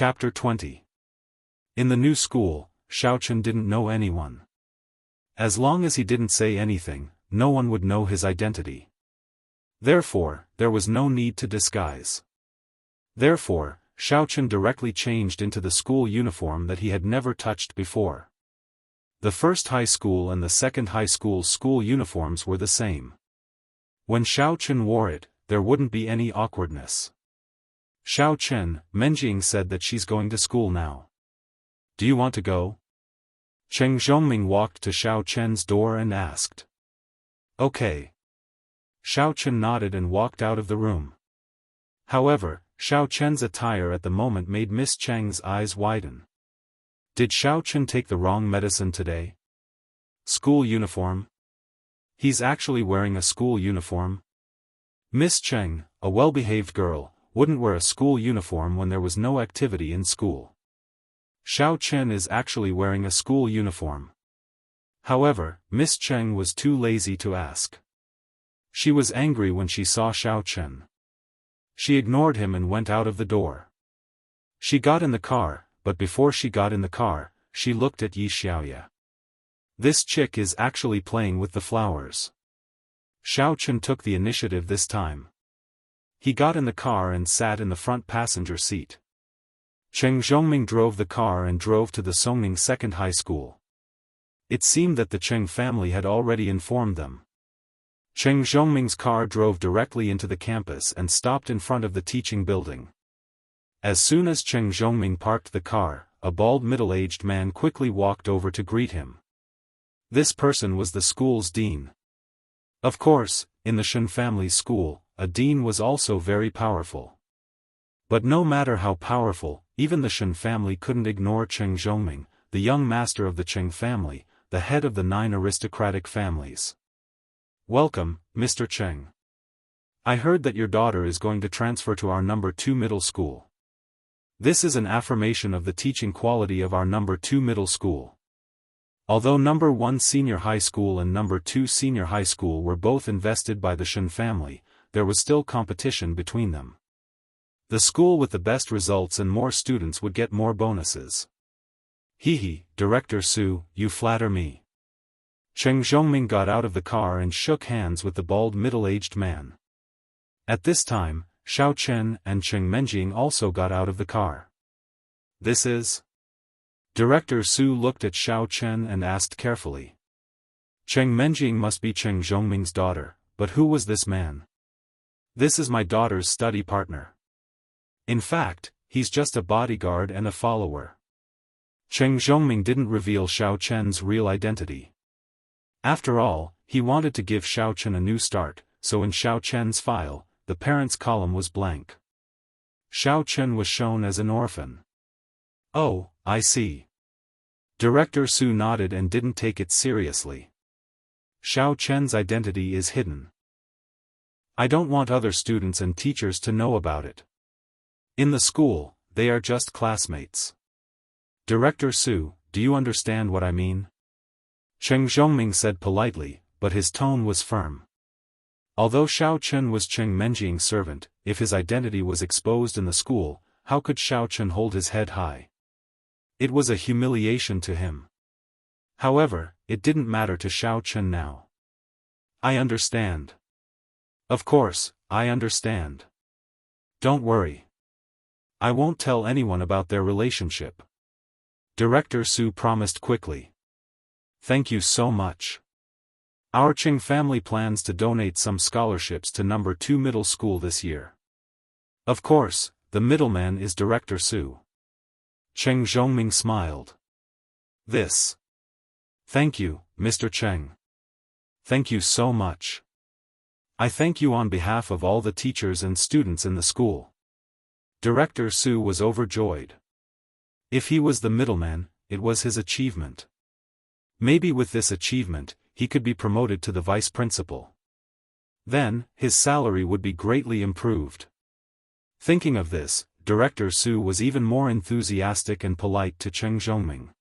Chapter 20. In the new school, Xiaofan didn't know anyone. As long as he didn't say anything, no one would know his identity. Therefore, there was no need to disguise. Therefore, Xiaofan directly changed into the school uniform that he had never touched before. The first high school and the second high school's school uniforms were the same. When Xiaofan wore it, there wouldn't be any awkwardness. Xiaofan, Menjing said that she's going to school now. Do you want to go? Cheng Zhongming walked to Xiaofan's door and asked. Okay. Xiaofan nodded and walked out of the room. However, Xiaofan's attire at the moment made Miss Cheng's eyes widen. Did Xiaofan take the wrong medicine today? School uniform? He's actually wearing a school uniform? Miss Cheng, a well-behaved girl, wouldn't wear a school uniform when there was no activity in school. Xiaofan is actually wearing a school uniform. However, Miss Cheng was too lazy to ask. She was angry when she saw Xiaofan. She ignored him and went out of the door. She got in the car, but before she got in the car, she looked at Yi Xiaoya. This chick is actually playing with the flowers. Xiaofan took the initiative this time. He got in the car and sat in the front passenger seat. Cheng Zhongming drove the car and drove to the Songning Second High School. It seemed that the Cheng family had already informed them. Cheng Zhongming's car drove directly into the campus and stopped in front of the teaching building. As soon as Cheng Zhongming parked the car, a bald middle-aged man quickly walked over to greet him. This person was the school's dean. Of course, in the Shen family's school, a dean was also very powerful. But no matter how powerful, even the Shen family couldn't ignore Cheng Zhongming, the young master of the Cheng family, the head of the 9 aristocratic families. Welcome, Mr. Cheng. I heard that your daughter is going to transfer to our number 2 middle school. This is an affirmation of the teaching quality of our number 2 middle school. Although number 1 senior high school and number 2 senior high school were both invested by the Shen family, there was still competition between them. The school with the best results and more students would get more bonuses. Hee, Director Su, you flatter me. Cheng Zhongming got out of the car and shook hands with the bald middle-aged man. At this time, Xiaofan and Cheng Menjing also got out of the car. This is? Director Su looked at Xiaofan and asked carefully. Cheng Menjing must be Cheng Zhongming's daughter, but who was this man? This is my daughter's study partner. In fact, he's just a bodyguard and a follower. Cheng Zhongming didn't reveal Xiaofan's real identity. After all, he wanted to give Xiaofan a new start, so in Xiaofan's file, the parents' column was blank. Xiaofan was shown as an orphan. Oh, I see. Director Su nodded and didn't take it seriously. Xiaofan's identity is hidden. I don't want other students and teachers to know about it. In the school, they are just classmates. Director Su, do you understand what I mean? Cheng Zhongming said politely, but his tone was firm. Although Xiaofan was Cheng Menjing's servant, if his identity was exposed in the school, how could Xiaofan hold his head high? It was a humiliation to him. However, it didn't matter to Xiaofan now. I understand. Of course, I understand. Don't worry. I won't tell anyone about their relationship. Director Su promised quickly. Thank you so much. Our Cheng family plans to donate some scholarships to number 2 middle school this year. Of course, the middleman is Director Su. Cheng Zhongming smiled. This. Thank you, Mr. Cheng. Thank you so much. I thank you on behalf of all the teachers and students in the school. Director Su was overjoyed. If he was the middleman, it was his achievement. Maybe with this achievement, he could be promoted to the vice principal. Then, his salary would be greatly improved. Thinking of this, Director Su was even more enthusiastic and polite to Cheng Zhongming.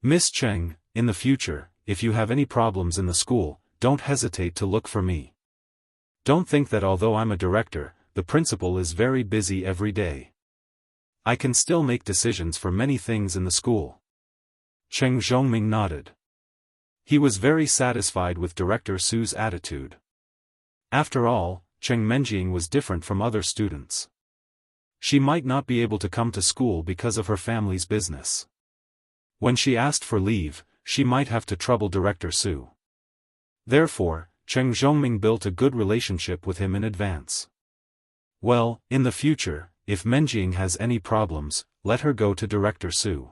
Miss Cheng, in the future, if you have any problems in the school, don't hesitate to look for me. Don't think that although I'm a director, the principal is very busy every day. I can still make decisions for many things in the school. Cheng Zhongming nodded. He was very satisfied with Director Su's attitude. After all, Cheng Menjing was different from other students. She might not be able to come to school because of her family's business. When she asked for leave, she might have to trouble Director Su. Therefore, Cheng Zhongming built a good relationship with him in advance. Well, in the future, if Menjing has any problems, let her go to Director Su.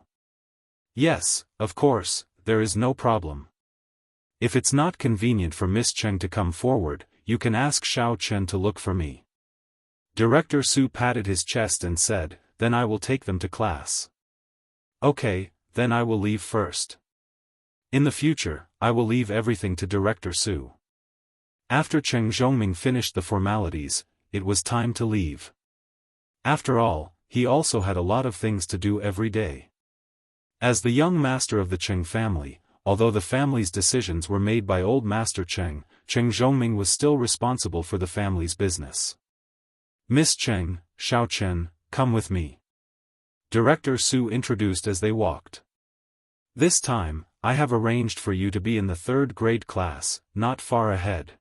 Yes, of course, there is no problem. If it's not convenient for Miss Cheng to come forward, you can ask Xiao Chen to look for me. Director Su patted his chest and said, then I will take them to class. Okay, then I will leave first. In the future, I will leave everything to Director Su. After Cheng Zhongming finished the formalities, it was time to leave. After all, he also had a lot of things to do every day. As the young master of the Cheng family, although the family's decisions were made by old Master Cheng, Cheng Zhongming was still responsible for the family's business. Miss Cheng, Xiao Chen, come with me. Director Su introduced as they walked. This time, I have arranged for you to be in the 3rd grade class, not far ahead.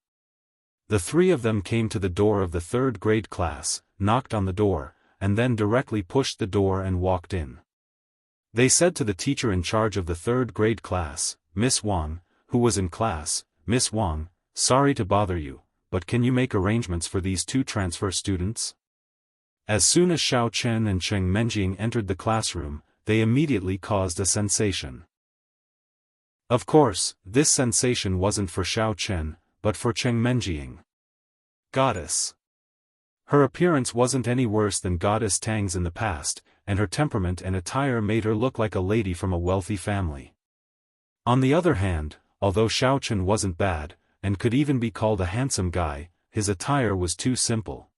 The three of them came to the door of the 3rd grade class, knocked on the door, and then directly pushed the door and walked in. They said to the teacher in charge of the 3rd grade class, Miss Wang, who was in class, Miss Wang, sorry to bother you, but can you make arrangements for these 2 transfer students? As soon as Xiao Chen and Cheng Menjing entered the classroom, they immediately caused a sensation. Of course, this sensation wasn't for Xiao Chen, but for Cheng Menjing. Goddess. Her appearance wasn't any worse than Goddess Tang's in the past, and her temperament and attire made her look like a lady from a wealthy family. On the other hand, although Xiao Chen wasn't bad, and could even be called a handsome guy, his attire was too simple.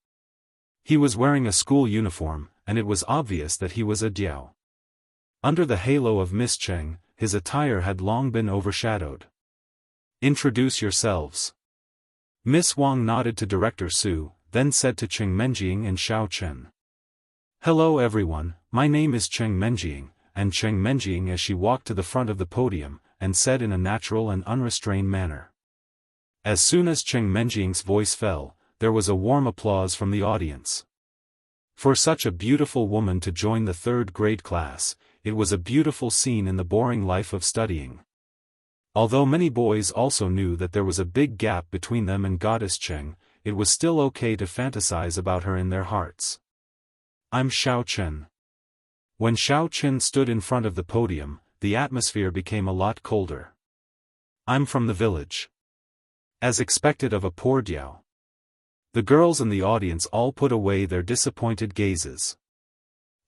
He was wearing a school uniform, and it was obvious that he was a Diao. Under the halo of Miss Cheng, his attire had long been overshadowed. Introduce yourselves. Miss Wang nodded to Director Su, then said to Cheng Menjing and Xiao Chen. Hello everyone, my name is Cheng Menjing, and Cheng Menjing as she walked to the front of the podium, and said in a natural and unrestrained manner. As soon as Cheng Menjing's voice fell, there was a warm applause from the audience. For such a beautiful woman to join the 3rd grade class, it was a beautiful scene in the boring life of studying. Although many boys also knew that there was a big gap between them and Goddess Cheng, it was still okay to fantasize about her in their hearts. I'm Xiao Chen. When Xiao Chen stood in front of the podium, the atmosphere became a lot colder. I'm from the village. As expected of a poor Diao. The girls in the audience all put away their disappointed gazes.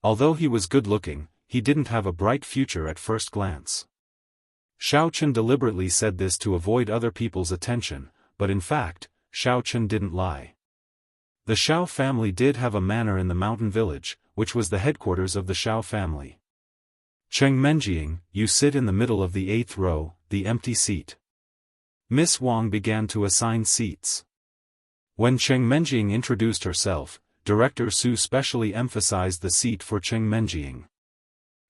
Although he was good-looking, he didn't have a bright future at first glance. Xiao Chen deliberately said this to avoid other people's attention, but in fact, Xiao Chen didn't lie. The Xiao family did have a manor in the mountain village, which was the headquarters of the Xiao family. Cheng Menjing, you sit in the middle of the 8th row, the empty seat. Miss Wang began to assign seats. When Cheng Menjing introduced herself, Director Su specially emphasized the seat for Cheng Menjing.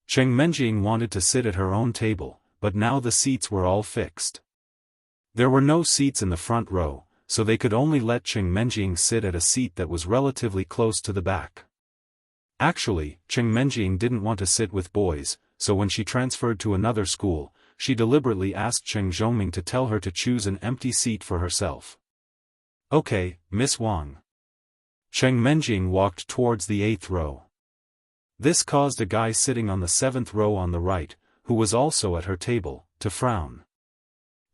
Cheng Menjing wanted to sit at her own table, but now the seats were all fixed. There were no seats in the front row, so they could only let Cheng Menjing sit at a seat that was relatively close to the back. Actually, Cheng Menjing didn't want to sit with boys, so when she transferred to another school, she deliberately asked Cheng Zhongming to tell her to choose an empty seat for herself. Okay, Miss Wang. Cheng Menjing walked towards the 8th row. This caused a guy sitting on the 7th row on the right, who was also at her table, to frown.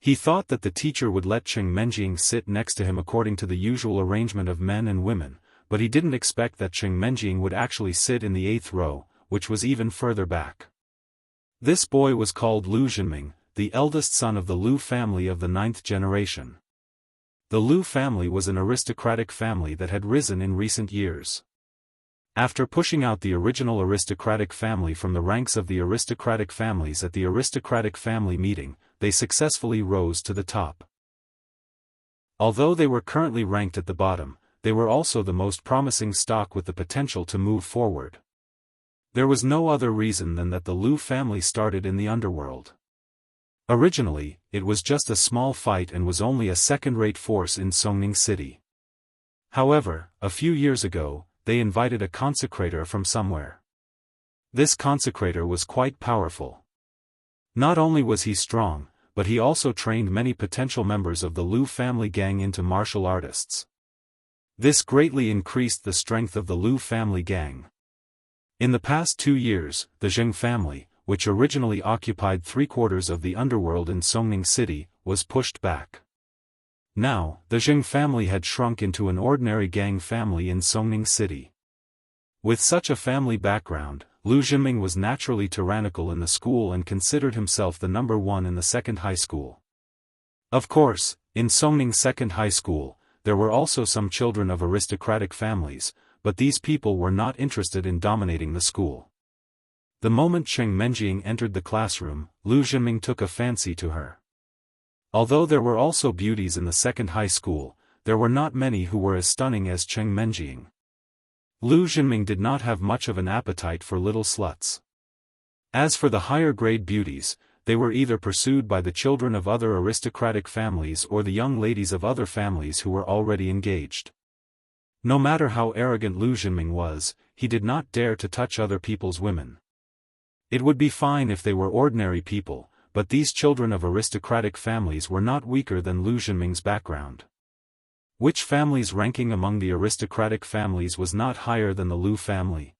He thought that the teacher would let Cheng Menjing sit next to him according to the usual arrangement of men and women, but he didn't expect that Cheng Menjing would actually sit in the 8th row, which was even further back. This boy was called Lu Zhenming, the eldest son of the Lu family of the 9th generation. The Lu family was an aristocratic family that had risen in recent years. After pushing out the original aristocratic family from the ranks of the aristocratic families at the aristocratic family meeting, they successfully rose to the top. Although they were currently ranked at the bottom, they were also the most promising stock with the potential to move forward. There was no other reason than that the Lu family started in the underworld. Originally, it was just a small fight and was only a second-rate force in Songning City. However, a few years ago, they invited a consecrator from somewhere. This consecrator was quite powerful. Not only was he strong, but he also trained many potential members of the Lu family gang into martial artists. This greatly increased the strength of the Lu family gang. In the past 2 years, the Zheng family, which originally occupied 3/4 of the underworld in Songning City, was pushed back. Now, the Zheng family had shrunk into an ordinary gang family in Songning City. With such a family background, Lu Jinming was naturally tyrannical in the school and considered himself the number one in the second high school. Of course, in Songning Second High School, there were also some children of aristocratic families, but these people were not interested in dominating the school. The moment Cheng Menjing entered the classroom, Lu Jinming took a fancy to her. Although there were also beauties in the second high school, there were not many who were as stunning as Cheng Menjing. Lu Jinming did not have much of an appetite for little sluts. As for the higher-grade beauties, they were either pursued by the children of other aristocratic families or the young ladies of other families who were already engaged. No matter how arrogant Lu Jinming was, he did not dare to touch other people's women. It would be fine if they were ordinary people, but these children of aristocratic families were not weaker than Lu Jinming's background. Which family's ranking among the aristocratic families was not higher than the Lu family?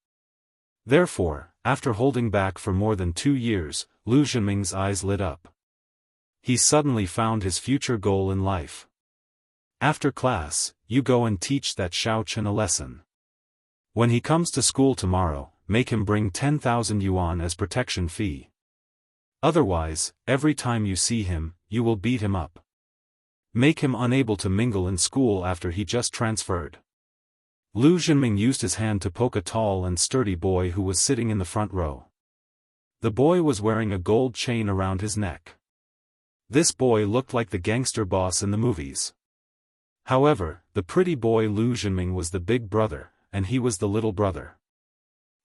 Therefore, after holding back for more than 2 years, Lu Jinming's eyes lit up. He suddenly found his future goal in life. After class, you go and teach that Xiaochen a lesson. When he comes to school tomorrow, make him bring 10,000 yuan as protection fee. Otherwise, every time you see him, you will beat him up. Make him unable to mingle in school after he just transferred. Lu Jinming used his hand to poke a tall and sturdy boy who was sitting in the front row. The boy was wearing a gold chain around his neck. This boy looked like the gangster boss in the movies. However, the pretty boy Lu Jinming was the big brother, and he was the little brother.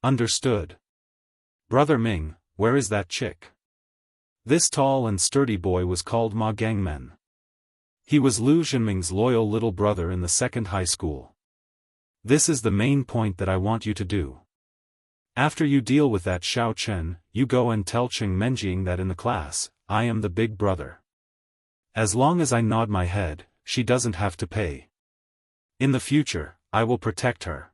Understood. Brother Ming, where is that chick? This tall and sturdy boy was called Ma Gangmen. He was Lu Jinming's loyal little brother in the second high school. This is the main point that I want you to do. After you deal with that Xiao Chen, you go and tell Cheng Menjing that in the class, I am the big brother. As long as I nod my head, she doesn't have to pay. In the future, I will protect her.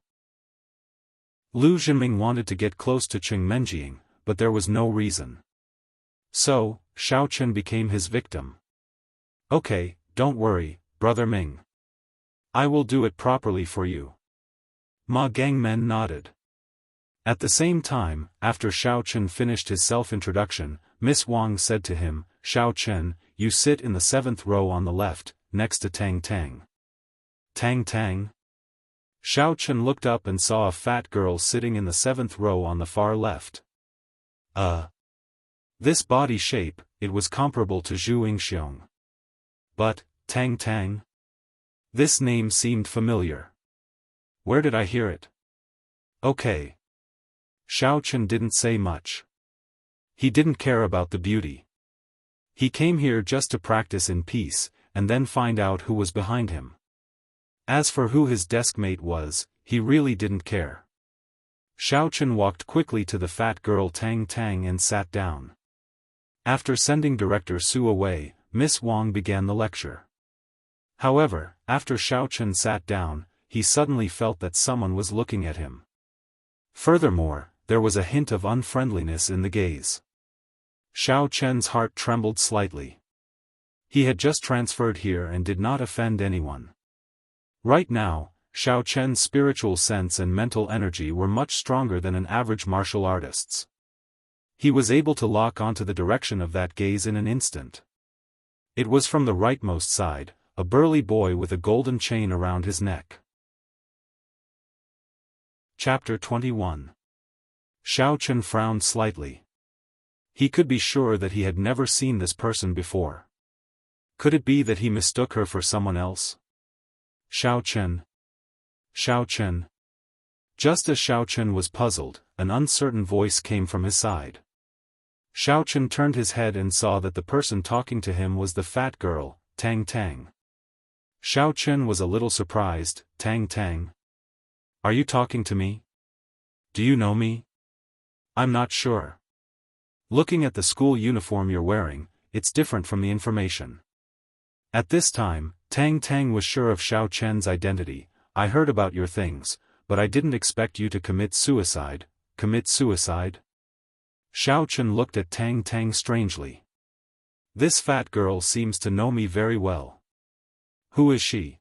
Lu Jinming wanted to get close to Cheng Menjing, but there was no reason. So, Xiao Chen became his victim. Okay, don't worry, Brother Ming. I will do it properly for you. Ma Gangmen nodded. At the same time, after Xiao Chen finished his self-introduction, Miss Wang said to him, Xiao Chen, you sit in the 7th row on the left, next to Tang Tang. Tang Tang? Xiao Chen looked up and saw a fat girl sitting in the 7th row on the far left. This body shape, it was comparable to Zhu Yingxiong. But, Tang Tang? This name seemed familiar. Where did I hear it? Okay. Xiao Chen didn't say much. He didn't care about the beauty. He came here just to practice in peace, and then find out who was behind him. As for who his deskmate was, he really didn't care. Xiao Chen walked quickly to the fat girl Tang Tang and sat down. After sending Director Su away, Miss Wang began the lecture. However, after Xiao Chen sat down, he suddenly felt that someone was looking at him. Furthermore, there was a hint of unfriendliness in the gaze. Xiao Chen's heart trembled slightly. He had just transferred here and did not offend anyone. Right now, Xiao Chen's spiritual sense and mental energy were much stronger than an average martial artist's. He was able to lock onto the direction of that gaze in an instant. It was from the rightmost side, a burly boy with a golden chain around his neck. Chapter 21. Xiao Chen frowned slightly. He could be sure that he had never seen this person before. Could it be that he mistook her for someone else? Xiao Chen. Xiao Chen. Just as Xiao Chen was puzzled, an uncertain voice came from his side. Xiaochen turned his head and saw that the person talking to him was the fat girl, Tang Tang. Xiaochen was a little surprised. Tang Tang? Are you talking to me? Do you know me? I'm not sure. Looking at the school uniform you're wearing, it's different from the information. At this time, Tang Tang was sure of Xiaochen's identity. I heard about your things, but I didn't expect you to commit suicide. Commit suicide? Xiaochen looked at Tang Tang strangely. This fat girl seems to know me very well. Who is she?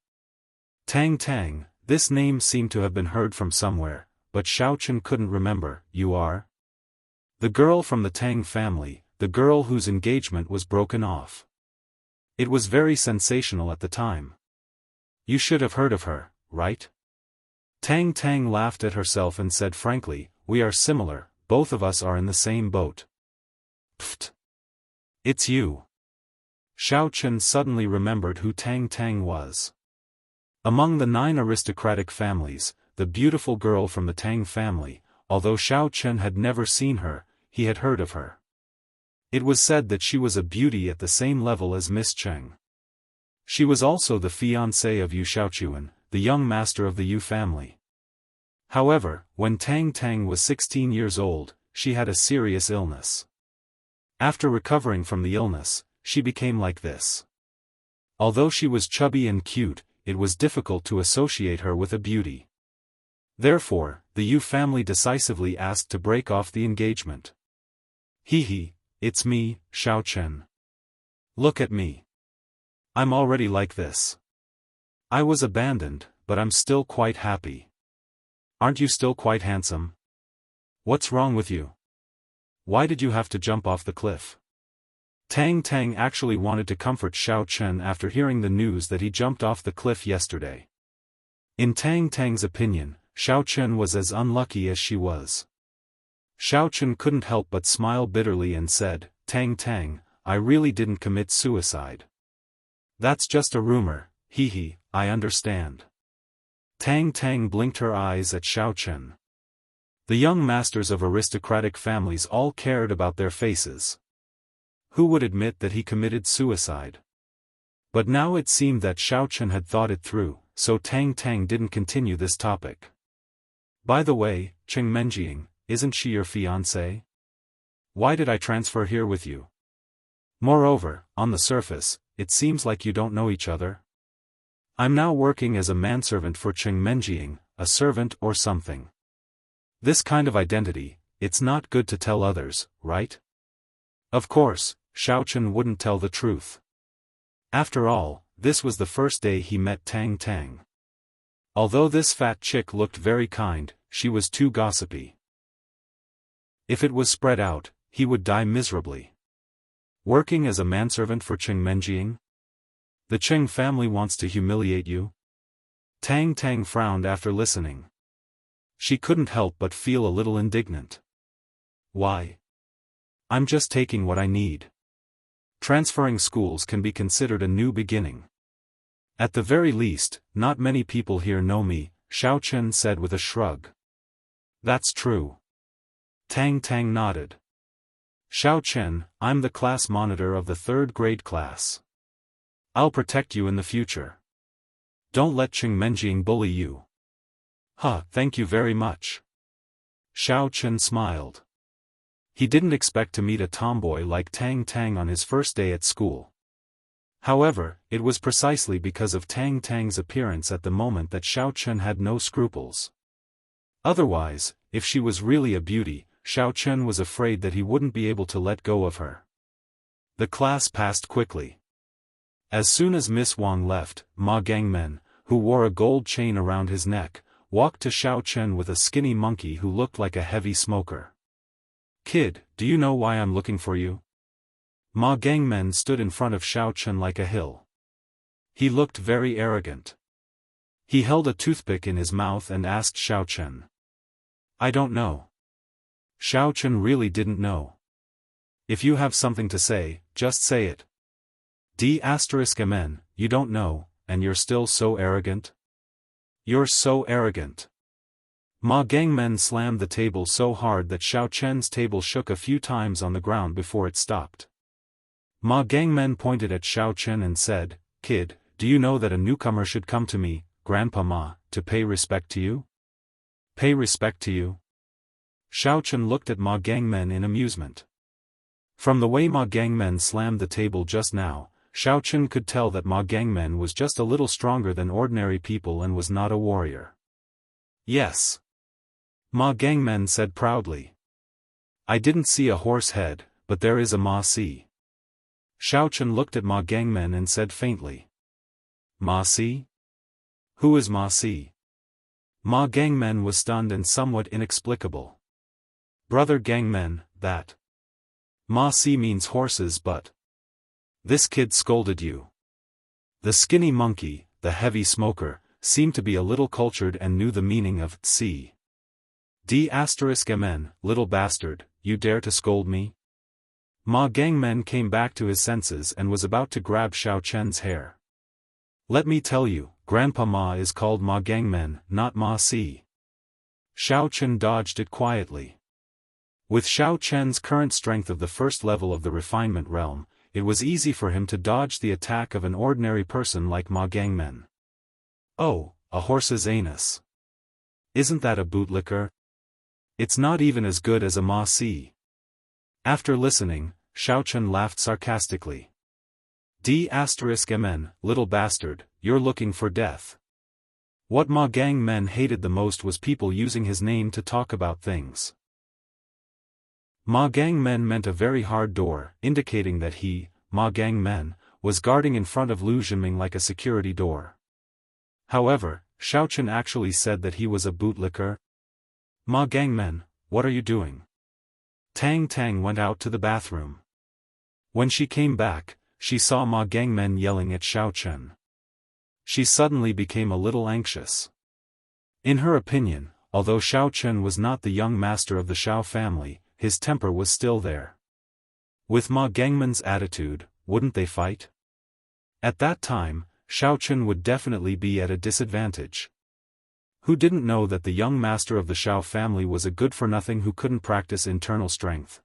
Tang Tang, this name seemed to have been heard from somewhere, but Xiaochen couldn't remember. You are? The girl from the Tang family, the girl whose engagement was broken off. It was very sensational at the time. You should have heard of her, right? Tang Tang laughed at herself and said frankly, we are similar, both of us are in the same boat. Pfft. It's you. Xiaochen suddenly remembered who Tang Tang was. Among the 9 aristocratic families, the beautiful girl from the Tang family, although Xiaochen had never seen her, he had heard of her. It was said that she was a beauty at the same level as Miss Cheng. She was also the fiancée of Yu Xiaochuan, the young master of the Yu family. However, when Tang Tang was 16 years old, she had a serious illness. After recovering from the illness, she became like this. Although she was chubby and cute, it was difficult to associate her with a beauty. Therefore, the Yu family decisively asked to break off the engagement. Hee, it's me, Xiaochen. Look at me. I'm already like this. I was abandoned, but I'm still quite happy. Aren't you still quite handsome? What's wrong with you? Why did you have to jump off the cliff? Tang Tang actually wanted to comfort Xiaochen after hearing the news that he jumped off the cliff yesterday. In Tang Tang's opinion, Xiaochen was as unlucky as she was. Xiaochen couldn't help but smile bitterly and said, Tang Tang, I really didn't commit suicide. That's just a rumor, I understand. Tang Tang blinked her eyes at Xiaochen. The young masters of aristocratic families all cared about their faces. Who would admit that he committed suicide? But now it seemed that Xiaochen had thought it through, so Tang Tang didn't continue this topic. By the way, Cheng Menjiang, isn't she your fiancée? Why did I transfer here with you? Moreover, on the surface, it seems like you don't know each other. I'm now working as a manservant for Cheng Menjiang, a servant or something. This kind of identity, it's not good to tell others, right? Of course, Xiaochen wouldn't tell the truth. After all, this was the first day he met Tang Tang. Although this fat chick looked very kind, she was too gossipy. If it was spread out, he would die miserably. Working as a manservant for Cheng Menjiang? The Cheng family wants to humiliate you? Tang Tang frowned after listening. She couldn't help but feel a little indignant. Why? I'm just taking what I need. Transferring schools can be considered a new beginning. At the very least, not many people here know me, Xiaochen said with a shrug. That's true. Tang Tang nodded. Xiaochen, I'm the class monitor of the 3rd grade class. I'll protect you in the future. Don't let Cheng Menjiang bully you. Thank you very much. Xiaochen smiled. He didn't expect to meet a tomboy like Tang Tang on his first day at school. However, it was precisely because of Tang Tang's appearance at the moment that Xiaochen had no scruples. Otherwise, if she was really a beauty, Xiaochen was afraid that he wouldn't be able to let go of her. The class passed quickly. As soon as Miss Wang left, Ma Gangmen, who wore a gold chain around his neck, walked to Xiaochen with a skinny monkey who looked like a heavy smoker. Kid, do you know why I'm looking for you? Ma Gangmen stood in front of Xiaochen like a hill. He looked very arrogant. He held a toothpick in his mouth and asked Xiaochen. I don't know. Xiaochen really didn't know. If you have something to say, just say it. Amen, you don't know, and you're still so arrogant? You're so arrogant. Ma Gangmen slammed the table so hard that Xiao Chen's table shook a few times on the ground before it stopped. Ma Gangmen pointed at Xiao Chen and said, "Kid, do you know that a newcomer should come to me, Grandpa Ma, to pay respect to you?" "Pay respect to you?" Xiao Chen looked at Ma Gangmen in amusement. From the way Ma Gangmen slammed the table just now, Xiao Chen could tell that Ma Gangmen was just a little stronger than ordinary people and was not a warrior. "Yes," Ma Gangmen said proudly. "I didn't see a horse head, but there is a Ma Si." Xiao Chen looked at Ma Gangmen and said faintly, "Ma Si? Who is Ma Si?" Ma Gangmen was stunned and somewhat inexplicable. "Brother Gangmen, that Ma Si means horses, but this kid scolded you." The skinny monkey, the heavy smoker, seemed to be a little cultured and knew the meaning of Si. D**mn, little bastard, you dare to scold me? Ma Gangmen came back to his senses and was about to grab Xiao Chen's hair. "Let me tell you, Grandpa Ma is called Ma Gangmen, not Ma Si." Xiao Chen dodged it quietly. With Xiao Chen's current strength of the first level of the refinement realm, it was easy for him to dodge the attack of an ordinary person like Ma Gangmen. "Oh, a horse's anus. Isn't that a bootlicker? It's not even as good as a Ma Si." After listening, Xiao Chen laughed sarcastically. D**mn, little bastard, you're looking for death. What Ma Gangmen hated the most was people using his name to talk about things. Ma Gangmen meant a very hard door, indicating that he, Ma Gangmen, was guarding in front of Lu Zhenming like a security door. However, Xiao Chen actually said that he was a bootlicker. "Ma Gangmen, what are you doing?" Tang Tang went out to the bathroom. When she came back, she saw Ma Gangmen yelling at Xiao Chen. She suddenly became a little anxious. In her opinion, although Xiao Chen was not the young master of the Xiao family, his temper was still there. With Ma Gangmen's attitude, wouldn't they fight? At that time, Xiao Chen would definitely be at a disadvantage. Who didn't know that the young master of the Xiao family was a good-for-nothing who couldn't practice internal strength?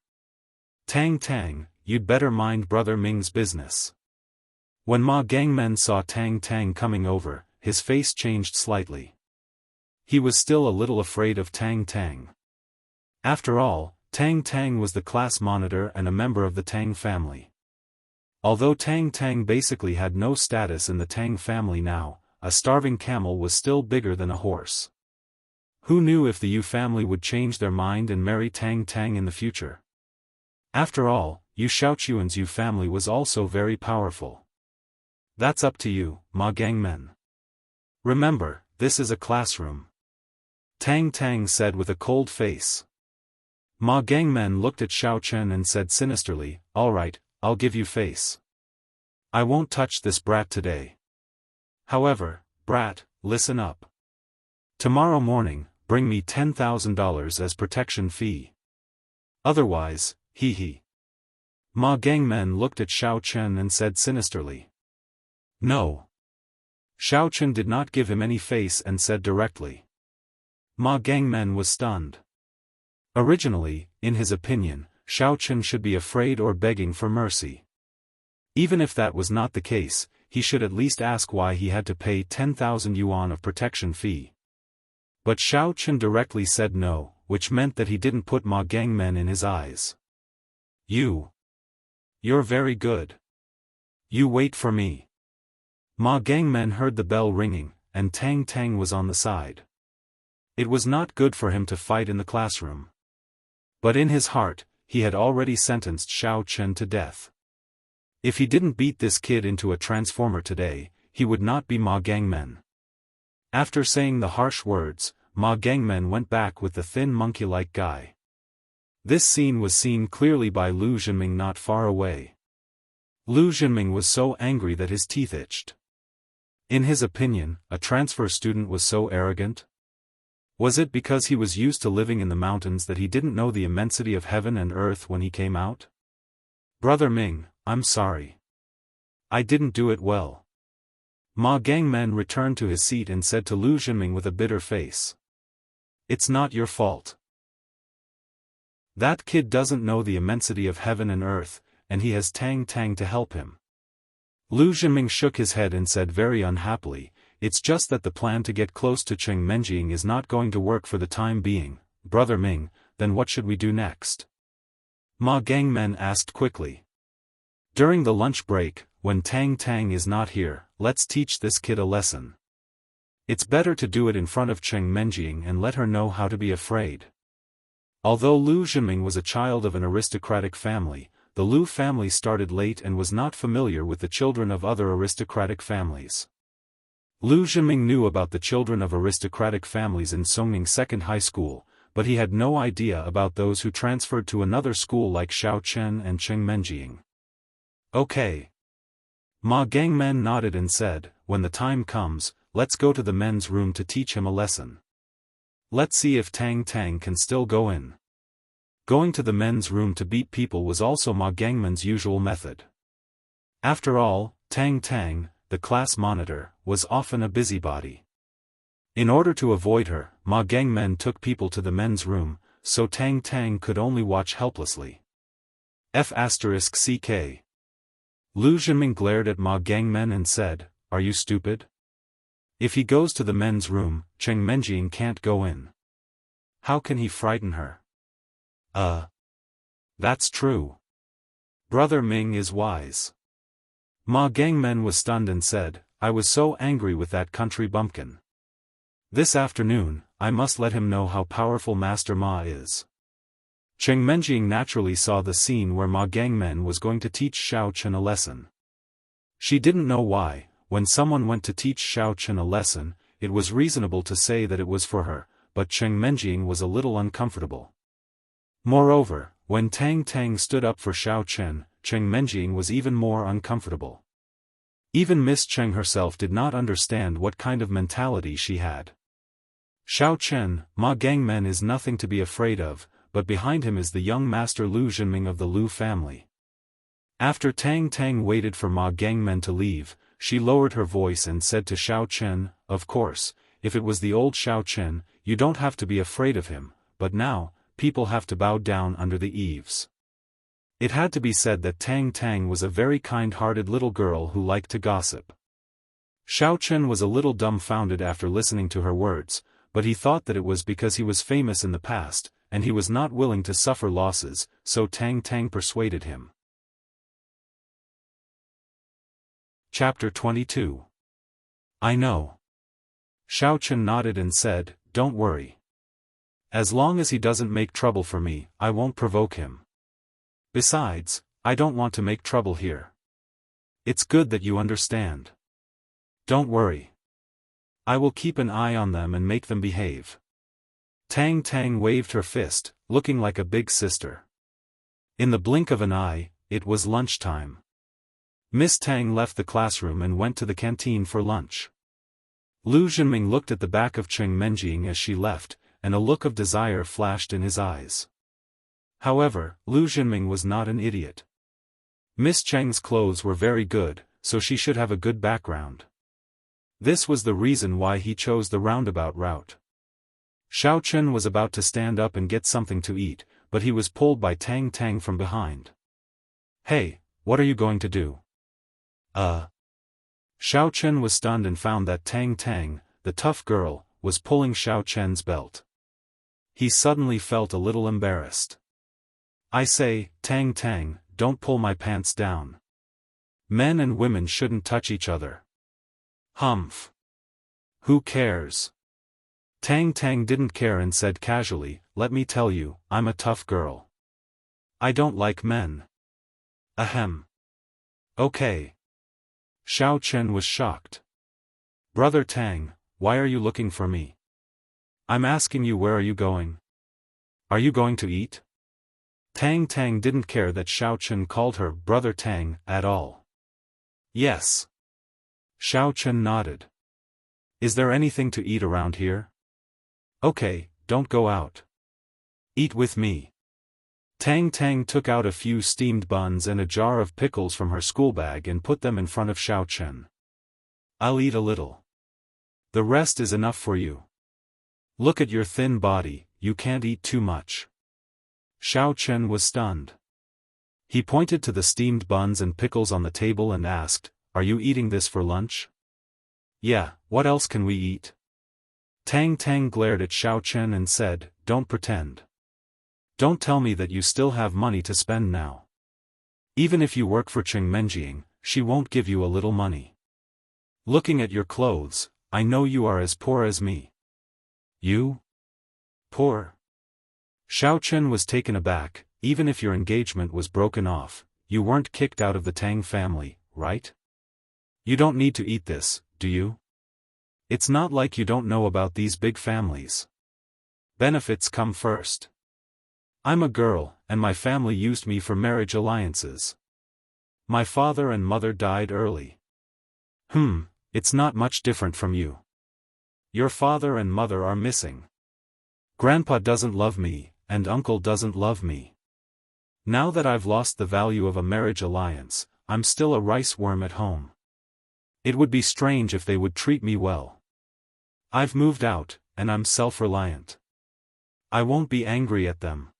"Tang Tang, you'd better mind Brother Ming's business." When Ma Gangmen saw Tang Tang coming over, his face changed slightly. He was still a little afraid of Tang Tang. After all, Tang Tang was the class monitor and a member of the Tang family. Although Tang Tang basically had no status in the Tang family now, a starving camel was still bigger than a horse. Who knew if the Yu family would change their mind and marry Tang Tang in the future? After all, Yu Shaochuan's Yu family was also very powerful. "That's up to you, Ma Gangmen. Remember, this is a classroom," Tang Tang said with a cold face. Ma Gangmen looked at Xiao Chen and said sinisterly, "All right, I'll give you face. I won't touch this brat today. However, brat, listen up. Tomorrow morning, bring me $10,000 as protection fee. Otherwise, hee." Ma Gangmen looked at Xiao Chen and said sinisterly, "No." Xiao Chen did not give him any face and said directly. Ma Gangmen was stunned. Originally, in his opinion, Xiao Chen should be afraid or begging for mercy. Even if that was not the case, he should at least ask why he had to pay 10,000 yuan of protection fee. But Xiao Chen directly said no, which meant that he didn't put Ma Gangmen in his eyes. You're very good. You wait for me." Ma Gangmen heard the bell ringing, and Tang Tang was on the side. It was not good for him to fight in the classroom. But in his heart, he had already sentenced Xiao Chen to death. If he didn't beat this kid into a transformer today, he would not be Ma Gangmen. After saying the harsh words, Ma Gangmen went back with the thin monkey-like guy. This scene was seen clearly by Lu Zhenming not far away. Lu Zhenming was so angry that his teeth itched. In his opinion, a transfer student was so arrogant? Was it because he was used to living in the mountains that he didn't know the immensity of heaven and earth when he came out? "Brother Ming, I'm sorry. I didn't do it well." Ma Gangmen returned to his seat and said to Lu Zhenming with a bitter face. It's not your fault. That kid doesn't know the immensity of heaven and earth, and he has Tang Tang to help him. Lu Zhenming shook his head and said very unhappily, it's just that the plan to get close to Cheng Menjing is not going to work for the time being. Brother Ming, then what should we do next? Ma Gangmen asked quickly. During the lunch break, when Tang Tang is not here, let's teach this kid a lesson. It's better to do it in front of Cheng Menjing and let her know how to be afraid. Although Lu Zhenming was a child of an aristocratic family, the Lu family started late and was not familiar with the children of other aristocratic families. Lu Zhenming knew about the children of aristocratic families in Songning Second High School, but he had no idea about those who transferred to another school like Xiaochen and Cheng Menjing. Okay. Ma Gangmen nodded and said, when the time comes, let's go to the men's room to teach him a lesson. Let's see if Tang Tang can still go in. Going to the men's room to beat people was also Ma Gangmen's usual method. After all, Tang Tang, the class monitor, was often a busybody. In order to avoid her, Ma Gangmen took people to the men's room, so Tang Tang could only watch helplessly. F***ck. Lu Zhenming glared at Ma Gangmen and said, are you stupid? If he goes to the men's room, Cheng Menjing can't go in. How can he frighten her? That's true. Brother Ming is wise. Ma Gangmen was stunned and said, I was so angry with that country bumpkin. This afternoon, I must let him know how powerful Master Ma is. Cheng Menjing naturally saw the scene where Ma Gangmen was going to teach Xiaochen a lesson. She didn't know why, when someone went to teach Xiaochen a lesson, it was reasonable to say that it was for her, but Cheng Menjing was a little uncomfortable. Moreover, when Tang Tang stood up for Xiaochen, Cheng Menjing was even more uncomfortable. Even Miss Cheng herself did not understand what kind of mentality she had. Xiaochen, Ma Gangmen is nothing to be afraid of, but behind him is the young master Lu Zhenming of the Lu family. After Tang Tang waited for Ma Gangmen to leave, she lowered her voice and said to Xiaochen, of course, if it was the old Xiaochen, you don't have to be afraid of him, but now, people have to bow down under the eaves. It had to be said that Tang Tang was a very kind-hearted little girl who liked to gossip. Xiaochen was a little dumbfounded after listening to her words, but he thought that it was because he was famous in the past, and he was not willing to suffer losses, so Tang Tang persuaded him. Chapter 22. I know. Xiaochen nodded and said, don't worry. As long as he doesn't make trouble for me, I won't provoke him. Besides, I don't want to make trouble here. It's good that you understand. Don't worry. I will keep an eye on them and make them behave. Tang Tang waved her fist, looking like a big sister. In the blink of an eye, it was lunchtime. Miss Tang left the classroom and went to the canteen for lunch. Lu Zhenming looked at the back of Cheng Menjing as she left, and a look of desire flashed in his eyes. However, Lu Zhenming was not an idiot. Miss Cheng's clothes were very good, so she should have a good background. This was the reason why he chose the roundabout route. Xiaochen was about to stand up and get something to eat, but he was pulled by Tang Tang from behind. Hey, what are you going to do? Xiaochen was stunned and found that Tang Tang, the tough girl, was pulling Xiaochen's belt. He suddenly felt a little embarrassed. I say, Tang Tang, don't pull my pants down. Men and women shouldn't touch each other. Humph. Who cares? Tang Tang didn't care and said casually, let me tell you, I'm a tough girl. I don't like men. Ahem. Okay. Xiaochen was shocked. Brother Tang, why are you looking for me? I'm asking you, where are you going? Are you going to eat? Tang Tang didn't care that Xiaochen called her Brother Tang at all. Yes. Xiaochen nodded. Is there anything to eat around here? Okay, don't go out. Eat with me. Tang Tang took out a few steamed buns and a jar of pickles from her school bag and put them in front of Xiaochen. I'll eat a little. The rest is enough for you. Look at your thin body, you can't eat too much. Xiaochen was stunned. He pointed to the steamed buns and pickles on the table and asked, "Are you eating this for lunch?" "Yeah, what else can we eat?" Tang Tang glared at Xiaochen and said, "Don't pretend. Don't tell me that you still have money to spend now. Even if you work for Cheng Menjiang, she won't give you a little money. Looking at your clothes, I know you are as poor as me." "You? Poor?" Xiaochen was taken aback. "Even if your engagement was broken off, you weren't kicked out of the Tang family, right? You don't need to eat this, do you? It's not like you don't know about these big families. Benefits come first. I'm a girl, and my family used me for marriage alliances. My father and mother died early. It's not much different from you. Your father and mother are missing. Grandpa doesn't love me, and uncle doesn't love me. Now that I've lost the value of a marriage alliance, I'm still a rice worm at home. It would be strange if they would treat me well. I've moved out, and I'm self-reliant. I won't be angry at them."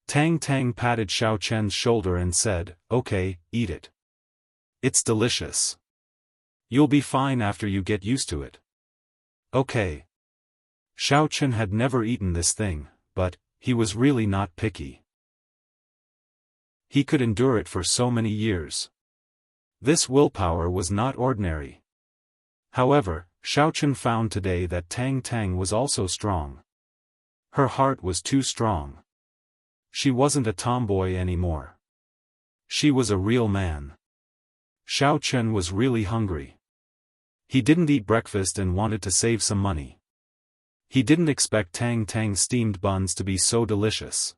Tang Tang patted Xiaochen's shoulder and said, "Okay, eat it. It's delicious. You'll be fine after you get used to it." "Okay." Xiaochen had never eaten this thing, but he was really not picky. He could endure it for so many years. This willpower was not ordinary. However, Xiaochen found today that Tang Tang was also strong. Her heart was too strong. She wasn't a tomboy anymore. She was a real man. Xiaochen was really hungry. He didn't eat breakfast and wanted to save some money. He didn't expect Tang Tang's steamed buns to be so delicious.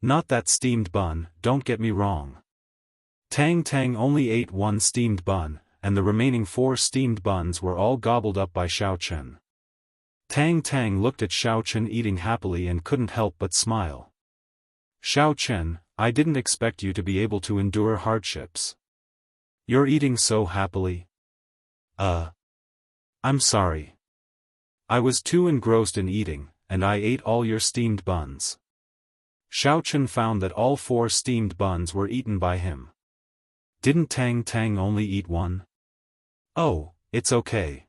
Not that steamed bun, don't get me wrong. Tang Tang only ate one steamed bun, and the remaining 4 steamed buns were all gobbled up by Xiaochen. Tang Tang looked at Xiaochen eating happily and couldn't help but smile. "Xiaochen, I didn't expect you to be able to endure hardships. You're eating so happily." I'm sorry. I was too engrossed in eating, and I ate all your steamed buns." Xiaochen found that all 4 steamed buns were eaten by him. Didn't Tang Tang only eat one? "Oh, it's okay.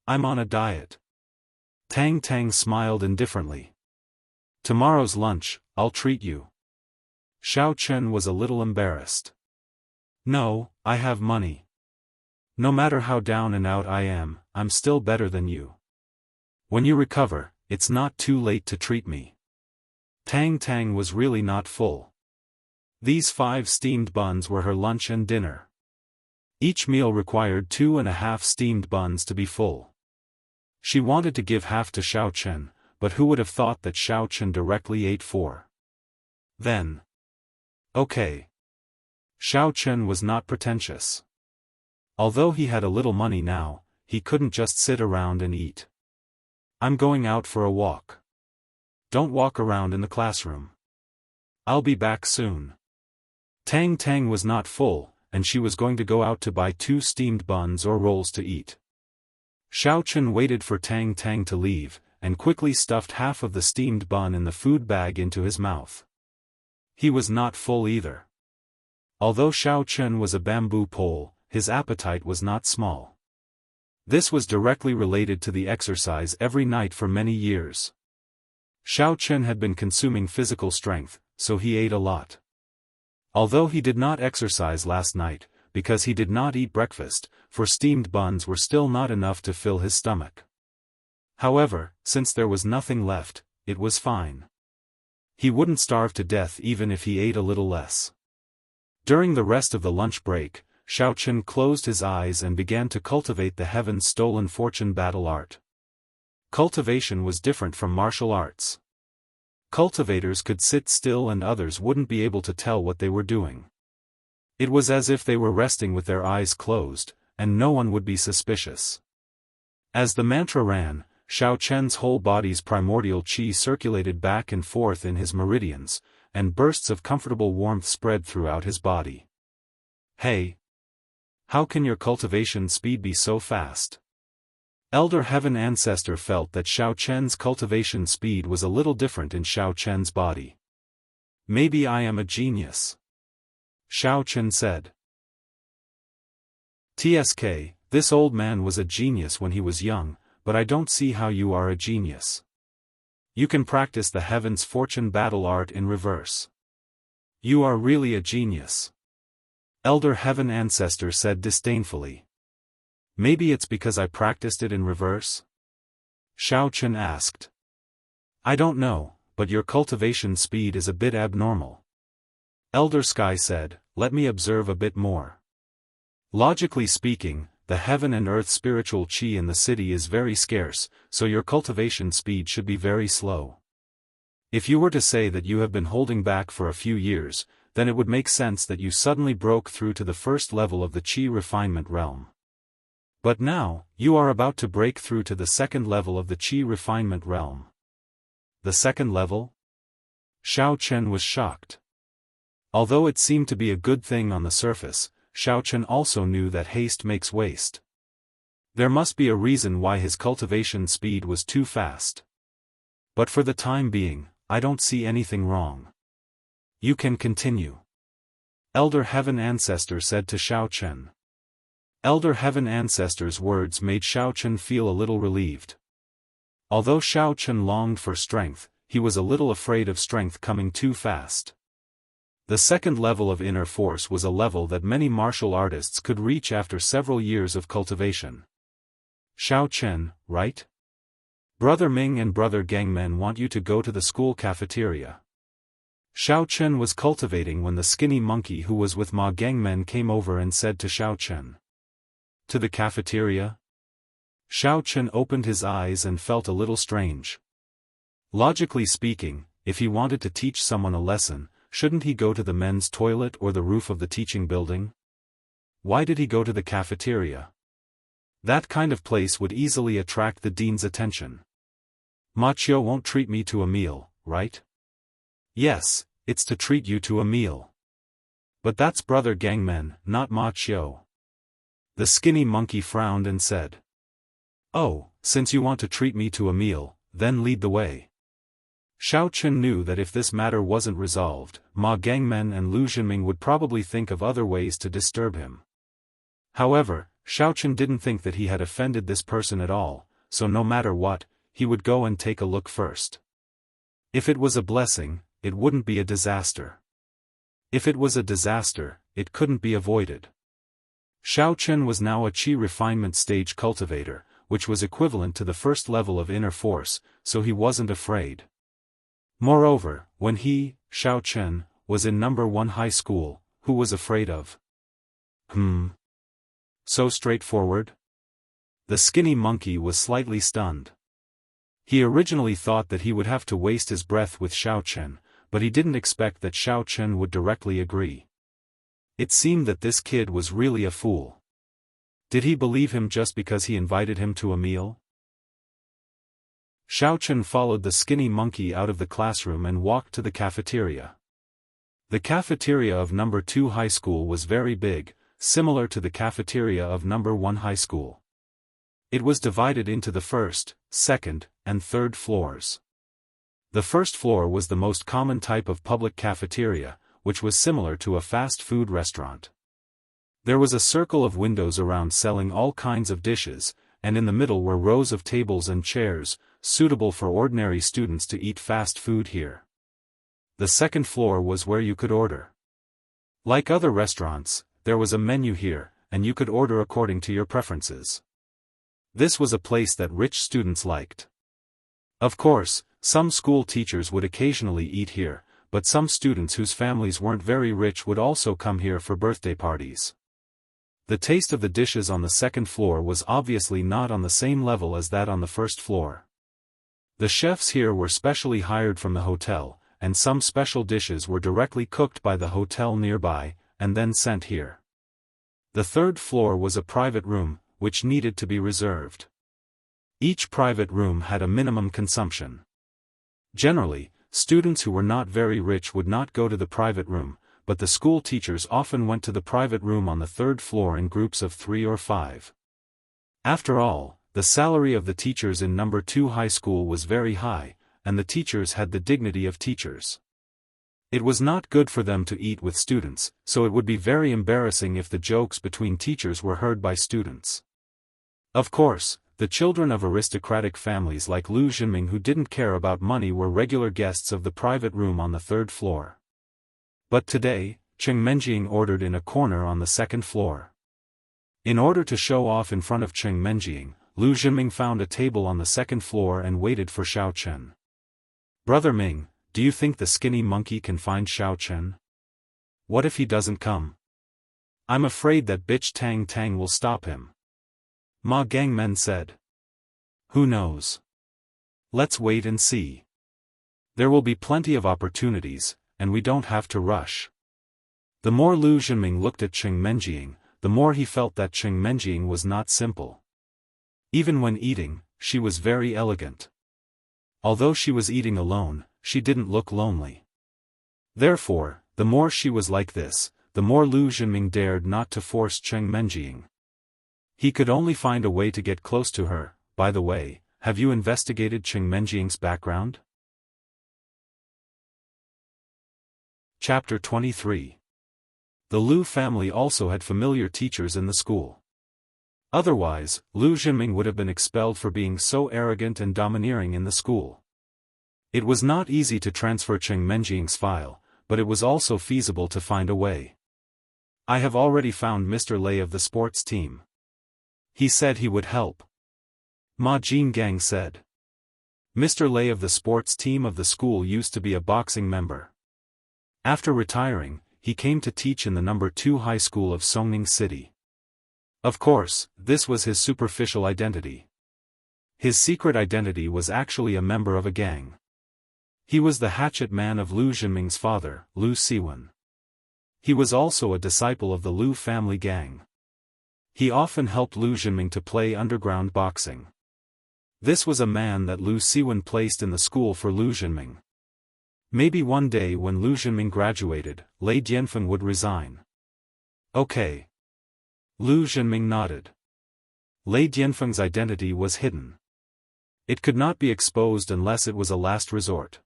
I'm on a diet." Tang Tang smiled indifferently. "Tomorrow's lunch, I'll treat you." Xiaochen was a little embarrassed. "No, I have money. No matter how down and out I am, I'm still better than you. When you recover, it's not too late to treat me." Tang Tang was really not full. These 5 steamed buns were her lunch and dinner. Each meal required 2.5 steamed buns to be full. She wanted to give half to Xiaochen, but who would have thought that Xiaochen directly ate 4? Then. Okay. Xiaochen was not pretentious. Although he had a little money now, he couldn't just sit around and eat. "I'm going out for a walk. Don't walk around in the classroom. I'll be back soon." Tang Tang was not full, and she was going to go out to buy 2 steamed buns or rolls to eat. Xiaochen waited for Tang Tang to leave, and quickly stuffed half of the steamed bun in the food bag into his mouth. He was not full either. Although Xiaochen was a bamboo pole, his appetite was not small. This was directly related to the exercise every night for many years. Xiaochen had been consuming physical strength, so he ate a lot. Although he did not exercise last night, because he did not eat breakfast, for steamed buns were still not enough to fill his stomach. However, since there was nothing left, it was fine. He wouldn't starve to death even if he ate a little less. During the rest of the lunch break, Xiaochen closed his eyes and began to cultivate the heaven-stolen fortune battle art. Cultivation was different from martial arts. Cultivators could sit still and others wouldn't be able to tell what they were doing. It was as if they were resting with their eyes closed, and no one would be suspicious. As the mantra ran, Xiaochen's whole body's primordial qi circulated back and forth in his meridians, and bursts of comfortable warmth spread throughout his body. "Hey! How can your cultivation speed be so fast?" Elder Heaven Ancestor felt that Xiao Chen's cultivation speed was a little different in Xiao Chen's body. Maybe I am a genius, Xiao Chen said. TSK, this old man was a genius when he was young, but I don't see how you are a genius. You can practice the Heaven's Fortune battle art in reverse. You are really a genius, Elder Heaven Ancestor said disdainfully. Maybe it's because I practiced it in reverse? Xiao Chen asked. I don't know, but your cultivation speed is a bit abnormal. Elder Sky said, let me observe a bit more. Logically speaking, the heaven and earth spiritual qi in the city is very scarce, so your cultivation speed should be very slow. If you were to say that you have been holding back for a few years, then it would make sense that you suddenly broke through to the first level of the qi refinement realm. But now, you are about to break through to the second level of the qi refinement realm. The second level? Xiao Chen was shocked. Although it seemed to be a good thing on the surface, Xiao Chen also knew that haste makes waste. There must be a reason why his cultivation speed was too fast. But for the time being, I don't see anything wrong. You can continue, Elder Heaven Ancestor said to Xiao Chen. Elder Heaven Ancestor's words made Xiao Chen feel a little relieved. Although Xiao Chen longed for strength, he was a little afraid of strength coming too fast. The second level of inner force was a level that many martial artists could reach after several years of cultivation. Xiao Chen, right? Brother Ming and Brother Gangmen want you to go to the school cafeteria. Xiao Chen was cultivating when the skinny monkey who was with Ma Gangmen came over and said to Xiao Chen. To the cafeteria? Xiao Chen opened his eyes and felt a little strange. Logically speaking, if he wanted to teach someone a lesson, shouldn't he go to the men's toilet or the roof of the teaching building? Why did he go to the cafeteria? That kind of place would easily attract the dean's attention. Ma Qiu won't treat me to a meal, right? Yes, it's to treat you to a meal. But that's Brother Gangmen, not Ma Qiu. The skinny monkey frowned and said. Oh, since you want to treat me to a meal, then lead the way. Xiao Chen knew that if this matter wasn't resolved, Ma Gangmen and Lu Jinming would probably think of other ways to disturb him. However, Xiao Chen didn't think that he had offended this person at all, so no matter what, he would go and take a look first. If it was a blessing, it wouldn't be a disaster. If it was a disaster, it couldn't be avoided. Xiao Chen was now a qi refinement stage cultivator, which was equivalent to the first level of inner force, so he wasn't afraid. Moreover, when he, Xiao Chen, was in number 1 high school, who was afraid of? So straightforward? The skinny monkey was slightly stunned. He originally thought that he would have to waste his breath with Xiao Chen, but he didn't expect that Xiao Chen would directly agree. It seemed that this kid was really a fool. Did he believe him just because he invited him to a meal? Xiao Chen followed the skinny monkey out of the classroom and walked to the cafeteria. The cafeteria of number 2 high school was very big, similar to the cafeteria of number 1 high school. It was divided into the first, second, and third floors. The first floor was the most common type of public cafeteria, which was similar to a fast food restaurant. There was a circle of windows around selling all kinds of dishes, and in the middle were rows of tables and chairs, suitable for ordinary students to eat fast food here. The second floor was where you could order. Like other restaurants, there was a menu here, and you could order according to your preferences. This was a place that rich students liked. Of course, some school teachers would occasionally eat here, but some students whose families weren't very rich would also come here for birthday parties. The taste of the dishes on the second floor was obviously not on the same level as that on the first floor. The chefs here were specially hired from the hotel, and some special dishes were directly cooked by the hotel nearby, and then sent here. The third floor was a private room, which needed to be reserved. Each private room had a minimum consumption. Generally, students who were not very rich would not go to the private room, but the school teachers often went to the private room on the third floor in groups of 3 or 5. After all, the salary of the teachers in number 2 high school was very high, and the teachers had the dignity of teachers. It was not good for them to eat with students, so it would be very embarrassing if the jokes between teachers were heard by students. Of course, the children of aristocratic families like Lu Xinming who didn't care about money were regular guests of the private room on the 3rd floor. But today, Cheng Menjing ordered in a corner on the 2nd floor. In order to show off in front of Cheng Menjing, Lu Xinming found a table on the 2nd floor and waited for Xiao Chen. "Brother Ming, do you think the skinny monkey can find Xiao Chen? What if he doesn't come? I'm afraid that bitch Tang Tang will stop him." Ma Gangmen said. "Who knows? Let's wait and see. There will be plenty of opportunities, and we don't have to rush." The more Lu Xinming looked at Cheng Menjing, the more he felt that Cheng Menjing was not simple. Even when eating, she was very elegant. Although she was eating alone, she didn't look lonely. Therefore, the more she was like this, the more Lu Xinming dared not to force Cheng Menjing. He could only find a way to get close to her. "By the way, have you investigated Cheng Menjing's background?" Chapter 23. The Lu family also had familiar teachers in the school. Otherwise, Lu Xinming would have been expelled for being so arrogant and domineering in the school. It was not easy to transfer Cheng Menjing's file, but it was also feasible to find a way. "I have already found Mr. Lei of the sports team. He said he would help," Ma Jingang said. Mr. Lei of the sports team of the school used to be a boxing member. After retiring, he came to teach in the number 2 high school of Songning City. Of course, this was his superficial identity. His secret identity was actually a member of a gang. He was the hatchet man of Lu Xinming's father, Lu Siwen. He was also a disciple of the Lu family gang. He often helped Lu Xinming to play underground boxing. This was a man that Lu Siwen placed in the school for Lu Xinming. Maybe one day when Lu Xinming graduated, Lei Dianfeng would resign. "Okay." Lu Xinming nodded. Lei Dianfeng's identity was hidden. It could not be exposed unless it was a last resort.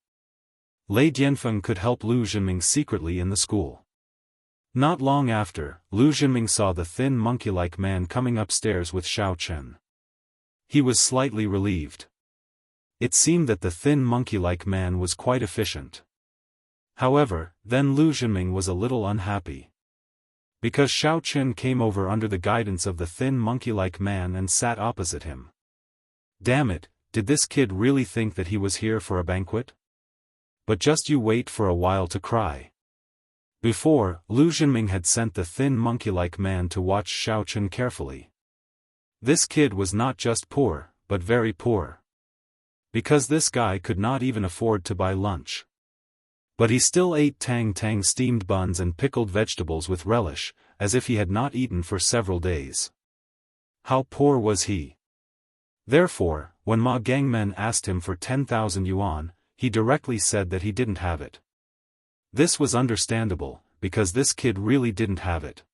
Lei Dianfeng could help Lu Xinming secretly in the school. Not long after, Lu Xinming saw the thin monkey-like man coming upstairs with Xiao Chen. He was slightly relieved. It seemed that the thin monkey-like man was quite efficient. However, then Lu Xinming was a little unhappy. Because Xiao Chen came over under the guidance of the thin monkey-like man and sat opposite him. Damn it, did this kid really think that he was here for a banquet? But just you wait for a while to cry. Before, Lu Xinming had sent the thin monkey-like man to watch Xiao Chen carefully. This kid was not just poor, but very poor. Because this guy could not even afford to buy lunch. But he still ate Tang Tang steamed buns and pickled vegetables with relish, as if he had not eaten for several days. How poor was he? Therefore, when Ma Gangmen asked him for 10,000 yuan, he directly said that he didn't have it. This was understandable, because this kid really didn't have it.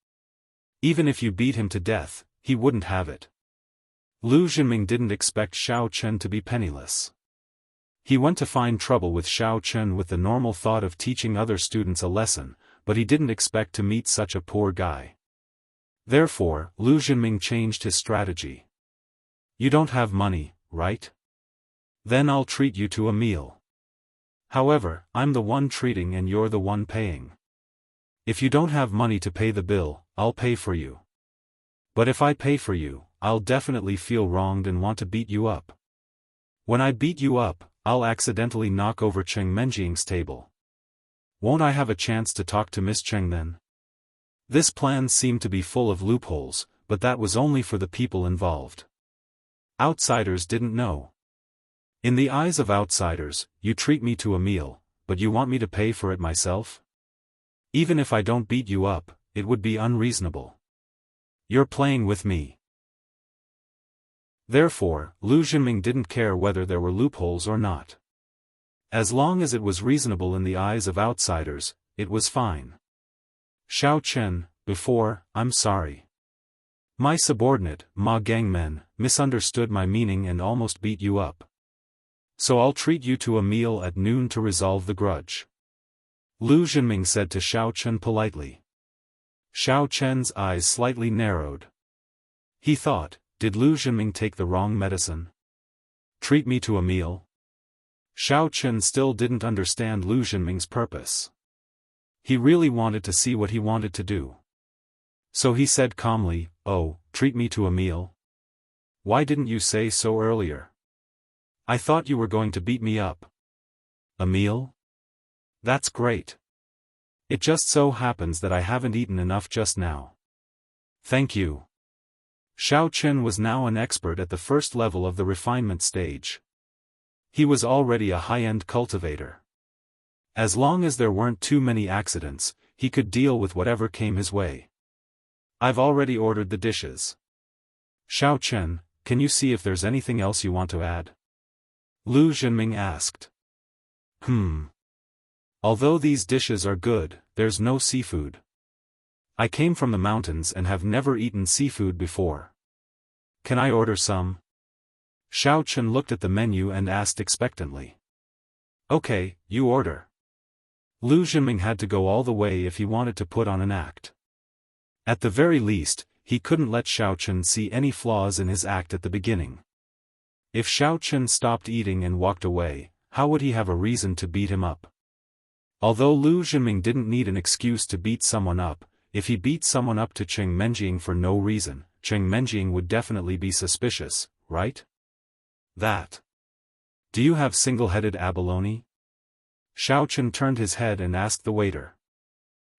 Even if you beat him to death, he wouldn't have it. Lu Xinming didn't expect Xiao Chen to be penniless. He went to find trouble with Xiao Chen with the normal thought of teaching other students a lesson, but he didn't expect to meet such a poor guy. Therefore, Lu Xinming changed his strategy. "You don't have money, right? Then I'll treat you to a meal. However, I'm the one treating and you're the one paying. If you don't have money to pay the bill, I'll pay for you. But if I pay for you, I'll definitely feel wronged and want to beat you up. When I beat you up, I'll accidentally knock over Cheng Menjing's table. Won't I have a chance to talk to Miss Cheng then?" This plan seemed to be full of loopholes, but that was only for the people involved. Outsiders didn't know. In the eyes of outsiders, you treat me to a meal, but you want me to pay for it myself? Even if I don't beat you up, it would be unreasonable. You're playing with me. Therefore, Lu Xinming didn't care whether there were loopholes or not. As long as it was reasonable in the eyes of outsiders, it was fine. "Xiao Chen, before, I'm sorry. My subordinate, Ma Gangmen, misunderstood my meaning and almost beat you up. So I'll treat you to a meal at noon to resolve the grudge. Lu Zhenming said to Xiao Chen politely. Xiao Chen's eyes slightly narrowed. He thought, did Lu Zhenming take the wrong medicine? Treat me to a meal? Xiao Chen still didn't understand Lu Zhenming's purpose. He really wanted to see what he wanted to do. So he said calmly, "Oh, treat me to a meal? Why didn't you say so earlier? I thought you were going to beat me up." A meal? That's great. It just so happens that I haven't eaten enough just now. Thank you. Xiao Chen was now an expert at the first level of the refinement stage. He was already a high-end cultivator. As long as there weren't too many accidents, he could deal with whatever came his way. I've already ordered the dishes. Xiao Chen, can you see if there's anything else you want to add? Lu Zhenming asked. Although these dishes are good, there's no seafood. I came from the mountains and have never eaten seafood before. Can I order some? Xiao Chen looked at the menu and asked expectantly. Okay, you order. Lu Zhenming had to go all the way if he wanted to put on an act. At the very least, he couldn't let Xiao Chen see any flaws in his act at the beginning. If Xiao Chen stopped eating and walked away, how would he have a reason to beat him up? Although Lu Zhenming didn't need an excuse to beat someone up, if he beat someone up to Cheng Menjing for no reason, Cheng Menjing would definitely be suspicious, right? That. Do you have single-headed abalone? Xiao Chen turned his head and asked the waiter.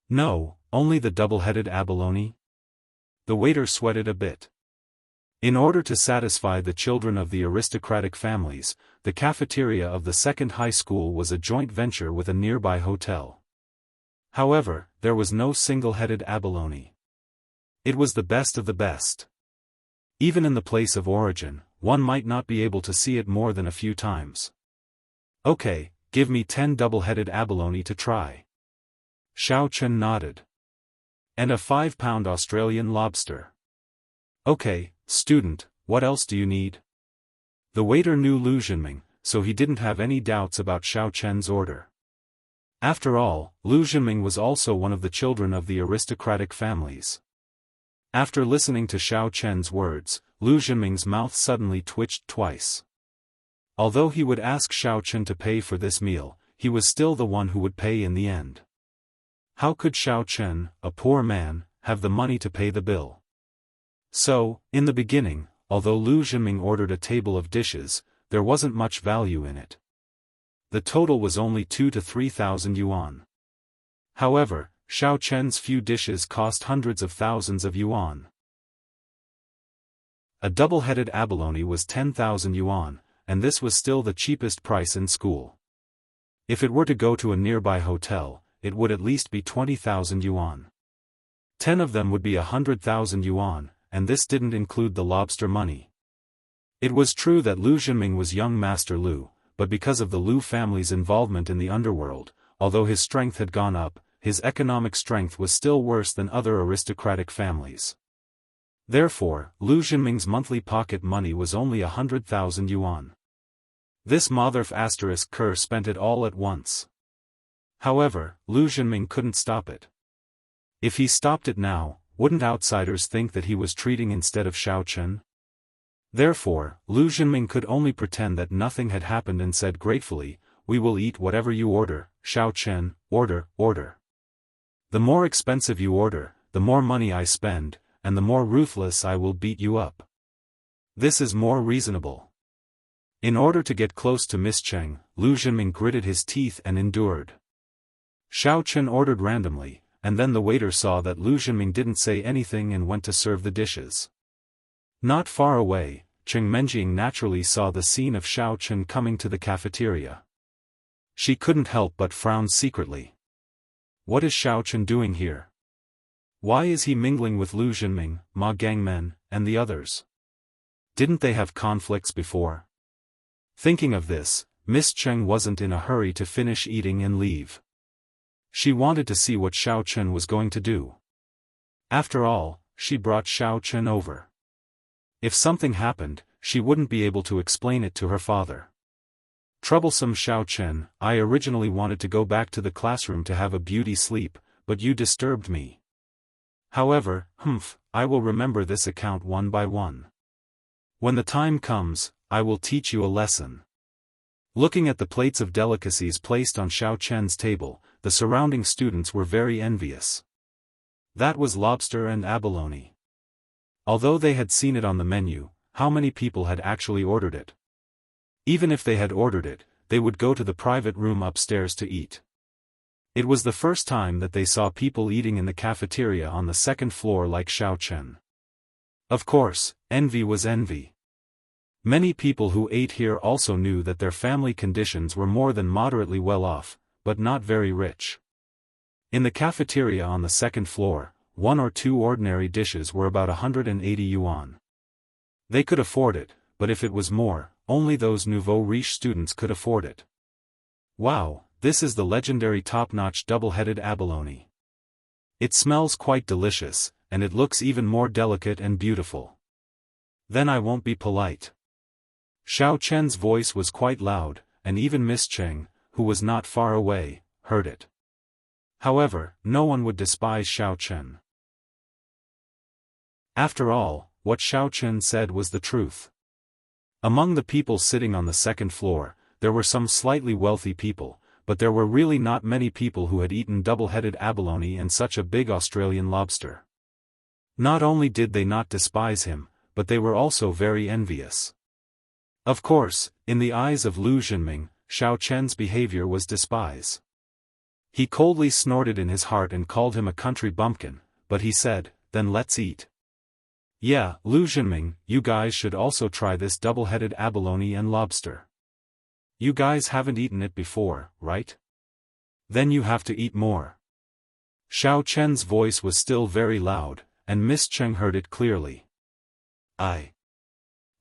No, only the double-headed abalone. The waiter sweated a bit. In order to satisfy the children of the aristocratic families, the cafeteria of the second high school was a joint venture with a nearby hotel. However, there was no single-headed abalone. It was the best of the best. Even in the place of origin, one might not be able to see it more than a few times. Okay, give me 10 double-headed abalone to try. Xiao Chen nodded. And a 5-pound Australian lobster. Okay, student, what else do you need? The waiter knew Lu Zhenming, so he didn't have any doubts about Xiao Chen's order. After all, Lu Zhenming was also one of the children of the aristocratic families. After listening to Xiao Chen's words, Lu Zhenming's mouth suddenly twitched twice. Although he would ask Xiao Chen to pay for this meal, he was still the one who would pay in the end. How could Xiao Chen, a poor man, have the money to pay the bill? So, in the beginning, although Lu Zhenming ordered a table of dishes, there wasn't much value in it. The total was only 2,000 to 3,000 yuan. However, Xiao Chen's few dishes cost hundreds of thousands of yuan. A double-headed abalone was 10,000 yuan, and this was still the cheapest price in school. If it were to go to a nearby hotel, it would at least be 20,000 yuan. 10 of them would be 100,000 yuan, and this didn't include the lobster money. It was true that Lu Zhenming was young Master Lu, but because of the Lu family's involvement in the underworld, although his strength had gone up, his economic strength was still worse than other aristocratic families. Therefore, Lu Zhenming's monthly pocket money was only 100,000 yuan. This Motherf * Kerr spent it all at once. However, Lu Zhenming couldn't stop it. If he stopped it now, wouldn't outsiders think that he was treating instead of Xiao Chen? Therefore, Lu Zhenming could only pretend that nothing had happened and said gratefully, "We will eat whatever you order, Xiao Chen, order, order. The more expensive you order, the more money I spend, and the more ruthless I will beat you up. This is more reasonable." In order to get close to Miss Cheng, Lu Zhenming gritted his teeth and endured. Xiao Chen ordered randomly, and then the waiter saw that Lu Zhenming didn't say anything and went to serve the dishes. Not far away, Cheng Menjing naturally saw the scene of Xiao Chen coming to the cafeteria. She couldn't help but frown secretly. What is Xiao Chen doing here? Why is he mingling with Lu Zhenming, Ma Gangmen, and the others? Didn't they have conflicts before? Thinking of this, Miss Cheng wasn't in a hurry to finish eating and leave. She wanted to see what Xiao Chen was going to do. After all, she brought Xiao Chen over. If something happened, she wouldn't be able to explain it to her father. Troublesome Xiao Chen, I originally wanted to go back to the classroom to have a beauty sleep, but you disturbed me. However, I will remember this account one by one. When the time comes, I will teach you a lesson. Looking at the plates of delicacies placed on Xiao Chen's table, the surrounding students were very envious. That was lobster and abalone. Although they had seen it on the menu, how many people had actually ordered it? Even if they had ordered it, they would go to the private room upstairs to eat. It was the first time that they saw people eating in the cafeteria on the second floor like Xiao Chen. Of course, envy was envy. Many people who ate here also knew that their family conditions were more than moderately well off, but not very rich. In the cafeteria on the second floor, 1 or 2 ordinary dishes were about 180 yuan. They could afford it, but if it was more, only those nouveau riche students could afford it. Wow, this is the legendary top-notch double-headed abalone. It smells quite delicious, and it looks even more delicate and beautiful. Then I won't be polite. Xiao Chen's voice was quite loud, and even Miss Cheng, who was not far away, heard it. However, no one would despise Xiao Chen. After all, what Xiao Chen said was the truth. Among the people sitting on the second floor, there were some slightly wealthy people, but there were really not many people who had eaten double-headed abalone and such a big Australian lobster. Not only did they not despise him, but they were also very envious. Of course, in the eyes of Lu Xunming, Xiao Chen's behavior was despise. He coldly snorted in his heart and called him a country bumpkin, but he said, "Then let's eat." Yeah, Lu Xunming, you guys should also try this double-headed abalone and lobster. You guys haven't eaten it before, right? Then you have to eat more. Xiao Chen's voice was still very loud, and Miss Cheng heard it clearly.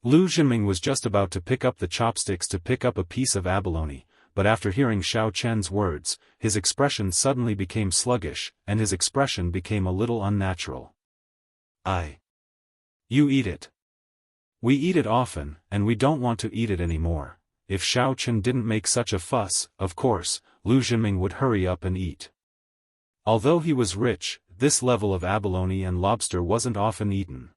Lu Xunming was just about to pick up the chopsticks to pick up a piece of abalone, but after hearing Xiao Chen's words, his expression suddenly became sluggish, and his expression became a little unnatural. You eat it. We eat it often, and we don't want to eat it anymore. If Xiao Chen didn't make such a fuss, of course, Lu Xunming would hurry up and eat. Although he was rich, this level of abalone and lobster wasn't often eaten.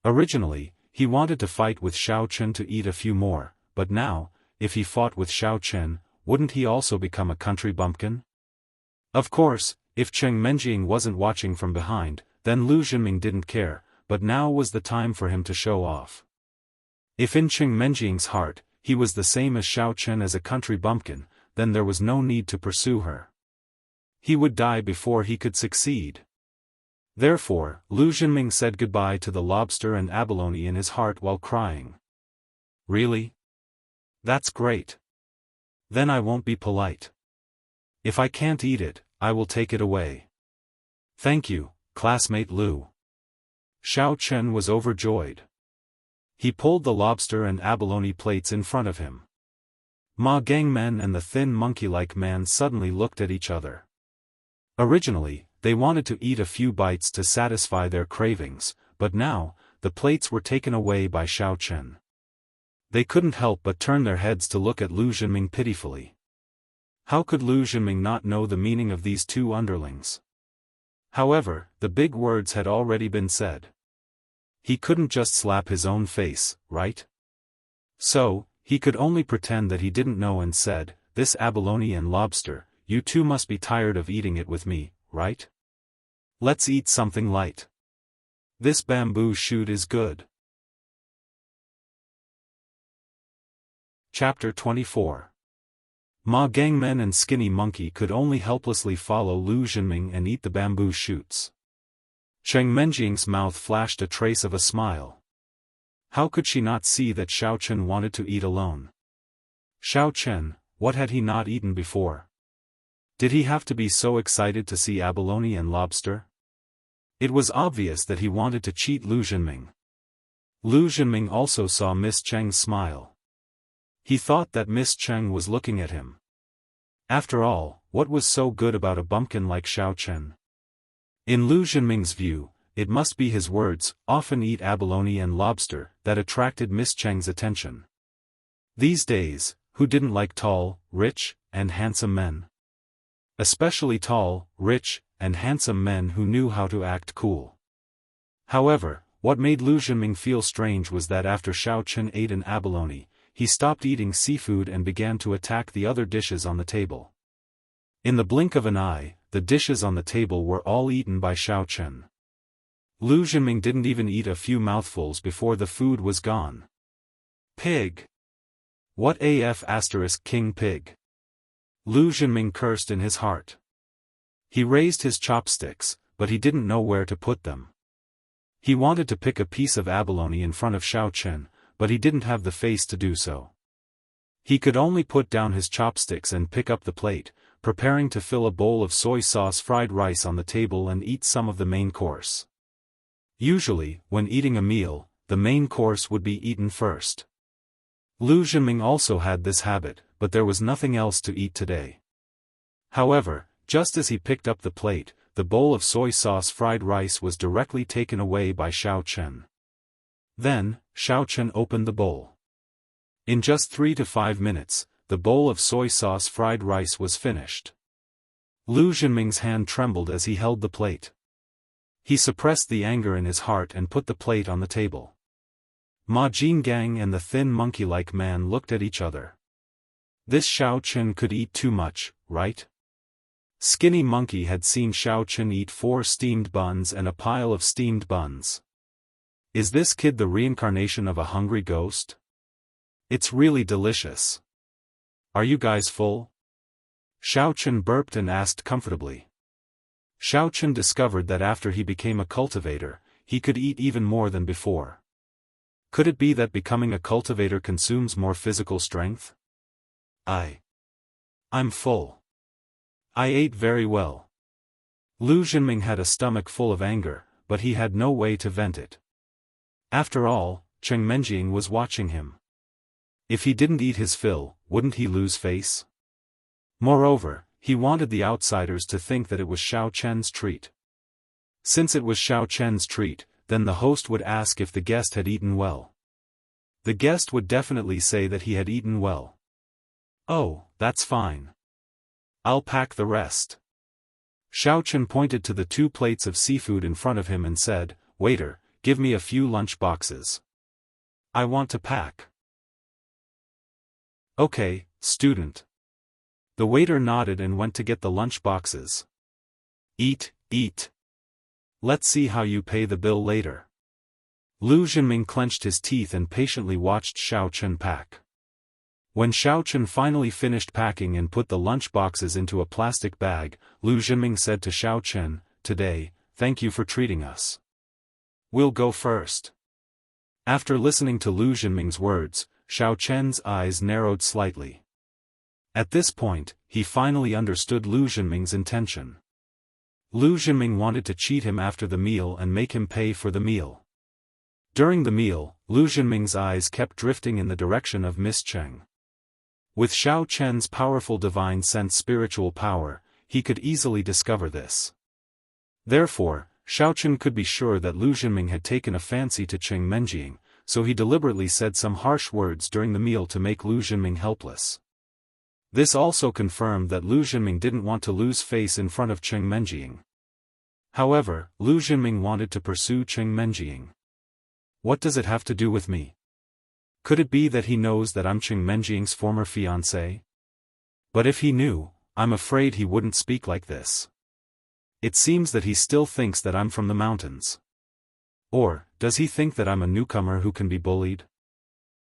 Originally, he wanted to fight with Xiao Chen to eat a few more, but now, if he fought with Xiao Chen, wouldn't he also become a country bumpkin? Of course, if Cheng Menjing wasn't watching from behind, then Lu Xunming didn't care, but now was the time for him to show off. If in Cheng Menjing's heart, he was the same as Xiao Chen as a country bumpkin, then there was no need to pursue her. He would die before he could succeed. Therefore, Lu Xunming said goodbye to the lobster and abalone in his heart while crying. Really? That's great. Then I won't be polite. If I can't eat it, I will take it away. Thank you, classmate Lu. Xiao Chen was overjoyed. He pulled the lobster and abalone plates in front of him. Ma Gangmen and the thin monkey-like man suddenly looked at each other. Originally, they wanted to eat a few bites to satisfy their cravings, but now, the plates were taken away by Xiao Chen. They couldn't help but turn their heads to look at Lu Xunming pitifully. How could Lu Xunming not know the meaning of these two underlings? However, the big words had already been said. He couldn't just slap his own face, right? So, he could only pretend that he didn't know and said, "This abalone and lobster, you two must be tired of eating it with me, right? Let's eat something light. This bamboo shoot is good." Chapter 24. Ma Gangmen and Skinny Monkey could only helplessly follow Lu Xunming and eat the bamboo shoots. Cheng Menjing's mouth flashed a trace of a smile. How could she not see that Xiao Chen wanted to eat alone? Xiao Chen, what had he not eaten before? Did he have to be so excited to see abalone and lobster? It was obvious that he wanted to cheat Lu Xunming. Lu Xunming also saw Miss Cheng's smile. He thought that Miss Cheng was looking at him. After all, what was so good about a bumpkin like Xiao Chen? In Lu Xunming's view, it must be his words, often eat abalone and lobster, that attracted Miss Cheng's attention. These days, who didn't like tall, rich, and handsome men? Especially tall, rich, and handsome men who knew how to act cool. However, what made Lu Zhenming feel strange was that after Xiao Chen ate an abalone, he stopped eating seafood and began to attack the other dishes on the table. In the blink of an eye, the dishes on the table were all eaten by Xiao Chen. Lu Zhenming didn't even eat a few mouthfuls before the food was gone. Pig! What af * king pig? Lu Zhenming cursed in his heart. He raised his chopsticks, but he didn't know where to put them. He wanted to pick a piece of abalone in front of Xiao Chen, but he didn't have the face to do so. He could only put down his chopsticks and pick up the plate, preparing to fill a bowl of soy sauce fried rice on the table and eat some of the main course. Usually, when eating a meal, the main course would be eaten first. Lu Zhenming also had this habit, but there was nothing else to eat today. However, just as he picked up the plate, the bowl of soy sauce fried rice was directly taken away by Xiao Chen. Then, Xiao Chen opened the bowl. In just 3 to 5 minutes, the bowl of soy sauce fried rice was finished. Lu Zhenming's hand trembled as he held the plate. He suppressed the anger in his heart and put the plate on the table. Ma Jingang and the thin monkey-like man looked at each other. This Xiao Chen could eat too much, right? Skinny Monkey had seen Xiao Chen eat 4 steamed buns and a pile of steamed buns. Is this kid the reincarnation of a hungry ghost? It's really delicious. Are you guys full? Xiao Chen burped and asked comfortably. Xiao Chen discovered that after he became a cultivator, he could eat even more than before. Could it be that becoming a cultivator consumes more physical strength? I'm full. I ate very well. Lu Zhenming had a stomach full of anger, but he had no way to vent it. After all, Cheng Menjing was watching him. If he didn't eat his fill, wouldn't he lose face? Moreover, he wanted the outsiders to think that it was Xiao Chen's treat. Since it was Xiao Chen's treat, then the host would ask if the guest had eaten well. The guest would definitely say that he had eaten well. Oh, that's fine. I'll pack the rest. Xiao Chen pointed to the 2 plates of seafood in front of him and said, "Waiter, give me a few lunch boxes. I want to pack." Okay, student. The waiter nodded and went to get the lunch boxes. Eat. Let's see how you pay the bill later. Lu Zhenming clenched his teeth and patiently watched Xiao Chen pack. When Xiao Chen finally finished packing and put the lunch boxes into a plastic bag, Lu Zhenming said to Xiao Chen, "Today, thank you for treating us. We'll go first." After listening to Lu Zhenming's words, Xiao Chen's eyes narrowed slightly. At this point, he finally understood Lu Zhenming's intention. Lu Zhenming wanted to cheat him after the meal and make him pay for the meal. During the meal, Lu Zhenming's eyes kept drifting in the direction of Miss Cheng. With Xiao Chen's powerful divine sense spiritual power, he could easily discover this. Therefore, Xiao Chen could be sure that Lu Zhenming had taken a fancy to Cheng Menjing, so he deliberately said some harsh words during the meal to make Lu Zhenming helpless. This also confirmed that Lu Zhenming didn't want to lose face in front of Cheng Menjing. However, Lu Zhenming wanted to pursue Cheng Menjing. What does it have to do with me? Could it be that he knows that I'm Cheng Menjing's former fiancé? But if he knew, I'm afraid he wouldn't speak like this. It seems that he still thinks that I'm from the mountains. Or, does he think that I'm a newcomer who can be bullied?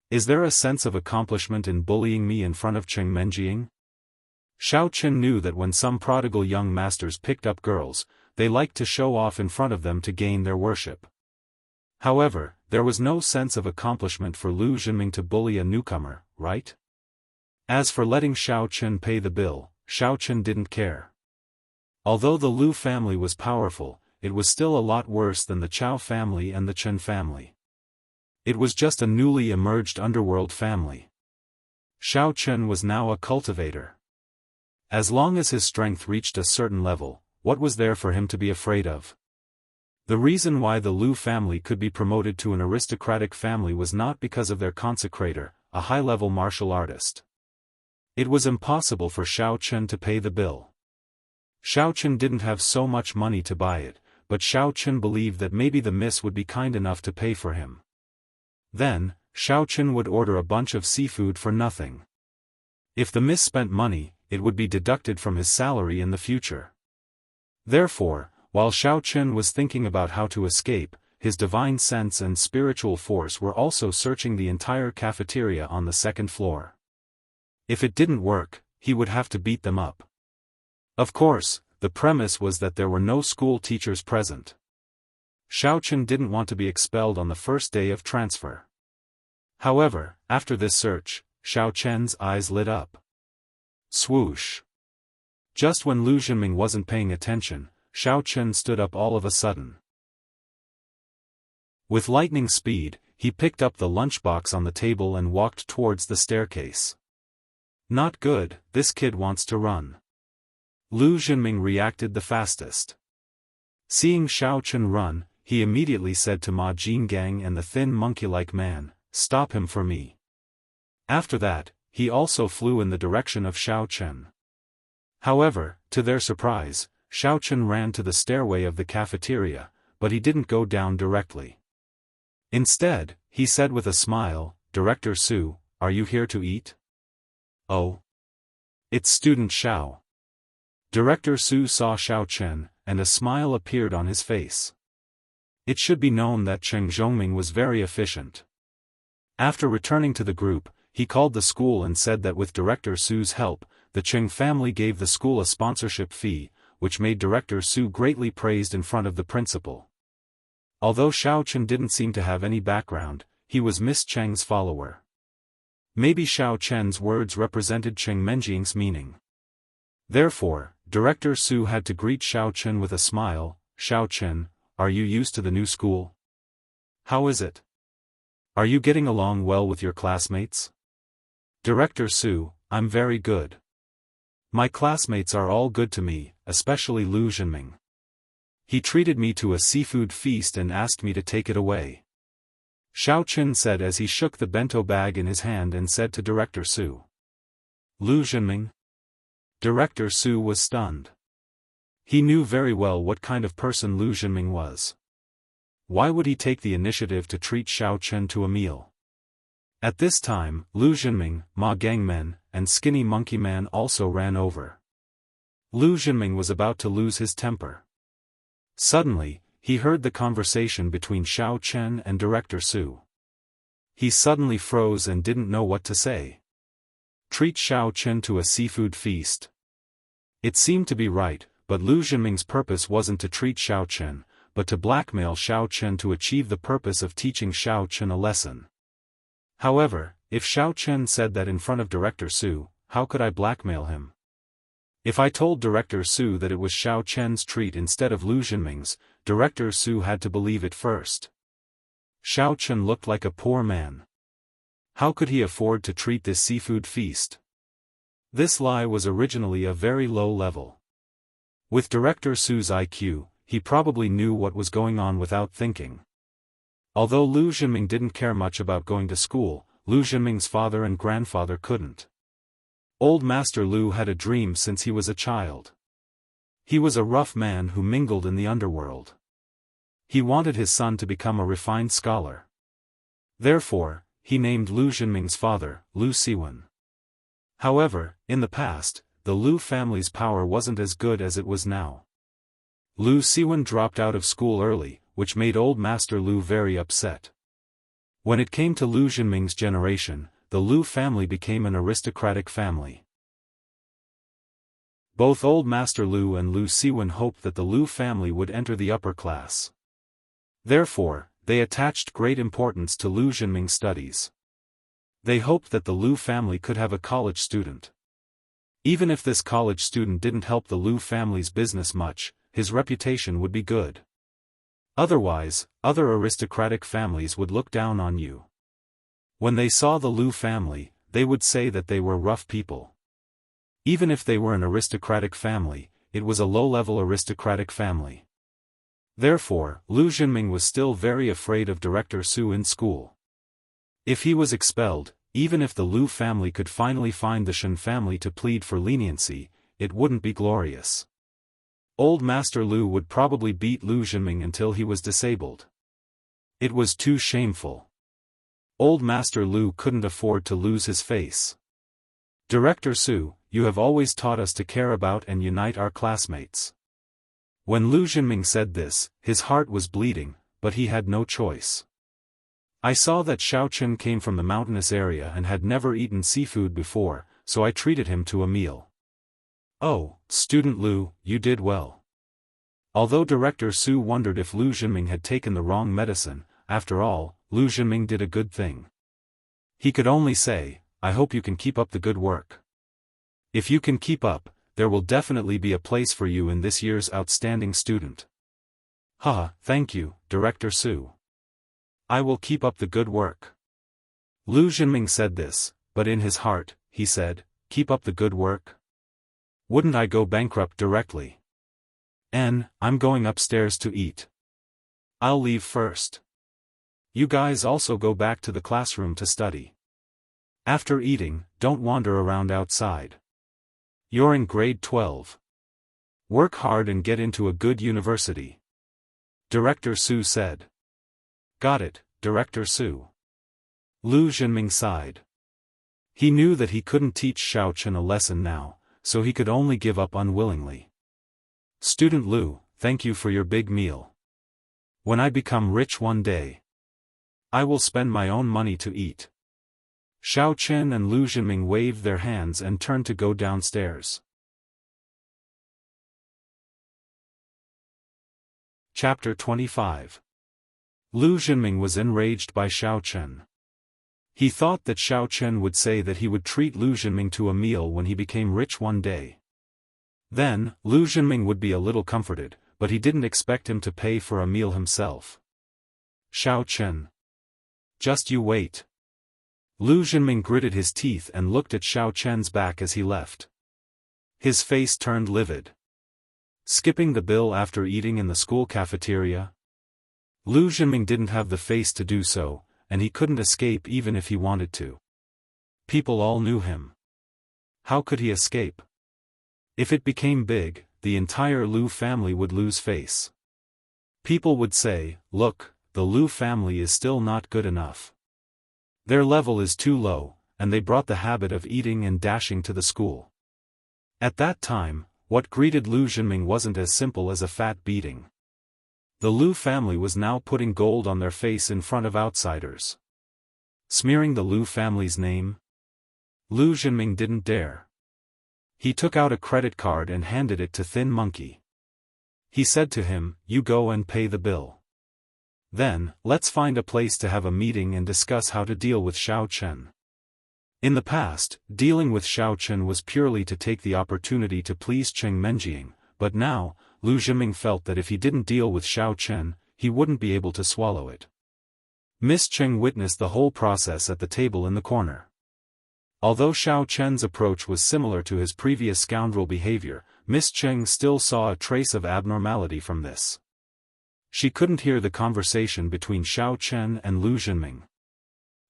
Is there a sense of accomplishment in bullying me in front of Cheng Menjing? Xiao Chen knew that when some prodigal young masters picked up girls, they liked to show off in front of them to gain their worship. However, there was no sense of accomplishment for Lu Zhenming to bully a newcomer, right? As for letting Xiao Chen pay the bill, Xiao Chen didn't care. Although the Lu family was powerful, it was still a lot worse than the Chao family and the Chen family. It was just a newly emerged underworld family. Xiao Chen was now a cultivator. As long as his strength reached a certain level, what was there for him to be afraid of? The reason why the Lu family could be promoted to an aristocratic family was not because of their consecrator, a high-level martial artist. It was impossible for Xiaochen to pay the bill. Xiaochen didn't have so much money to buy it, but Xiaochen believed that maybe the miss would be kind enough to pay for him. Then, Xiaochen would order a bunch of seafood for nothing. If the miss spent money, it would be deducted from his salary in the future. Therefore, while Xiaochen was thinking about how to escape, his divine sense and spiritual force were also searching the entire cafeteria on the second floor. If it didn't work, he would have to beat them up. Of course, the premise was that there were no school teachers present. Xiaochen didn't want to be expelled on the first day of transfer. However, after this search, Xiaochen's eyes lit up. Swoosh! Just when Lu Xinming wasn't paying attention, Xiaochen stood up all of a sudden. With lightning speed, he picked up the lunchbox on the table and walked towards the staircase. Not good, this kid wants to run. Lu Xinming reacted the fastest. Seeing Xiaochen run, he immediately said to Ma Jingang and the thin monkey-like man, "Stop him for me." After that, he also flew in the direction of Xiaochen. However, to their surprise, Xiaochen ran to the stairway of the cafeteria, but he didn't go down directly. Instead, he said with a smile, "Director Su, are you here to eat?" "Oh. It's student Xiao." Director Su saw Xiaochen, and a smile appeared on his face. It should be known that Cheng Zhongming was very efficient. After returning to the group, he called the school and said that with Director Su's help, the Cheng family gave the school a sponsorship fee, which made Director Su greatly praised in front of the principal. Although Xiaochen didn't seem to have any background, he was Miss Cheng's follower. Maybe Xiaochen's words represented Cheng Menjing's meaning. Therefore, Director Su had to greet Xiaochen with a smile. "Xiaochen, are you used to the new school? How is it? Are you getting along well with your classmates?" "Director Su, I'm very good. My classmates are all good to me, especially Lu Xinming. He treated me to a seafood feast and asked me to take it away," Xiaochen said as he shook the bento bag in his hand and said to Director Su. "Lu Xinming?" Director Su was stunned. He knew very well what kind of person Lu Xinming was. Why would he take the initiative to treat Xiaochen to a meal? At this time, Lu Xinming, Ma Gangmen, and Skinny Monkey Man also ran over. Lu Xinming was about to lose his temper. Suddenly, he heard the conversation between Xiaochen and Director Su. He suddenly froze and didn't know what to say. Treat Xiaochen to a seafood feast. It seemed to be right, but Lu Xinming's purpose wasn't to treat Xiaochen, but to blackmail Xiaochen to achieve the purpose of teaching Xiaochen a lesson. However, if Xiaochen said that in front of Director Su, how could I blackmail him? If I told Director Su that it was Xiaochen's treat instead of Lu Xinming's, Director Su had to believe it first. Xiaochen looked like a poor man. How could he afford to treat this seafood feast? This lie was originally a very low level. With Director Su's IQ, he probably knew what was going on without thinking. Although Lu Xinming didn't care much about going to school, Lu Xinming's father and grandfather couldn't. Old Master Lu had a dream since he was a child. He was a rough man who mingled in the underworld. He wanted his son to become a refined scholar. Therefore, he named Lu Xinming's father, Lu Siwen. However, in the past, the Lu family's power wasn't as good as it was now. Lu Siwen dropped out of school early, which made Old Master Lu very upset. When it came to Lu Xinming's generation, the Lu family became an aristocratic family. Both Old Master Lu and Lu Siwen hoped that the Lu family would enter the upper class. Therefore, they attached great importance to Lu Xinming's studies. They hoped that the Lu family could have a college student. Even if this college student didn't help the Lu family's business much, his reputation would be good. Otherwise, other aristocratic families would look down on you. When they saw the Lu family, they would say that they were rough people. Even if they were an aristocratic family, it was a low-level aristocratic family. Therefore, Lu Xunming was still very afraid of Director Su in school. If he was expelled, even if the Lu family could finally find the Shen family to plead for leniency, it wouldn't be glorious. Old Master Lu would probably beat Lu Xunming until he was disabled. It was too shameful. Old Master Lu couldn't afford to lose his face. Director Su, you have always taught us to care about and unite our classmates. When Lu Xunming said this, his heart was bleeding, but he had no choice. I saw that Xiaochen came from the mountainous area and had never eaten seafood before, so I treated him to a meal. Oh, Student Lu, you did well. Although Director Su wondered if Lu Xunming had taken the wrong medicine, after all, Lu Xunming did a good thing. He could only say, I hope you can keep up the good work. If you can keep up, there will definitely be a place for you in this year's outstanding student. Haha, thank you, Director Su. I will keep up the good work. Lu Xunming said this, but in his heart, he said, keep up the good work? Wouldn't I go bankrupt directly? I'm going upstairs to eat. I'll leave first. You guys also go back to the classroom to study. After eating, don't wander around outside. You're in grade 12. Work hard and get into a good university. Director Su said. Got it, Director Su. Lu Xunming sighed. He knew that he couldn't teach Xiaochen a lesson now, so he could only give up unwillingly. Student Lu, thank you for your big meal. When I become rich one day, I will spend my own money to eat. Xiaochen and Lu Xunming waved their hands and turned to go downstairs. Chapter 25. Lu Xunming was enraged by Xiaochen. He thought that Xiaochen would say that he would treat Lu Xunming to a meal when he became rich one day. Then, Lu Xunming would be a little comforted, but he didn't expect him to pay for a meal himself. Xiaochen. Just you wait. Lu Xunming gritted his teeth and looked at Xiaochen's back as he left. His face turned livid. Skipping the bill after eating in the school cafeteria? Lu Xunming didn't have the face to do so, and he couldn't escape even if he wanted to. People all knew him. How could he escape? If it became big, the entire Lu family would lose face. People would say, look, the Lu family is still not good enough. Their level is too low, and they brought the habit of eating and dashing to the school. At that time, what greeted Lu Xunming wasn't as simple as a fat beating. The Lu family was now putting gold on their face in front of outsiders. Smearing the Lu family's name? Lu Xunming didn't dare. He took out a credit card and handed it to Thin Monkey. He said to him, you go and pay the bill. Then, let's find a place to have a meeting and discuss how to deal with Xiaochen. In the past, dealing with Xiaochen was purely to take the opportunity to please Cheng Menjiang, but now, Lu Xunming felt that if he didn't deal with Xiaochen, he wouldn't be able to swallow it. Miss Cheng witnessed the whole process at the table in the corner. Although Xiaochen's approach was similar to his previous scoundrel behavior, Miss Cheng still saw a trace of abnormality from this. She couldn't hear the conversation between Xiaochen and Lu Xunming.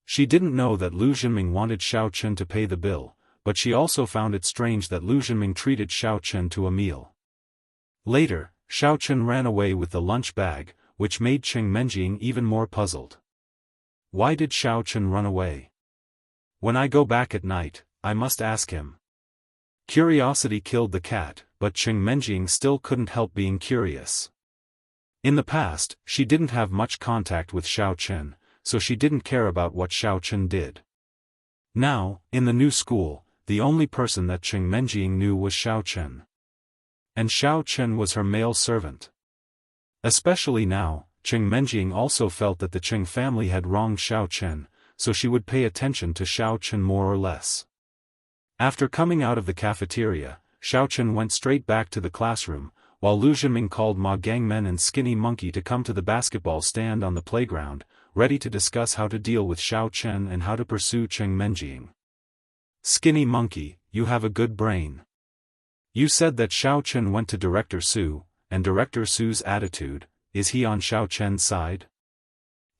She didn't know that Lu Xunming wanted Xiaochen to pay the bill, but she also found it strange that Lu Xunming treated Xiaochen to a meal. Later, Xiaochen ran away with the lunch bag, which made Cheng Menjiang even more puzzled. Why did Xiaochen run away? When I go back at night, I must ask him. Curiosity killed the cat, but Cheng Menjiang still couldn't help being curious. In the past, she didn't have much contact with Xiaochen, so she didn't care about what Xiaochen did. Now, in the new school, the only person that Cheng Menjiang knew was Xiaochen. And Xiaochen was her male servant. Especially now, Cheng Menjiang also felt that the Cheng family had wronged Xiaochen, so she would pay attention to Xiaochen more or less. After coming out of the cafeteria, Xiaochen went straight back to the classroom, while Lu Xunming called Ma Gangmen and Skinny Monkey to come to the basketball stand on the playground, ready to discuss how to deal with Xiaochen and how to pursue Cheng Menjiang. Skinny Monkey, you have a good brain. You said that Xiaochen went to Director Su, and Director Su's attitude, is he on Xiao Chen's side?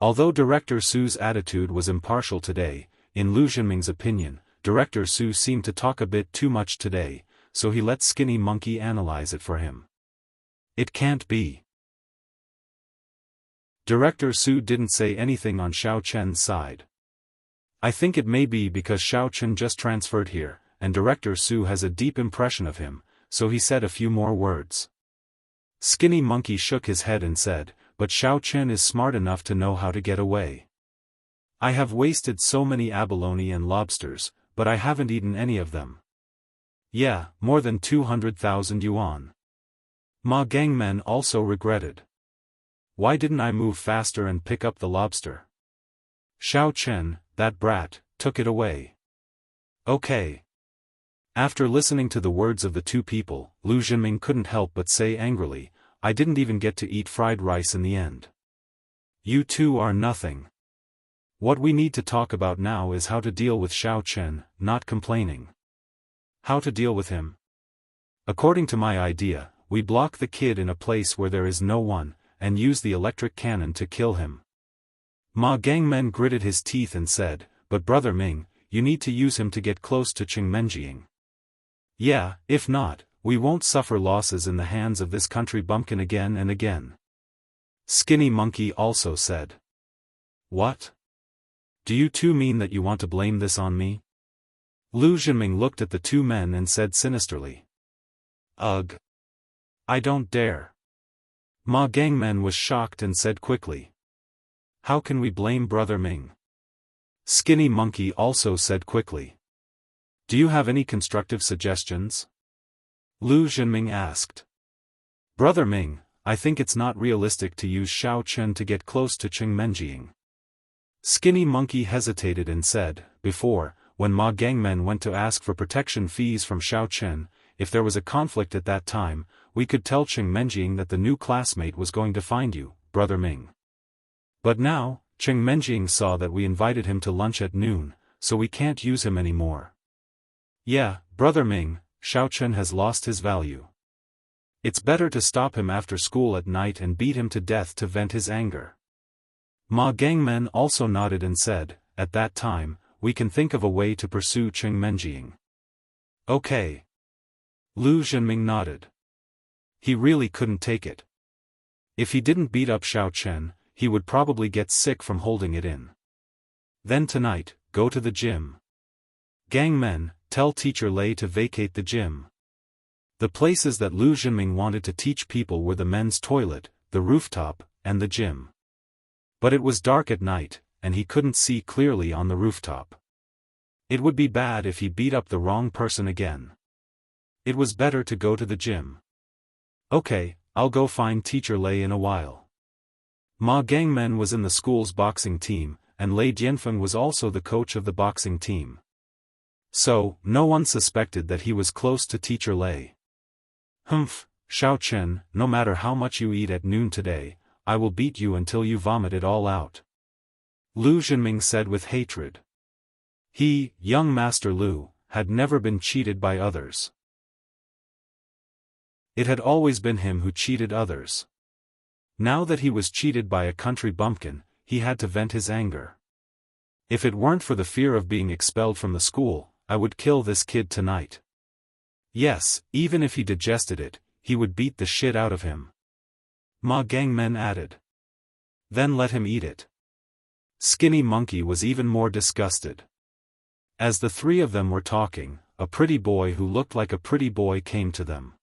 Although Director Su's attitude was impartial today, in Lu Zhenming's opinion, Director Su seemed to talk a bit too much today, so he let Skinny Monkey analyze it for him. It can't be. Director Su didn't say anything on Xiao Chen's side. I think it may be because Xiao Chen just transferred here, and Director Su has a deep impression of him, so he said a few more words. Skinny Monkey shook his head and said, but Xiao Chen is smart enough to know how to get away. I have wasted so many abalone and lobsters, but I haven't eaten any of them. Yeah, more than 200,000 yuan. Ma Gangmen also regretted. Why didn't I move faster and pick up the lobster? Xiao Chen, that brat, took it away. Okay. After listening to the words of the two people, Lu Zhenming couldn't help but say angrily, I didn't even get to eat fried rice in the end. You two are nothing. What we need to talk about now is how to deal with Xiao Chen, not complaining. How to deal with him? According to my idea, we block the kid in a place where there is no one, and use the electric cannon to kill him. Ma Gangmen gritted his teeth and said, but Brother Ming, you need to use him to get close to Qing Menjing. Yeah, if not, we won't suffer losses in the hands of this country bumpkin again and again. Skinny Monkey also said. What? Do you two mean that you want to blame this on me? Lu Zhenming looked at the two men and said sinisterly. Ugh. I don't dare. Ma Gangmen was shocked and said quickly. How can we blame Brother Ming? Skinny Monkey also said quickly. Do you have any constructive suggestions? Lu Zhenming asked. Brother Ming, I think it's not realistic to use Xiao Chen to get close to Qing Menjing. Skinny Monkey hesitated and said, before, when Ma Gangmen went to ask for protection fees from Xiao Chen, if there was a conflict at that time, we could tell Qing Menjing that the new classmate was going to find you, Brother Ming. But now, Qing Menjing saw that we invited him to lunch at noon, so we can't use him anymore. Yeah, Brother Ming, Xiao Chen has lost his value. It's better to stop him after school at night and beat him to death to vent his anger. Ma Gangmen also nodded and said, at that time, we can think of a way to pursue Qing Menjing. Okay. Lu Zhenming nodded. He really couldn't take it. If he didn't beat up Xiao Chen, he would probably get sick from holding it in. Then tonight, go to the gym. Gangmen, tell Teacher Lei to vacate the gym. The places that Lu Zhenming wanted to teach people were the men's toilet, the rooftop, and the gym. But it was dark at night, and he couldn't see clearly on the rooftop. It would be bad if he beat up the wrong person again. It was better to go to the gym. Okay, I'll go find Teacher Lei in a while. Ma Gangmen was in the school's boxing team, and Lei Jianfeng was also the coach of the boxing team. So, no one suspected that he was close to Teacher Lei. Humph, Xiao Chen, no matter how much you eat at noon today, I will beat you until you vomit it all out. Lu Zhenming said with hatred. He, young Master Lu, had never been cheated by others. It had always been him who cheated others. Now that he was cheated by a country bumpkin, he had to vent his anger. If it weren't for the fear of being expelled from the school, I would kill this kid tonight. Yes, even if he digested it, he would beat the shit out of him. Ma Gangmen added. Then let him eat it. Skinny Monkey was even more disgusted. As the three of them were talking, a pretty boy who looked like a pretty boy came to them.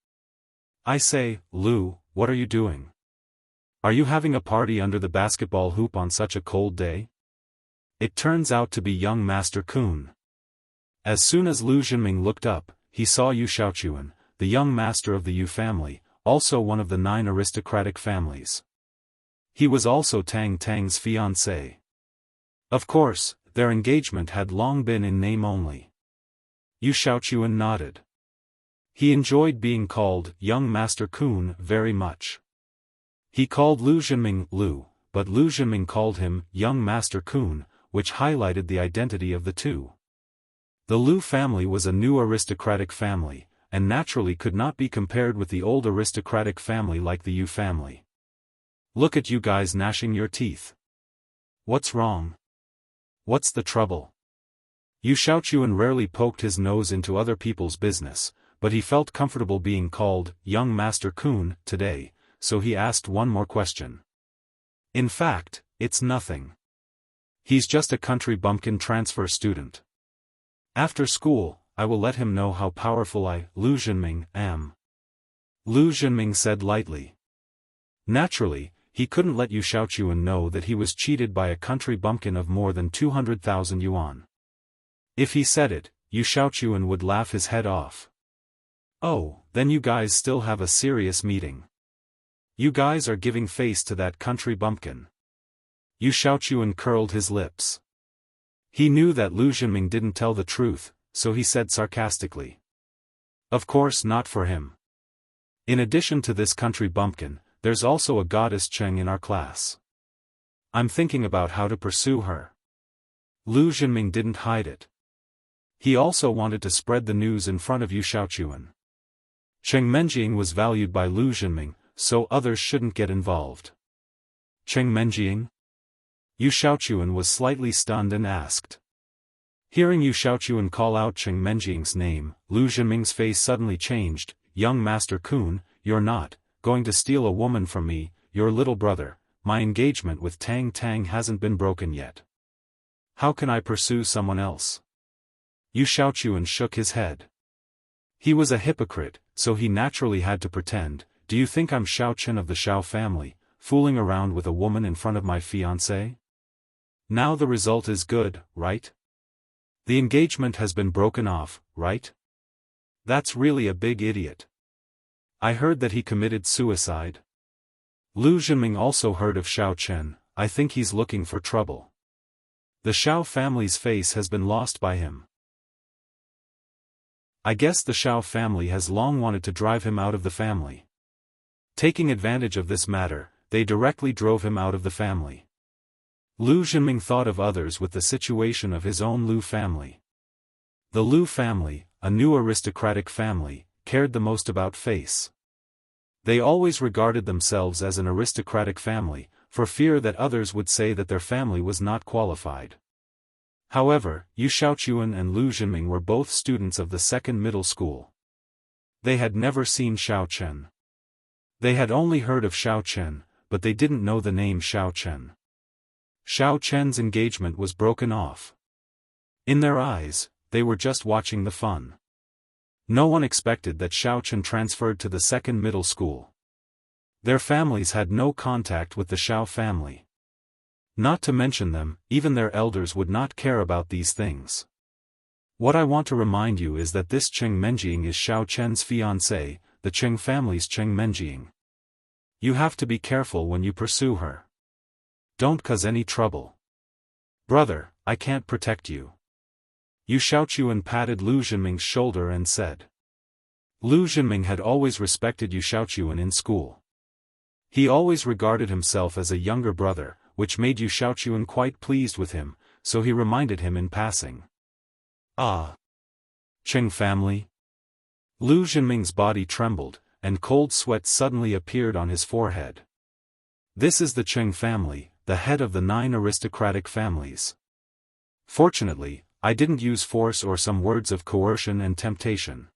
I say, Lu, what are you doing? Are you having a party under the basketball hoop on such a cold day? It turns out to be young Master Kun. As soon as Lu Zhenming looked up, he saw Yu Xiaochuan, the young master of the Yu family, also one of the 9 aristocratic families. He was also Tang Tang's fiancé. Of course, their engagement had long been in name only. Yu Xiaochuan nodded. He enjoyed being called young Master Kun very much. He called Lu Zhenming Lu, but Lu Zhenming called him young Master Kun, which highlighted the identity of the two. The Lu family was a new aristocratic family, and naturally could not be compared with the old aristocratic family like the Yu family. Look at you guys gnashing your teeth. What's wrong? What's the trouble? Xiaochuan rarely poked his nose into other people's business, but he felt comfortable being called young Master Kun today, so he asked one more question. In fact, it's nothing. He's just a country bumpkin transfer student. After school, I will let him know how powerful I, Lu Zhenming, am. Lu Zhenming said lightly. Naturally, he couldn't let Xiaochuan know that he was cheated by a country bumpkin of more than 200,000 yuan. If he said it, Xiaochuan would laugh his head off. Oh, then you guys still have a serious meeting. You guys are giving face to that country bumpkin. Xiaochuan curled his lips. He knew that Lu Zhenming didn't tell the truth, so he said sarcastically. Of course not for him. In addition to this country bumpkin, there's also a goddess Cheng in our class. I'm thinking about how to pursue her. Lu Zhenming didn't hide it. He also wanted to spread the news in front of Xiaochuan. Cheng Menjing was valued by Lu Zhenming, so others shouldn't get involved. Cheng Menjing? Xiaochuan was slightly stunned and asked. Hearing Xiaochuan call out Cheng Menjing's name, Lu Zhenming's face suddenly changed. Young Master Kun, you're not going to steal a woman from me, your little brother. My engagement with Tang Tang hasn't been broken yet. How can I pursue someone else? Xiaochuan shook his head. He was a hypocrite, so he naturally had to pretend. Do you think I'm Xiao Chen of the Xiao family, fooling around with a woman in front of my fiancé? Now the result is good, right? The engagement has been broken off, right? That's really a big idiot. I heard that he committed suicide. Lu Zhenming also heard of Xiao Chen. I think he's looking for trouble. The Xiao family's face has been lost by him. I guess the Xiao family has long wanted to drive him out of the family. Taking advantage of this matter, they directly drove him out of the family. Lu Zhenming thought of others with the situation of his own Lu family. The Lu family, a new aristocratic family, cared the most about face. They always regarded themselves as an aristocratic family, for fear that others would say that their family was not qualified. However, Xiaochuan and Lu Zhenming were both students of the second middle school. They had never seen Xiao Chen. They had only heard of Xiao Chen, but they didn't know the name Xiao Chen. Xiao Chen's engagement was broken off. In their eyes, they were just watching the fun. No one expected that Xiao Chen transferred to the second middle school. Their families had no contact with the Xiao family. Not to mention them, even their elders would not care about these things. What I want to remind you is that this Cheng Menjing is Xiao Chen's fiancée, the Cheng family's Cheng Menjing. You have to be careful when you pursue her. Don't cause any trouble. Brother, I can't protect you. Xiaochuan patted Lu Zhenming's shoulder and said. Lu Zhenming had always respected Xiaochuan in school. He always regarded himself as a younger brother, which made Xiaochuan quite pleased with him, so he reminded him in passing. Ah! Cheng family? Lu Zhenming's body trembled, and cold sweat suddenly appeared on his forehead. This is the Cheng family, the head of the 9 aristocratic families. Fortunately, I didn't use force or some words of coercion and temptation.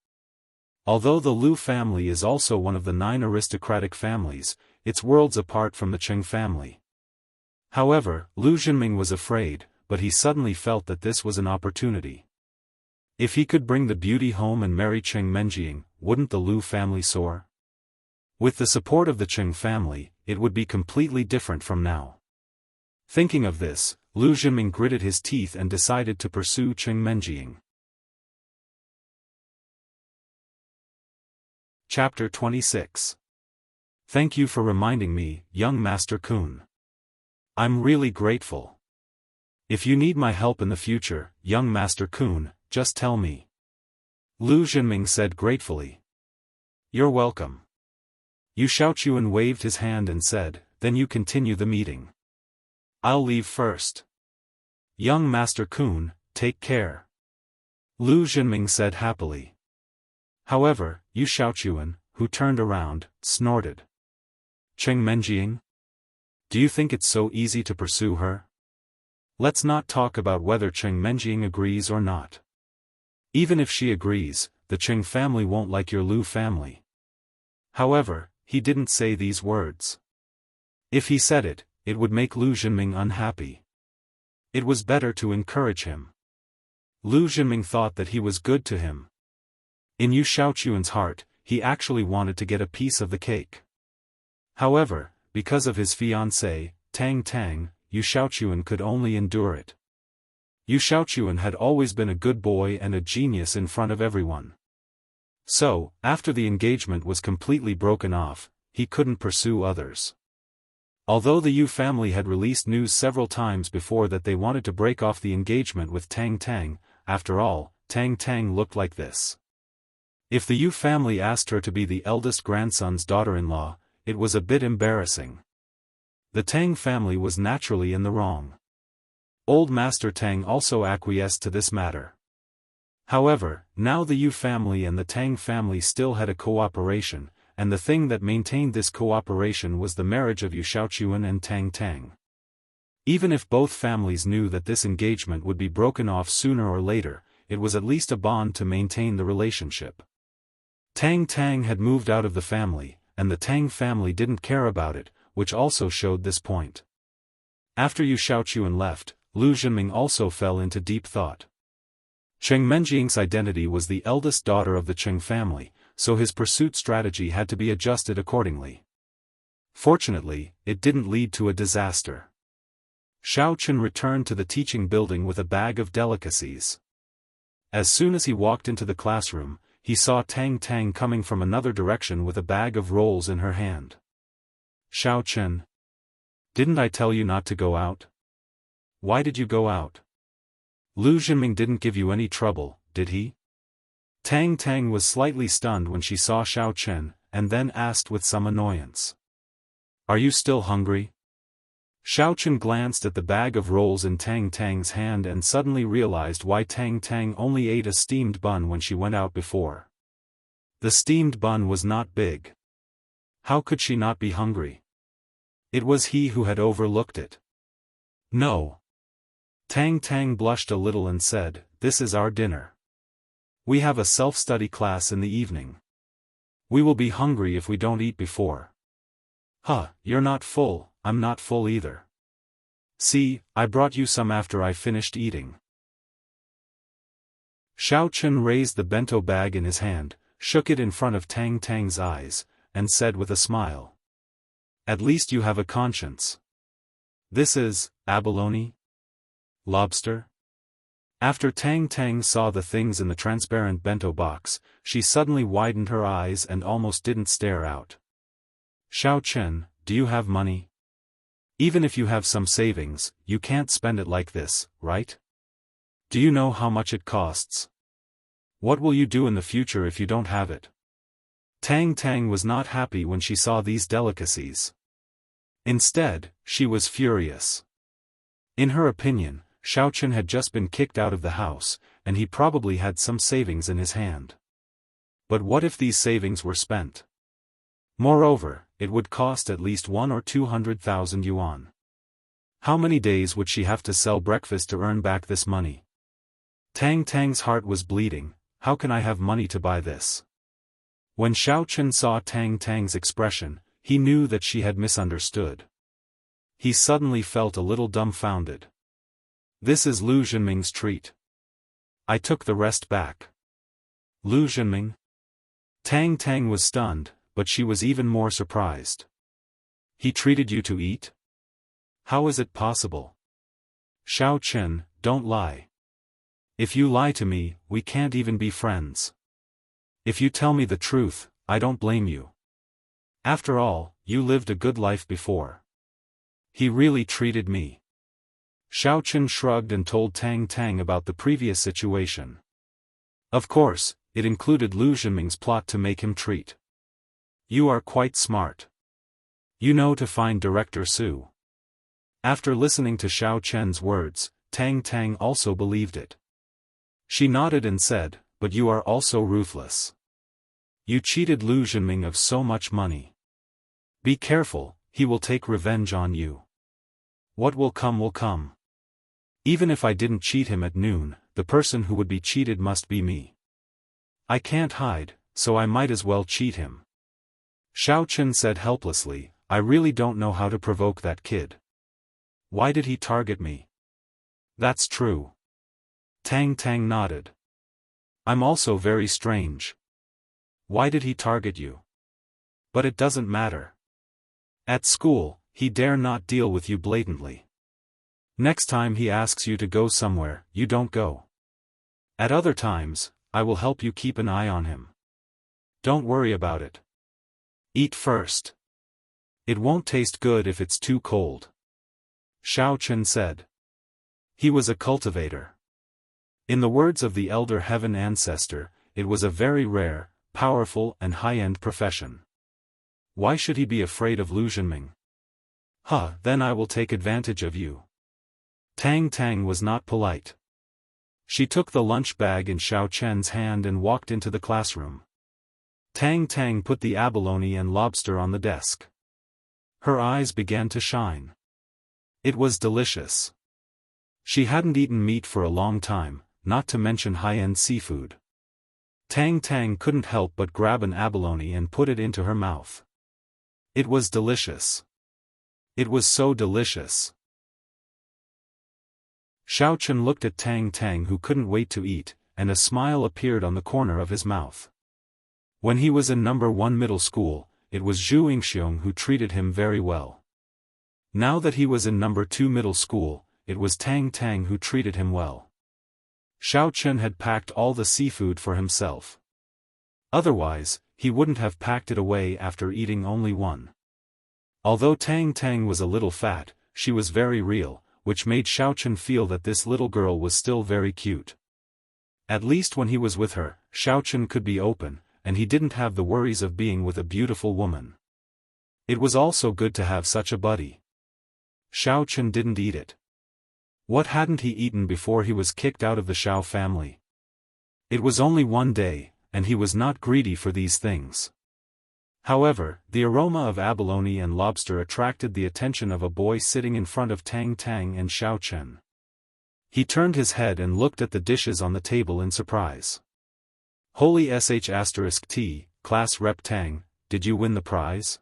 Although the Lu family is also one of the 9 aristocratic families, it's worlds apart from the Cheng family. However, Lu Zhenming was afraid, but he suddenly felt that this was an opportunity. If he could bring the beauty home and marry Cheng Menjing, wouldn't the Lu family soar? With the support of the Cheng family, it would be completely different from now. Thinking of this, Lu Zhenming gritted his teeth and decided to pursue Cheng Menjing. Chapter 26. Thank you for reminding me, young Master Kun. I'm really grateful. If you need my help in the future, young Master Kun, just tell me. Lu Zhenming said gratefully. You're welcome. Xiaochuan waved his hand and said, then you continue the meeting. I'll leave first. Young Master Kun, take care. Lu Zhenming said happily. However, Xiaochuan, who turned around, snorted. Cheng Menjing? Do you think it's so easy to pursue her? Let's not talk about whether Cheng Menjing agrees or not. Even if she agrees, the Cheng family won't like your Lu family. However, he didn't say these words. If he said it, it would make Lu Zhenming unhappy. It was better to encourage him. Lu Zhenming thought that he was good to him. In Yu Xiaochuan's heart, he actually wanted to get a piece of the cake. However, because of his fiancée, Tang Tang, Yu Xiaochuan could only endure it. Yu Xiaochuan had always been a good boy and a genius in front of everyone. So, after the engagement was completely broken off, he couldn't pursue others. Although the Yu family had released news several times before that they wanted to break off the engagement with Tang Tang, after all, Tang Tang looked like this. If the Yu family asked her to be the eldest grandson's daughter-in-law, it was a bit embarrassing. The Tang family was naturally in the wrong. Old Master Tang also acquiesced to this matter. However, now the Yu family and the Tang family still had a cooperation, and the thing that maintained this cooperation was the marriage of Yu Xiaochuan and Tang Tang. Even if both families knew that this engagement would be broken off sooner or later, it was at least a bond to maintain the relationship. Tang Tang had moved out of the family, and the Tang family didn't care about it, which also showed this point. After Yu Xiaochuan left, Lu Zhenming also fell into deep thought. Cheng Menjing's identity was the eldest daughter of the Cheng family, so his pursuit strategy had to be adjusted accordingly. Fortunately, it didn't lead to a disaster. Xiao Chen returned to the teaching building with a bag of delicacies. As soon as he walked into the classroom, he saw Tang Tang coming from another direction with a bag of rolls in her hand. Xiao Chen. Didn't I tell you not to go out? Why did you go out? Lu Zhenming didn't give you any trouble, did he? Tang Tang was slightly stunned when she saw Xiao Chen, and then asked with some annoyance. Are you still hungry? Xiao Chen glanced at the bag of rolls in Tang Tang's hand and suddenly realized why Tang Tang only ate a steamed bun when she went out before. The steamed bun was not big. How could she not be hungry? It was he who had overlooked it. No. Tang Tang blushed a little and said, "This is our dinner. We have a self-study class in the evening. We will be hungry if we don't eat before." Huh, you're not full, I'm not full either. See, I brought you some after I finished eating. Xiao Chen raised the bento bag in his hand, shook it in front of Tang Tang's eyes, and said with a smile. At least you have a conscience. This is, abalone? Lobster? After Tang Tang saw the things in the transparent bento box, she suddenly widened her eyes and almost didn't stare out. Xiao Chen, do you have money? Even if you have some savings, you can't spend it like this, right? Do you know how much it costs? What will you do in the future if you don't have it? Tang Tang was not happy when she saw these delicacies. Instead, she was furious. In her opinion, Xiao Chen had just been kicked out of the house, and he probably had some savings in his hand. But what if these savings were spent? Moreover, it would cost at least 100,000 or 200,000 yuan. How many days would she have to sell breakfast to earn back this money? Tang Tang's heart was bleeding. How can I have money to buy this? When Xiao Chen saw Tang Tang's expression, he knew that she had misunderstood. He suddenly felt a little dumbfounded. This is Lu Zhenming's treat. I took the rest back. Lu Zhenming? Tang Tang was stunned, but she was even more surprised. He treated you to eat? How is it possible? Xiao Chen, don't lie. If you lie to me, we can't even be friends. If you tell me the truth, I don't blame you. After all, you lived a good life before. He really treated me. Xiao Chen shrugged and told Tang Tang about the previous situation. Of course, it included Lu Zhenming's plot to make him treat. You are quite smart. You know to find Director Su. After listening to Xiao Chen's words, Tang Tang also believed it. She nodded and said, but you are also ruthless. You cheated Lu Zhenming of so much money. Be careful, he will take revenge on you. What will come will come. Even if I didn't cheat him at noon, the person who would be cheated must be me. I can't hide, so I might as well cheat him. Xiaochen said helplessly, I really don't know how to provoke that kid. Why did he target me? That's true. Tang Tang nodded. I'm also very strange. Why did he target you? But it doesn't matter. At school, he dare not deal with you blatantly. Next time he asks you to go somewhere, you don't go. At other times, I will help you keep an eye on him. Don't worry about it. Eat first. It won't taste good if it's too cold. Xiaochen said. He was a cultivator. In the words of the elder heaven ancestor, it was a very rare, powerful and high-end profession. Why should he be afraid of Lu Zhenming? Then I will take advantage of you. Tang Tang was not polite. She took the lunch bag in Xiaochen's hand and walked into the classroom. Tang Tang put the abalone and lobster on the desk. Her eyes began to shine. It was delicious. She hadn't eaten meat for a long time, not to mention high-end seafood. Tang Tang couldn't help but grab an abalone and put it into her mouth. It was delicious. It was so delicious. Xiaochen looked at Tang Tang, who couldn't wait to eat, and a smile appeared on the corner of his mouth. When he was in number 1 middle school, it was Zhu Yingxiong who treated him very well. Now that he was in number 2 middle school, it was Tang Tang who treated him well. Xiaochen had packed all the seafood for himself. Otherwise, he wouldn't have packed it away after eating only one. Although Tang Tang was a little fat, she was very real, which made Xiaochen feel that this little girl was still very cute. At least when he was with her, Xiaochen could be open, and he didn't have the worries of being with a beautiful woman. It was also good to have such a buddy. Xiaochen didn't eat it. What hadn't he eaten before he was kicked out of the Xiao family? It was only one day, and he was not greedy for these things. However, the aroma of abalone and lobster attracted the attention of a boy sitting in front of Tang Tang and Xiaochen. He turned his head and looked at the dishes on the table in surprise. Holy *T, Class Rep Tang, did you win the prize?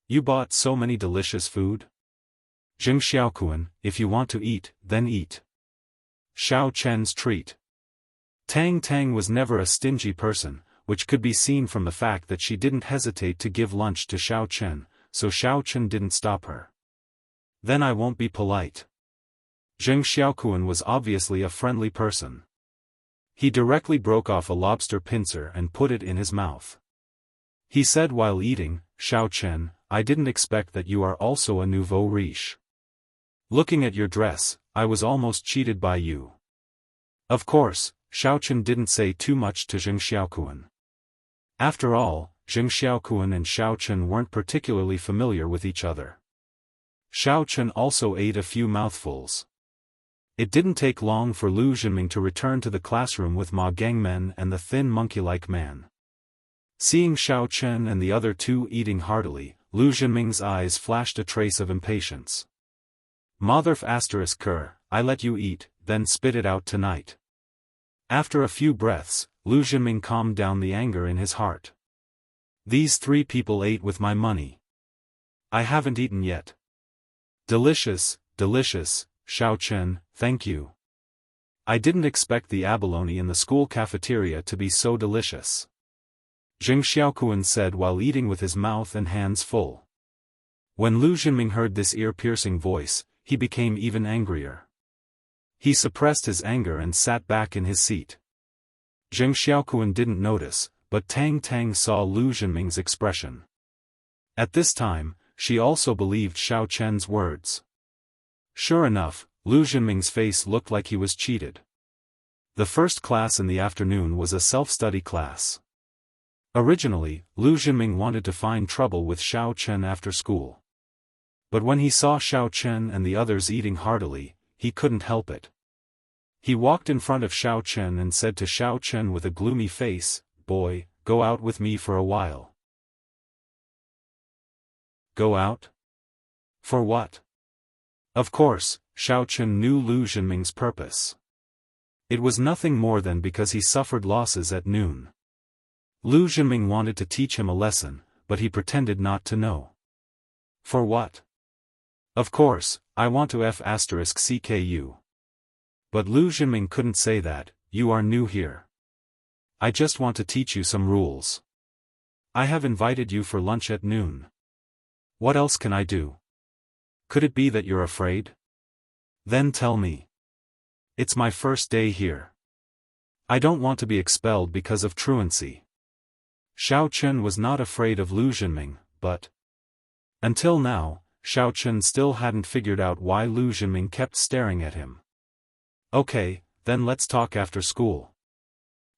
You bought so many delicious food? Jing Xiaokuan, if you want to eat, then eat. Xiaochen's treat. Tang Tang was never a stingy person, which could be seen from the fact that she didn't hesitate to give lunch to Xiaochen, so Xiaochen didn't stop her. Then I won't be polite. Jing Xiaokuan was obviously a friendly person. He directly broke off a lobster pincer and put it in his mouth. He said while eating, Xiaochen, I didn't expect that you are also a nouveau riche. Looking at your dress, I was almost cheated by you. Of course, Xiaochen didn't say too much to Jing Xiaokuan. After all, Jing Xiaokuan and Xiaochen weren't particularly familiar with each other. Xiaochen also ate a few mouthfuls. It didn't take long for Lu Zhenming to return to the classroom with Ma Gangmen and the thin monkey-like man. Seeing Xiaochen and the other two eating heartily, Lu Zhenming's eyes flashed a trace of impatience. Motherf *Ker, I let you eat, then spit it out tonight. After a few breaths, Lu Zhenming calmed down the anger in his heart. These 3 people ate with my money. I haven't eaten yet. Delicious, delicious, Xiaochen, thank you. I didn't expect the abalone in the school cafeteria to be so delicious. Jing Xiaokuan said while eating with his mouth and hands full. When Lu Zhenming heard this ear-piercing voice, he became even angrier. He suppressed his anger and sat back in his seat. Jing Xiaokuan didn't notice, but Tang Tang saw Lu Zhenming's expression. At this time, she also believed Xiaochen's words. Sure enough, Lu Zhenming's face looked like he was cheated. The first class in the afternoon was a self-study class. Originally, Lu Zhenming wanted to find trouble with Xiaochen after school. But when he saw Xiaochen and the others eating heartily, he couldn't help it. He walked in front of Xiaochen and said to Xiaochen with a gloomy face, "Boy, go out with me for a while." Go out? For what? Of course, Xiaochen knew Lu Zhenming's purpose. It was nothing more than because he suffered losses at noon. Lu Zhenming wanted to teach him a lesson, but he pretended not to know. For what? Of course, I want to f***cku. But Lu Zhenming couldn't say that. You are new here. I just want to teach you some rules. I have invited you for lunch at noon. What else can I do? Could it be that you're afraid? Then tell me. It's my first day here. I don't want to be expelled because of truancy. Xiaochen was not afraid of Lu Zhenming, but until now, Xiaochen still hadn't figured out why Lu Zhenming kept staring at him. Okay, then let's talk after school.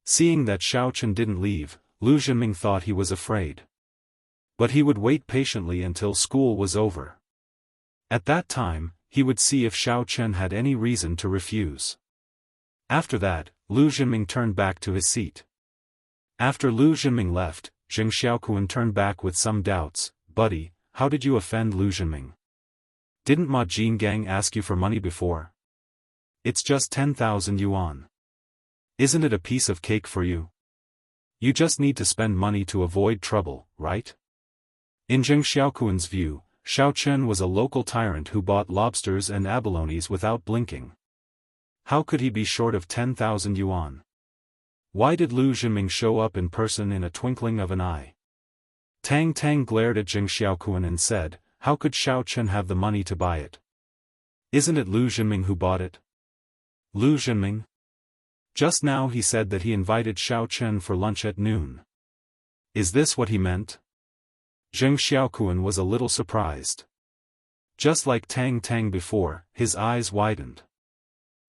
Seeing that Xiaochen didn't leave, Lu Zhenming thought he was afraid. But he would wait patiently until school was over. At that time, he would see if Xiaochen had any reason to refuse. After that, Lu Zhenming turned back to his seat. After Lu Zhenming left, Zheng Xiaokuan turned back with some doubts. Buddy, how did you offend Lu Zhenming? Didn't Ma Jingang ask you for money before? It's just 10,000 yuan. Isn't it a piece of cake for you? You just need to spend money to avoid trouble, right? In Zheng Xiaokuan's view, Xiaochen was a local tyrant who bought lobsters and abalones without blinking. How could he be short of 10,000 yuan? Why did Lu Zhenming show up in person in a twinkling of an eye? Tang Tang glared at Zheng Xiaokuan and said, how could Xiaochen have the money to buy it? Isn't it Lu Zhenming who bought it? Lu Zhenming? Just now he said that he invited Xiaochen for lunch at noon. Is this what he meant? Zheng Xiaokuan was a little surprised. Just like Tang Tang before, his eyes widened.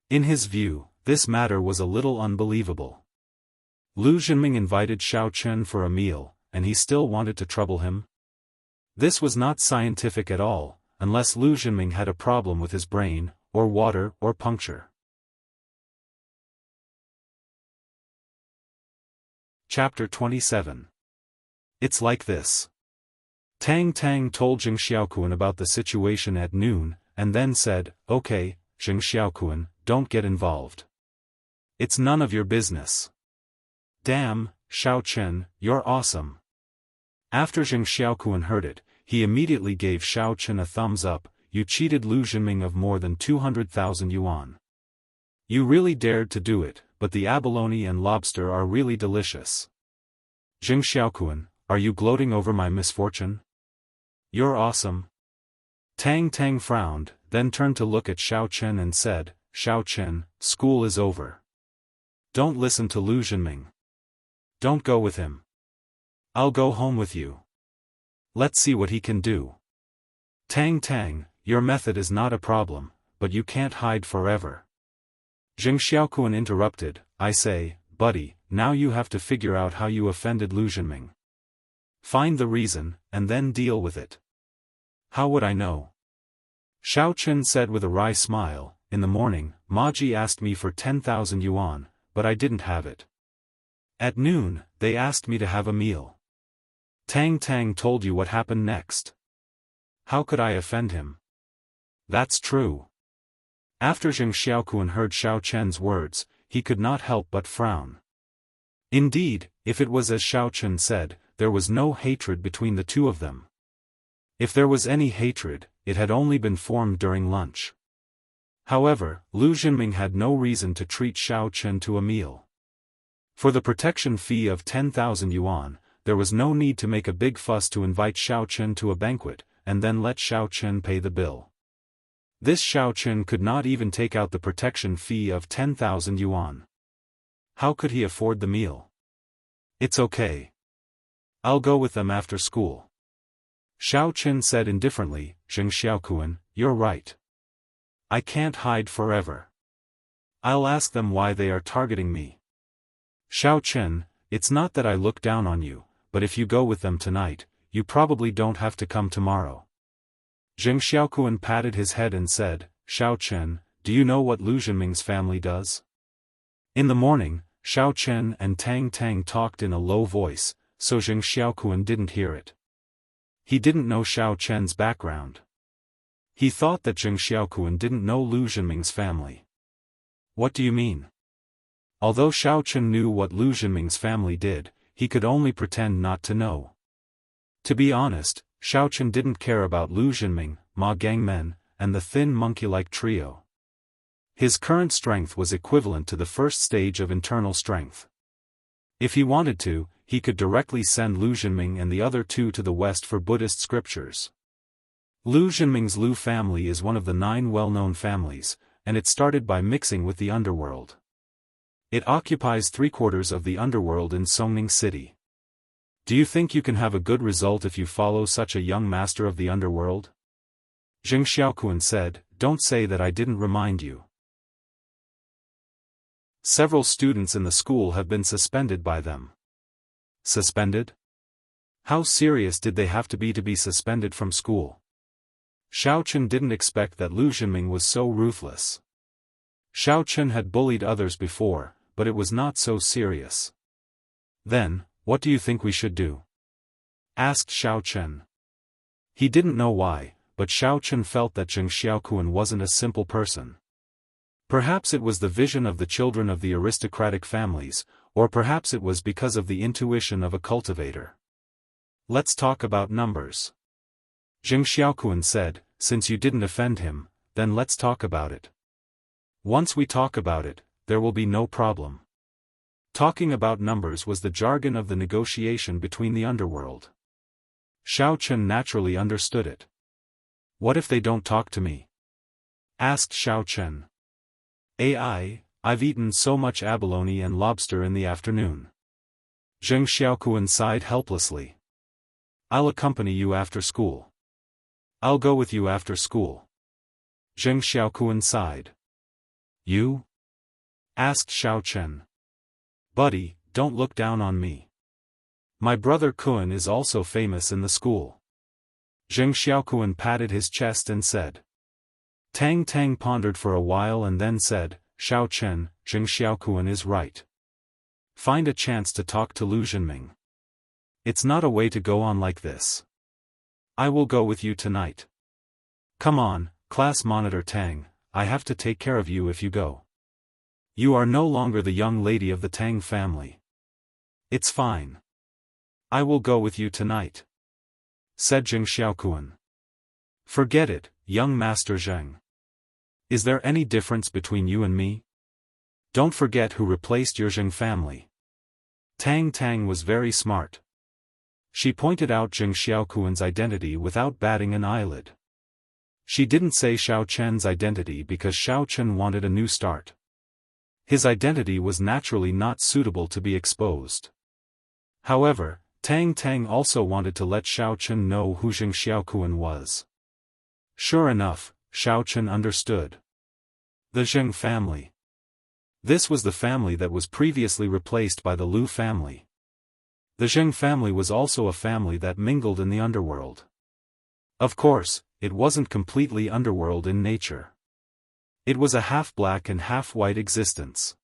In his view, this matter was a little unbelievable. Lu Zhenming invited Xiaochen for a meal, and he still wanted to trouble him? This was not scientific at all, unless Lu Zhenming had a problem with his brain, or water, or puncture. Chapter 27. It's like this. Tang Tang told Zheng Xiaokuan about the situation at noon, and then said, okay, Zheng Xiaokuan, don't get involved. It's none of your business. Damn, Xiaochen, you're awesome. After Zheng Xiaokuan heard it, he immediately gave Xiaochen a thumbs up. You cheated Lu Zhenming of more than 200,000 yuan. You really dared to do it, but the abalone and lobster are really delicious. Zheng Xiaokuan, are you gloating over my misfortune? You're awesome. Tang Tang frowned, then turned to look at Xiaochen and said, Xiaochen, school is over. Don't listen to Lu Zhenming. Don't go with him. I'll go home with you. Let's see what he can do. Tang Tang, your method is not a problem, but you can't hide forever. Zheng Xiaokuan interrupted, I say, buddy, now you have to figure out how you offended Lu Zhenming. Find the reason, and then deal with it. How would I know? Xiaochen said with a wry smile, in the morning, Maji asked me for 10,000 yuan, but I didn't have it. At noon, they asked me to have a meal. Tang Tang told you what happened next. How could I offend him? That's true. After Zheng Xiaokuan heard Xiaochen's words, he could not help but frown. Indeed, if it was as Xiaochen said, there was no hatred between the two of them. If there was any hatred, it had only been formed during lunch. However, Lu Zhenming had no reason to treat Xiaochen to a meal. For the protection fee of 10,000 yuan, there was no need to make a big fuss to invite Xiaochen to a banquet, and then let Xiaochen pay the bill. This Xiaochen could not even take out the protection fee of 10,000 yuan. How could he afford the meal? It's okay. I'll go with them after school. Xiaochen said indifferently, Zheng Xiaokuan, you're right. I can't hide forever. I'll ask them why they are targeting me. Xiaochen, it's not that I look down on you, but if you go with them tonight, you probably don't have to come tomorrow. Zheng Xiaokuan patted his head and said, Xiaochen, do you know what Lu Zhenming's family does? In the morning, Xiaochen and Tang Tang talked in a low voice, so Zheng Xiaokuan didn't hear it. He didn't know Xiaochen's background. He thought that Zheng Xiaokuan didn't know Lu Zhenming's family. What do you mean? Although Xiaochen knew what Lu Zhenming's family did, he could only pretend not to know. To be honest, Xiaochen didn't care about Lu Zhenming, Ma Gangmen, and the thin monkey-like trio. His current strength was equivalent to the first stage of internal strength. If he wanted to, he could directly send Lu Zhenming and the other two to the west for Buddhist scriptures. Lu Zhenming's Lu family is one of the 9 well-known families, and it started by mixing with the underworld. It occupies 3/4 of the underworld in Songning City. Do you think you can have a good result if you follow such a young master of the underworld? Zheng Xiaokuan said, "Don't say that I didn't remind you. Several students in the school have been suspended by them." Suspended? How serious did they have to be suspended from school? Xiaochen didn't expect that Lu Zhenming was so ruthless. Xiaochen had bullied others before, but it was not so serious. "Then, what do you think we should do?" asked Xiaochen. He didn't know why, but Xiaochen felt that Zheng Xiaokuan wasn't a simple person. Perhaps it was the vision of the children of the aristocratic families, or perhaps it was because of the intuition of a cultivator. "Let's talk about numbers," Zheng Xiaokuan said. "Since you didn't offend him, then let's talk about it. Once we talk about it, there will be no problem." Talking about numbers was the jargon of the negotiation between the underworld. Xiaochen naturally understood it. "What if they don't talk to me?" asked Xiaochen. I've eaten so much abalone and lobster in the afternoon." Zheng Xiaokuan sighed helplessly. "I'll accompany you after school." "I'll go with you after school." Zheng Xiaokuan sighed. "You?" asked Xiaochen. "Buddy, don't look down on me. My brother Kuan is also famous in the school." Zheng Xiaokuan patted his chest and said. Tang Tang pondered for a while and then said, "Xiaochen, Zheng Xiaokuan is right. Find a chance to talk to Lu Zhenming. It's not a way to go on like this. I will go with you tonight. Come on, class monitor Tang, I have to take care of you if you go. You are no longer the young lady of the Tang family. It's fine. I will go with you tonight," said Zheng Xiaokuan. "Forget it, young Master Zheng. Is there any difference between you and me? Don't forget who replaced your Zheng family." Tang Tang was very smart. She pointed out Zheng Xiaokuan's identity without batting an eyelid. She didn't say Xiaochen's identity because Xiaochen wanted a new start. His identity was naturally not suitable to be exposed. However, Tang Tang also wanted to let Xiaochen know who Zheng Xiaokuan was. Sure enough, Xiaochen understood. The Zheng family. This was the family that was previously replaced by the Lu family. The Zheng family was also a family that mingled in the underworld. Of course, it wasn't completely underworld in nature. It was a half-black and half-white existence.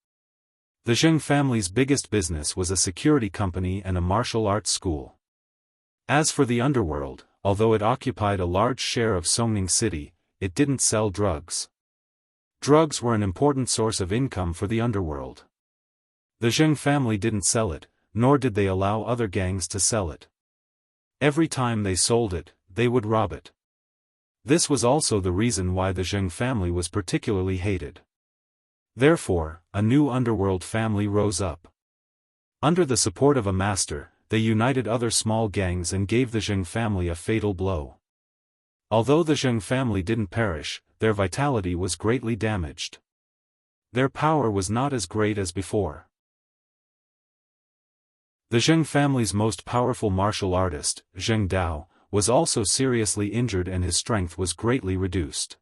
The Zheng family's biggest business was a security company and a martial arts school. As for the underworld, although it occupied a large share of Songning City, it didn't sell drugs. Drugs were an important source of income for the underworld. The Zheng family didn't sell it, nor did they allow other gangs to sell it. Every time they sold it, they would rob it. This was also the reason why the Zheng family was particularly hated. Therefore, a new underworld family rose up. Under the support of a master, they united other small gangs and gave the Zheng family a fatal blow. Although the Zheng family didn't perish, their vitality was greatly damaged. Their power was not as great as before. The Zheng family's most powerful martial artist, Zheng Dao, was also seriously injured and his strength was greatly reduced.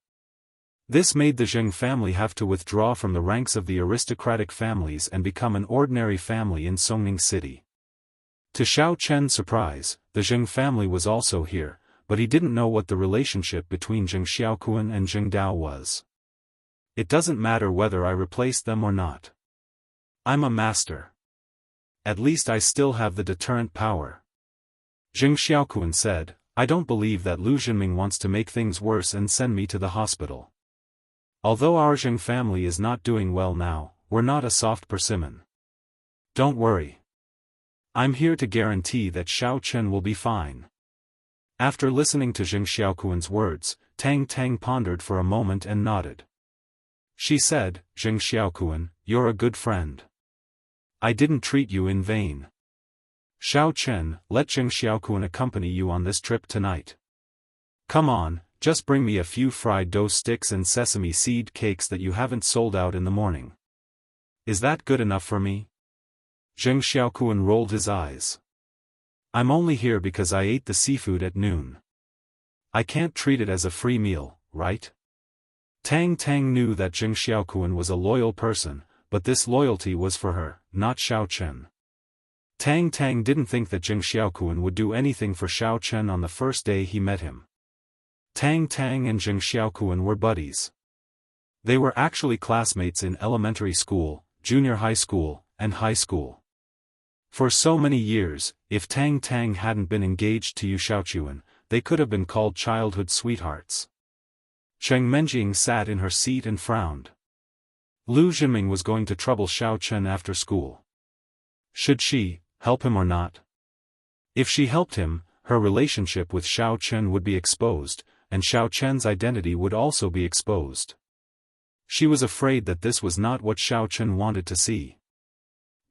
This made the Zheng family have to withdraw from the ranks of the aristocratic families and become an ordinary family in Songning City. To Xiao Chen's surprise, the Zheng family was also here, but he didn't know what the relationship between Zheng Xiaokuan and Zheng Dao was. "It doesn't matter whether I replace them or not. I'm a master. At least I still have the deterrent power," Zheng Xiaokuan said. I don't believe that Lu Jinming wants to make things worse and send me to the hospital. Although our Zheng family is not doing well now, we're not a soft persimmon. Don't worry. I'm here to guarantee that Xiao Chen will be fine. After listening to Zheng Xiaokuan's words, Tang Tang pondered for a moment and nodded. She said, Zheng Xiaokuan, you're a good friend. I didn't treat you in vain. Xiao Chen, let Zheng Xiaokuan accompany you on this trip tonight. Come on, just bring me a few fried dough sticks and sesame seed cakes that you haven't sold out in the morning. Is that good enough for me? Zheng Xiaokuan rolled his eyes. I'm only here because I ate the seafood at noon. I can't treat it as a free meal, right? Tang Tang knew that Zheng Xiaokuan was a loyal person, but this loyalty was for her, not Xiao Chen. Tang Tang didn't think that Zheng Xiaokuan would do anything for Xiao Chen on the first day he met him. Tang Tang and Zheng Xiaokuan were buddies. They were actually classmates in elementary school, junior high school, and high school. For so many years, if Tang Tang hadn't been engaged to Yu Xiaochuan, they could have been called childhood sweethearts. Cheng Menjing sat in her seat and frowned. Lu Jinming was going to trouble Xiao Chen after school. Should she help him or not? If she helped him, her relationship with Xiao Chen would be exposed, and Xiao Chen's identity would also be exposed. She was afraid that this was not what Xiao Chen wanted to see.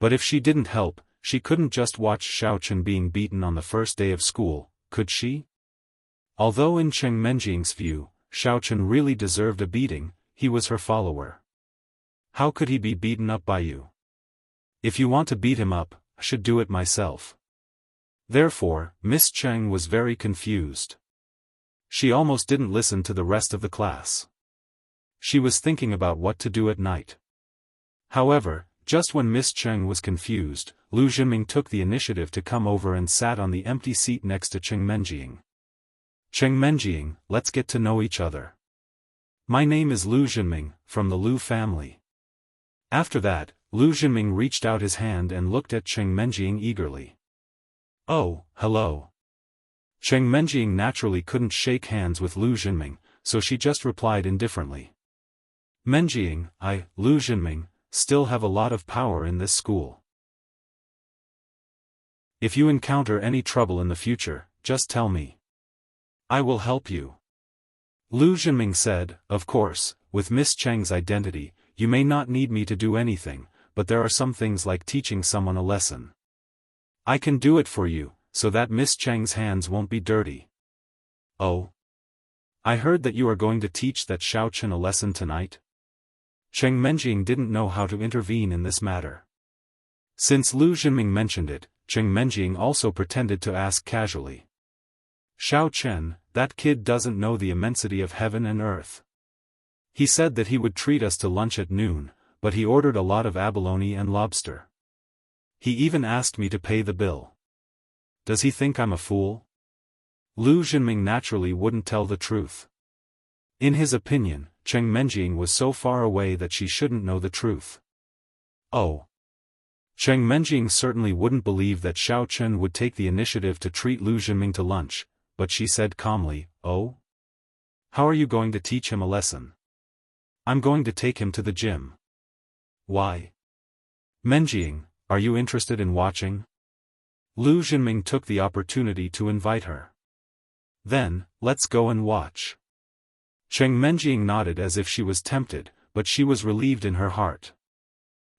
But if she didn't help, she couldn't just watch Xiao Chen being beaten on the first day of school, could she? Although in Cheng Menjing's view, Xiao Chen really deserved a beating, he was her follower. How could he be beaten up by you? If you want to beat him up, I should do it myself. Therefore, Miss Cheng was very confused. She almost didn't listen to the rest of the class. She was thinking about what to do at night. However, just when Miss Cheng was confused, Lu Jinming took the initiative to come over and sat on the empty seat next to Cheng Menjing. Cheng Menjing, let's get to know each other. My name is Lu Jinming, from the Lu family. After that, Lu Jinming reached out his hand and looked at Cheng Menjing eagerly. Oh, hello. Cheng Menjing naturally couldn't shake hands with Lu Jinming, so she just replied indifferently. Menjing, Lu Jinming, still have a lot of power in this school. If you encounter any trouble in the future, just tell me. I will help you. Lu Jinming said, of course, with Miss Cheng's identity, you may not need me to do anything, but there are some things like teaching someone a lesson. I can do it for you, so that Miss Cheng's hands won't be dirty. Oh? I heard that you are going to teach that Xiao Chen a lesson tonight? Cheng Menjing didn't know how to intervene in this matter. Since Lu Jinming mentioned it, Cheng Menjing also pretended to ask casually. Xiao Chen, that kid doesn't know the immensity of heaven and earth. He said that he would treat us to lunch at noon, but he ordered a lot of abalone and lobster. He even asked me to pay the bill. Does he think I'm a fool? Lu Jinming naturally wouldn't tell the truth. In his opinion, Cheng Menjing was so far away that she shouldn't know the truth. Oh. Cheng Menjing certainly wouldn't believe that Xiao Chen would take the initiative to treat Lu Jinming to lunch, but she said calmly, oh? How are you going to teach him a lesson? I'm going to take him to the gym. Why? Menjing, are you interested in watching? Lu Jinming took the opportunity to invite her. Then, let's go and watch. Cheng Menjing nodded as if she was tempted, but she was relieved in her heart.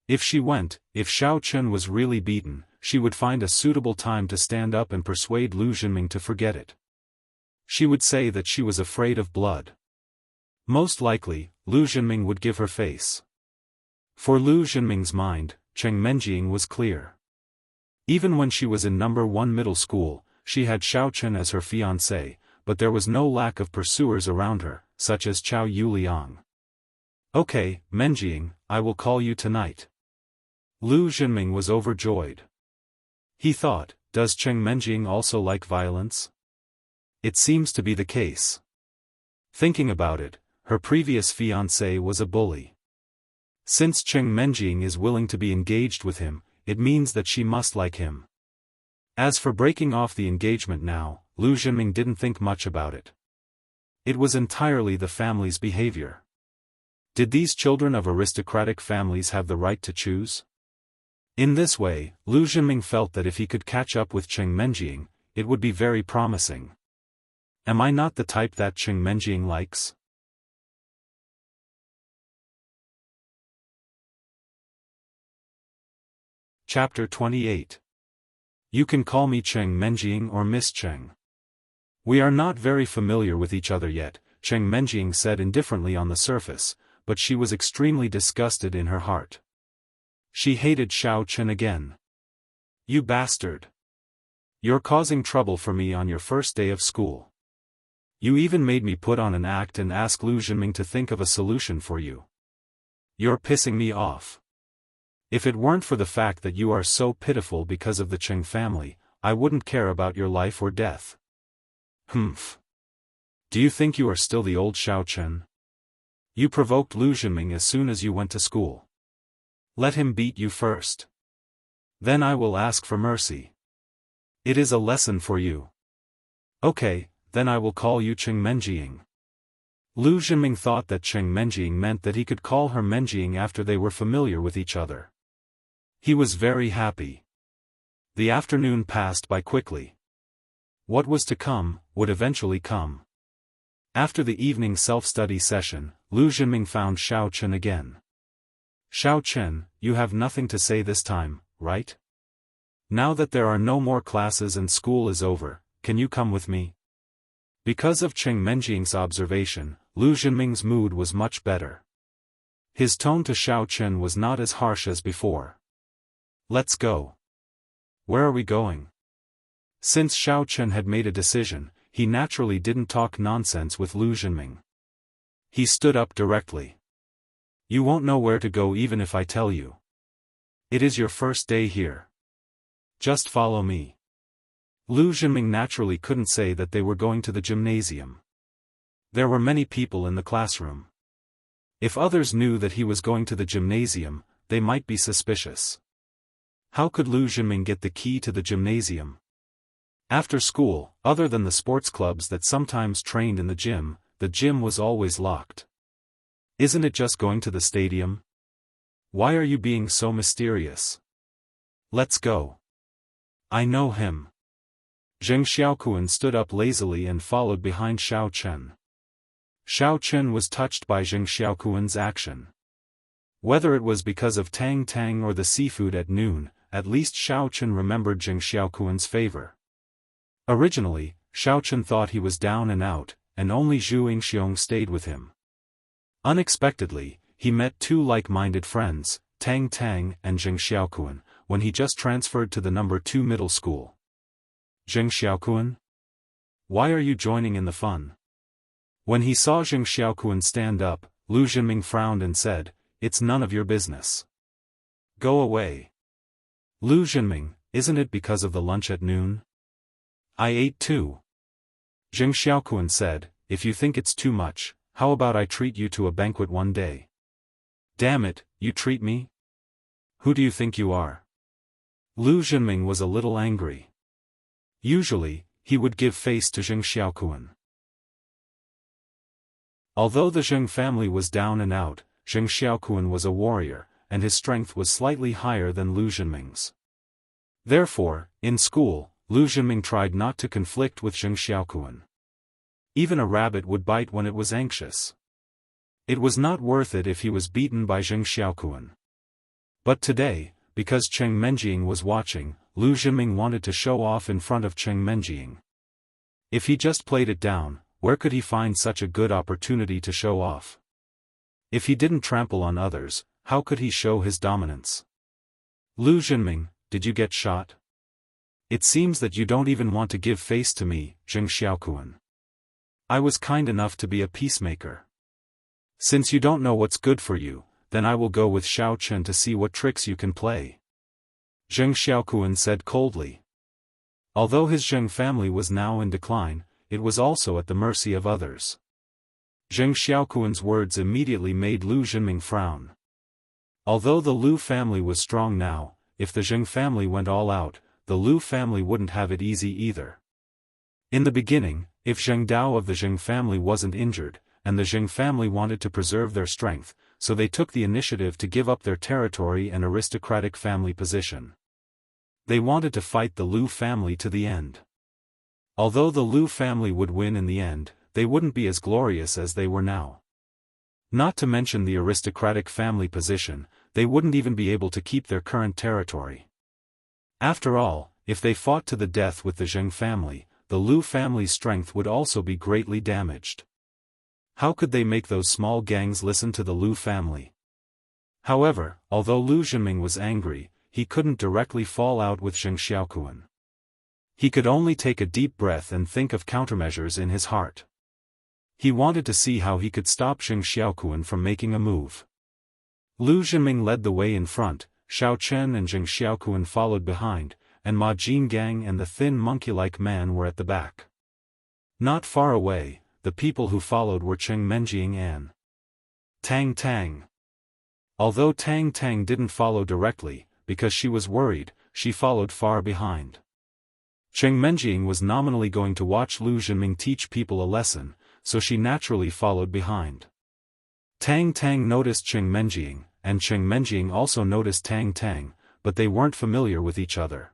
If she went, if Xiao Chen was really beaten, she would find a suitable time to stand up and persuade Lu Jinming to forget it. She would say that she was afraid of blood. Most likely, Lu Jinming would give her face. For Lu Jinming's mind, Cheng Menjing was clear. Even when she was in number 1 middle school, she had Xiao Chen as her fiancé, but there was no lack of pursuers around her, such as Chao Yuliang. Okay, Menjing, I will call you tonight. Lu Jinming was overjoyed. He thought, does Cheng Menjing also like violence? It seems to be the case. Thinking about it, her previous fiancé was a bully. Since Cheng Menjing is willing to be engaged with him, it means that she must like him. As for breaking off the engagement now, Lu Zhenming didn't think much about it. It was entirely the family's behavior. Did these children of aristocratic families have the right to choose? In this way, Lu Zhenming felt that if he could catch up with Cheng Menjing, it would be very promising. Am I not the type that Cheng Menjing likes? Chapter 28. You can call me Cheng Menjing or Miss Cheng. We are not very familiar with each other yet, Cheng Menjing said indifferently on the surface, but she was extremely disgusted in her heart. She hated Xiao Chen again. You bastard! You're causing trouble for me on your first day of school. You even made me put on an act and ask Lu Zhenming to think of a solution for you. You're pissing me off. If it weren't for the fact that you are so pitiful because of the Cheng family, I wouldn't care about your life or death. Humph. Do you think you are still the old Xiao Chen? You provoked Lu Zhenming as soon as you went to school. Let him beat you first. Then I will ask for mercy. It is a lesson for you. Okay, then I will call you Cheng Menjing. Lu Zhenming thought that Cheng Menjing meant that he could call her Menjing after they were familiar with each other. He was very happy. The afternoon passed by quickly. What was to come, would eventually come. After the evening self-study session, Lu Zhenming found Xiao Chen again. Xiao Chen, you have nothing to say this time, right? Now that there are no more classes and school is over, can you come with me? Because of Cheng Menjing's observation, Lu Zhenming's mood was much better. His tone to Xiao Chen was not as harsh as before. Let's go. Where are we going? Since Xiao Chen had made a decision, he naturally didn't talk nonsense with Lu Zhenming. He stood up directly. You won't know where to go even if I tell you. It is your first day here. Just follow me. Lu Zhenming naturally couldn't say that they were going to the gymnasium. There were many people in the classroom. If others knew that he was going to the gymnasium, they might be suspicious. How could Lu Zhenming get the key to the gymnasium? After school, other than the sports clubs that sometimes trained in the gym was always locked. Isn't it just going to the stadium? Why are you being so mysterious? Let's go. I know him. Zheng Xiaokuan stood up lazily and followed behind Xiao Chen. Xiao Chen was touched by Zheng Xiaokuan's action. Whether it was because of Tang Tang or the seafood at noon, at least Xiao Chen remembered Zheng Xiaokuan's favor. Originally, Xiao Chen thought he was down and out, and only Zhu Yingxiong stayed with him. Unexpectedly, he met two like-minded friends, Tang Tang and Zheng Xiaokuan, when he just transferred to the number 2 middle school. Zheng Xiaokuan? Why are you joining in the fun? When he saw Zheng Xiaokuan stand up, Lu Zhenming frowned and said, It's none of your business. Go away. Lu Zhenming, isn't it because of the lunch at noon? I ate too. Zheng Xiaokuan said, If you think it's too much, how about I treat you to a banquet one day? Damn it, you treat me? Who do you think you are? Lu Zhenming was a little angry. Usually, he would give face to Zheng Xiaokuan. Although the Zheng family was down and out, Zheng Xiaokuan was a warrior, and his strength was slightly higher than Lu Zhenming's. Therefore, in school, Lu Zhenming tried not to conflict with Zheng Xiaokuan. Even a rabbit would bite when it was anxious. It was not worth it if he was beaten by Zheng Xiaokuan. But today, because Cheng Menjing was watching, Lu Zhenming wanted to show off in front of Cheng Menjing. If he just played it down, where could he find such a good opportunity to show off? If he didn't trample on others, how could he show his dominance? Lu Zhenming, did you get shot? It seems that you don't even want to give face to me, Zheng Xiaokuan. I was kind enough to be a peacemaker. Since you don't know what's good for you, then I will go with Xiao Chen to see what tricks you can play. Zheng Xiaokuan said coldly. Although his Zheng family was now in decline, it was also at the mercy of others. Zheng Xiaokuan's words immediately made Lu Zhenming frown. Although the Lu family was strong now, if the Zheng family went all out, the Lu family wouldn't have it easy either. In the beginning, if Zheng Dao of the Zheng family wasn't injured, and the Zheng family wanted to preserve their strength, so they took the initiative to give up their territory and aristocratic family position. They wanted to fight the Liu family to the end. Although the Liu family would win in the end, they wouldn't be as glorious as they were now. Not to mention the aristocratic family position, they wouldn't even be able to keep their current territory. After all, if they fought to the death with the Zheng family, the Liu family's strength would also be greatly damaged. How could they make those small gangs listen to the Liu family? However, although Liu Zhenming was angry, he couldn't directly fall out with Zheng Xiaokuan. He could only take a deep breath and think of countermeasures in his heart. He wanted to see how he could stop Zheng Xiaokuan from making a move. Liu Zhenming led the way in front, Xiao Chen and Zheng Xiaokuan followed behind, and Ma Jingang and the thin monkey-like man were at the back. Not far away, the people who followed were Cheng Menjing and Tang Tang. Although Tang Tang didn't follow directly, because she was worried, she followed far behind. Cheng Menjing was nominally going to watch Liu Zhenming teach people a lesson, so she naturally followed behind. Tang Tang noticed Cheng Menjing, and Cheng Menjing also noticed Tang Tang, but they weren't familiar with each other.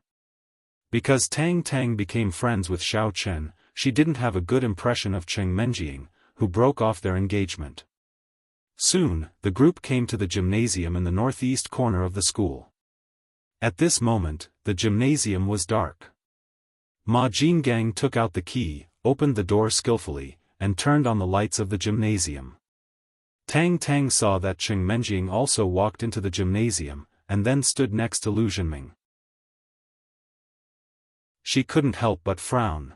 Because Tang Tang became friends with Xiao Chen, she didn't have a good impression of Cheng Menjing, who broke off their engagement. Soon, the group came to the gymnasium in the northeast corner of the school. At this moment, the gymnasium was dark. Ma Jingang took out the key, opened the door skillfully, and turned on the lights of the gymnasium. Tang Tang saw that Cheng Menjing also walked into the gymnasium, and then stood next to Liu Zhenming. She couldn't help but frown.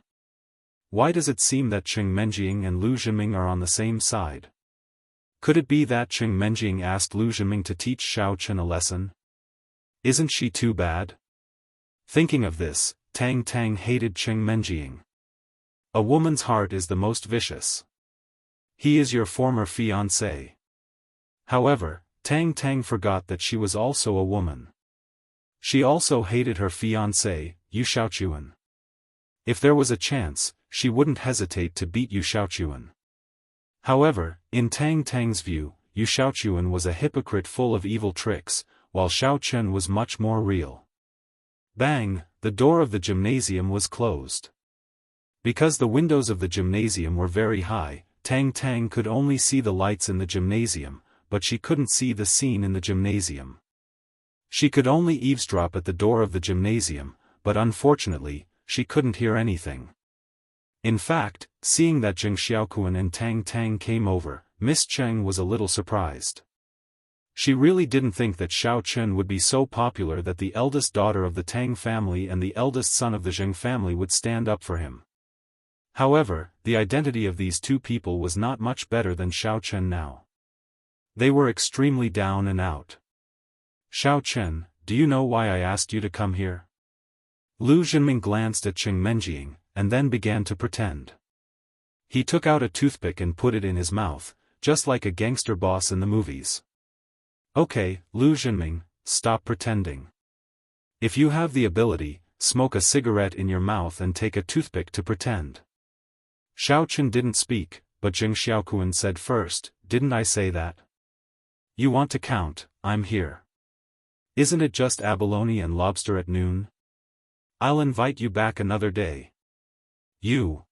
Why does it seem that Cheng Menjing and Liu Zhenming are on the same side? Could it be that Cheng Menjing asked Liu Zhenming to teach Xiao Chen a lesson? Isn't she too bad? Thinking of this, Tang Tang hated Cheng Menjing. A woman's heart is the most vicious. He is your former fiancé. However, Tang Tang forgot that she was also a woman. She also hated her fiancé, Yu Xiaochuan. If there was a chance, she wouldn't hesitate to beat Yu Xiaochuan. However, in Tang Tang's view, Yu Xiaochuan was a hypocrite full of evil tricks, while Xiao Chen was much more real. Bang! The door of the gymnasium was closed. Because the windows of the gymnasium were very high, Tang Tang could only see the lights in the gymnasium, but she couldn't see the scene in the gymnasium. She could only eavesdrop at the door of the gymnasium, but unfortunately, she couldn't hear anything. In fact, seeing that Zheng Xiaokuan and Tang Tang came over, Miss Cheng was a little surprised. She really didn't think that Xiao Chen would be so popular that the eldest daughter of the Tang family and the eldest son of the Zheng family would stand up for him. However, the identity of these two people was not much better than Xiao Chen now. They were extremely down and out. Xiao Chen, do you know why I asked you to come here? Liu Zhenming glanced at Cheng Menjing, and then began to pretend. He took out a toothpick and put it in his mouth, just like a gangster boss in the movies. Okay, Liu Zhenming, stop pretending. If you have the ability, smoke a cigarette in your mouth and take a toothpick to pretend. Xiao Chen didn't speak, but Zheng Xiaokuan said first, didn't I say that? You want to count, I'm here. Isn't it just abalone and lobster at noon? I'll invite you back another day. You.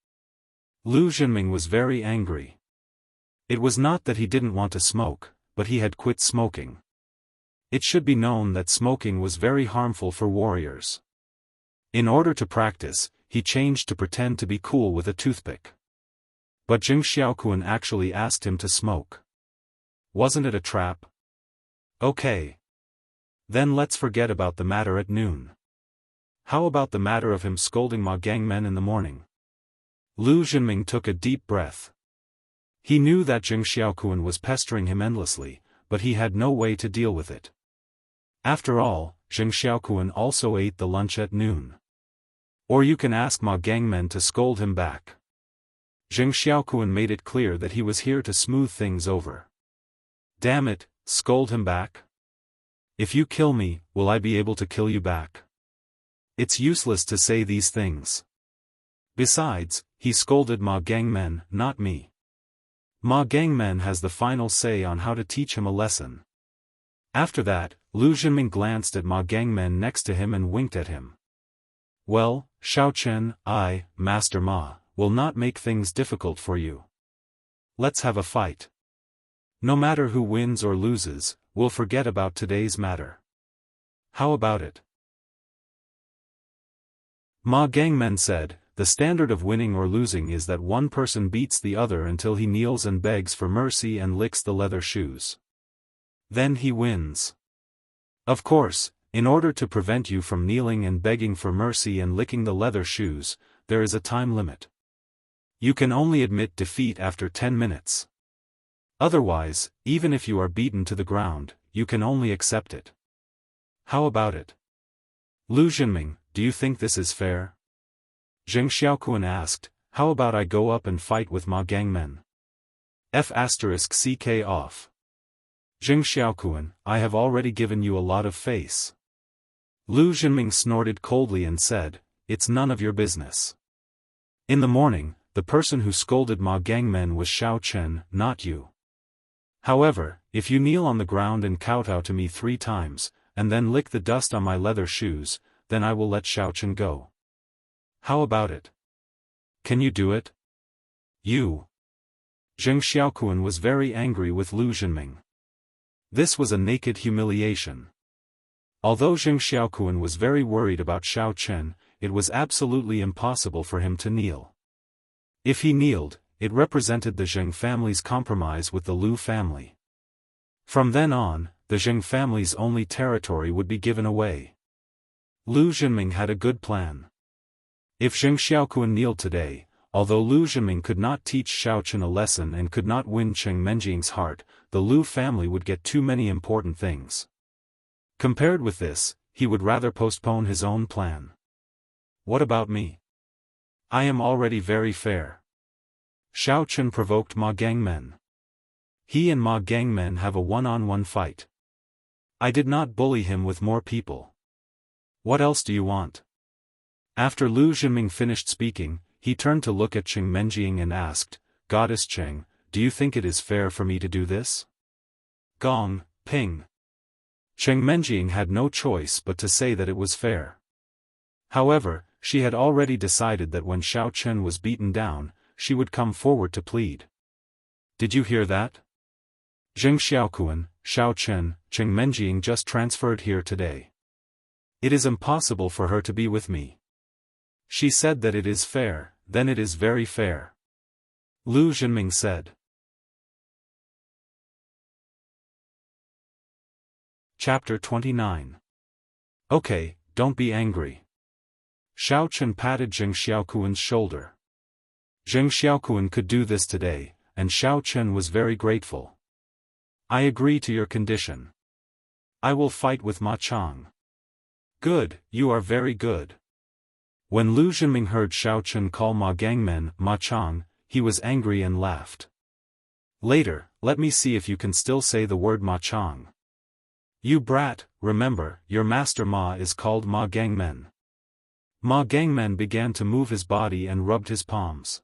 Liu Zhenming was very angry. It was not that he didn't want to smoke, but he had quit smoking. It should be known that smoking was very harmful for warriors. In order to practice, he changed to pretend to be cool with a toothpick. But Zheng Xiaokuan actually asked him to smoke. Wasn't it a trap? Okay. Then let's forget about the matter at noon. How about the matter of him scolding Ma Gangmen in the morning? Liu Zhenming took a deep breath. He knew that Zheng Xiaokuan was pestering him endlessly, but he had no way to deal with it. After all, Zheng Xiaokuan also ate the lunch at noon. Or you can ask Ma Gangmen to scold him back. Zheng Xiaokuan made it clear that he was here to smooth things over. Damn it, scold him back? If you kill me, will I be able to kill you back? It's useless to say these things. Besides, he scolded Ma Gangmen, not me. Ma Gangmen has the final say on how to teach him a lesson. After that, Lu Xunming glanced at Ma Gangmen next to him and winked at him. Well, Xiaochen, I, Master Ma, will not make things difficult for you. Let's have a fight. No matter who wins or loses, we'll forget about today's matter. How about it? Ma Gangmen said, the standard of winning or losing is that one person beats the other until he kneels and begs for mercy and licks the leather shoes. Then he wins. Of course, in order to prevent you from kneeling and begging for mercy and licking the leather shoes, there is a time limit. You can only admit defeat after 10 minutes. Otherwise, even if you are beaten to the ground, you can only accept it. How about it? Lu Xunming, do you think this is fair? Zheng Xiaokuan asked, how about I go up and fight with Ma Gangmen? F***ck off. Zheng Xiaokuan, I have already given you a lot of face. Lu Xunming snorted coldly and said, it's none of your business. In the morning, the person who scolded Ma Gangmen was Xiao Chen, not you. However, if you kneel on the ground and kowtow to me 3 times, and then lick the dust on my leather shoes, then I will let Xiao Chen go. How about it? Can you do it? You. Zheng Xiaokuan was very angry with Lu Xunming. This was a naked humiliation. Although Zheng Xiaokuan was very worried about Xiao Chen, it was absolutely impossible for him to kneel. If he kneeled, it represented the Zheng family's compromise with the Lu family. From then on, the Zheng family's only territory would be given away. Lu Xunming had a good plan. If Zheng Xiaokuan kneeled today, although Lu Xunming could not teach Xiao Chen a lesson and could not win Cheng Menjing's heart, the Lu family would get too many important things. Compared with this, he would rather postpone his own plan. What about me? I am already very fair. Xiao Chen provoked Ma Gangmen. He and Ma Gangmen have a one-on-one fight. I did not bully him with more people. What else do you want? After Lu Xunming finished speaking, he turned to look at Cheng Menjing and asked, Goddess Cheng, do you think it is fair for me to do this? Gong, ping. Cheng Menjing had no choice but to say that it was fair. However, she had already decided that when Xiao Chen was beaten down, she would come forward to plead. Did you hear that? Zheng Xiaokuan, Xiao Chen, Cheng Menjing just transferred here today. It is impossible for her to be with me. She said that it is fair, then it is very fair. Lu Xunming said. Chapter 29. Okay, don't be angry. Xiao Chen patted Zheng Xiaokuan's shoulder. Zheng Xiaokuan could do this today, and Xiao Chen was very grateful. I agree to your condition. I will fight with Ma Chang. Good, you are very good. When Lu Xunming heard Xiao Chen call Ma Gangmen Ma Chang, he was angry and laughed. Later, let me see if you can still say the word Ma Chang. You brat, remember, your master Ma is called Ma Gangmen. Ma Gangmen began to move his body and rubbed his palms.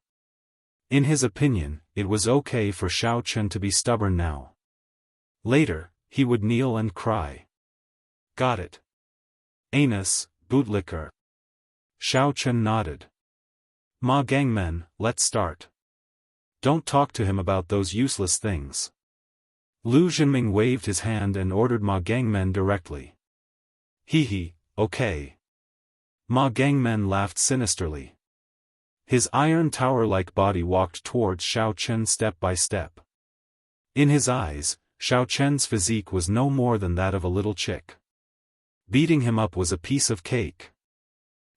In his opinion, it was okay for Xiao Chen to be stubborn now. Later, he would kneel and cry. Got it. Anus, bootlicker. Xiao Chen nodded. Ma Gangmen, let's start. Don't talk to him about those useless things. Lu Xunming waved his hand and ordered Ma Gangmen directly. Hee, okay. Ma Gangmen laughed sinisterly. His iron tower-like body walked towards Xiao Chen step by step. In his eyes, Xiao Chen's physique was no more than that of a little chick. Beating him up was a piece of cake.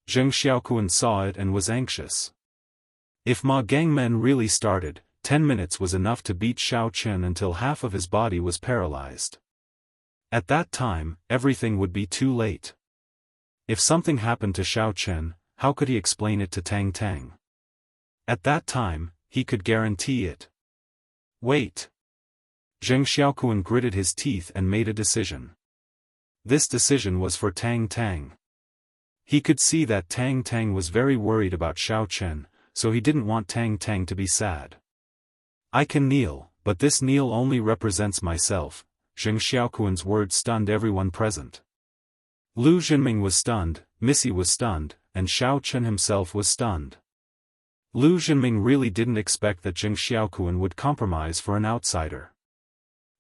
Zheng Xiaokuan saw it and was anxious. If Ma Gangmen really started, 10 minutes was enough to beat Xiao Chen until half of his body was paralyzed. At that time, everything would be too late. If something happened to Xiao Chen, how could he explain it to Tang Tang? At that time, he could guarantee it. Wait. Zheng Xiaokuan gritted his teeth and made a decision. This decision was for Tang Tang. He could see that Tang Tang was very worried about Xiao Chen, so he didn't want Tang Tang to be sad. I can kneel, but this kneel only represents myself. Zheng Xiaoquan's words stunned everyone present. Lu Zhenming was stunned, Missy was stunned, and Xiao Chen himself was stunned. Lu Zhenming really didn't expect that Zheng Xiaoquan would compromise for an outsider.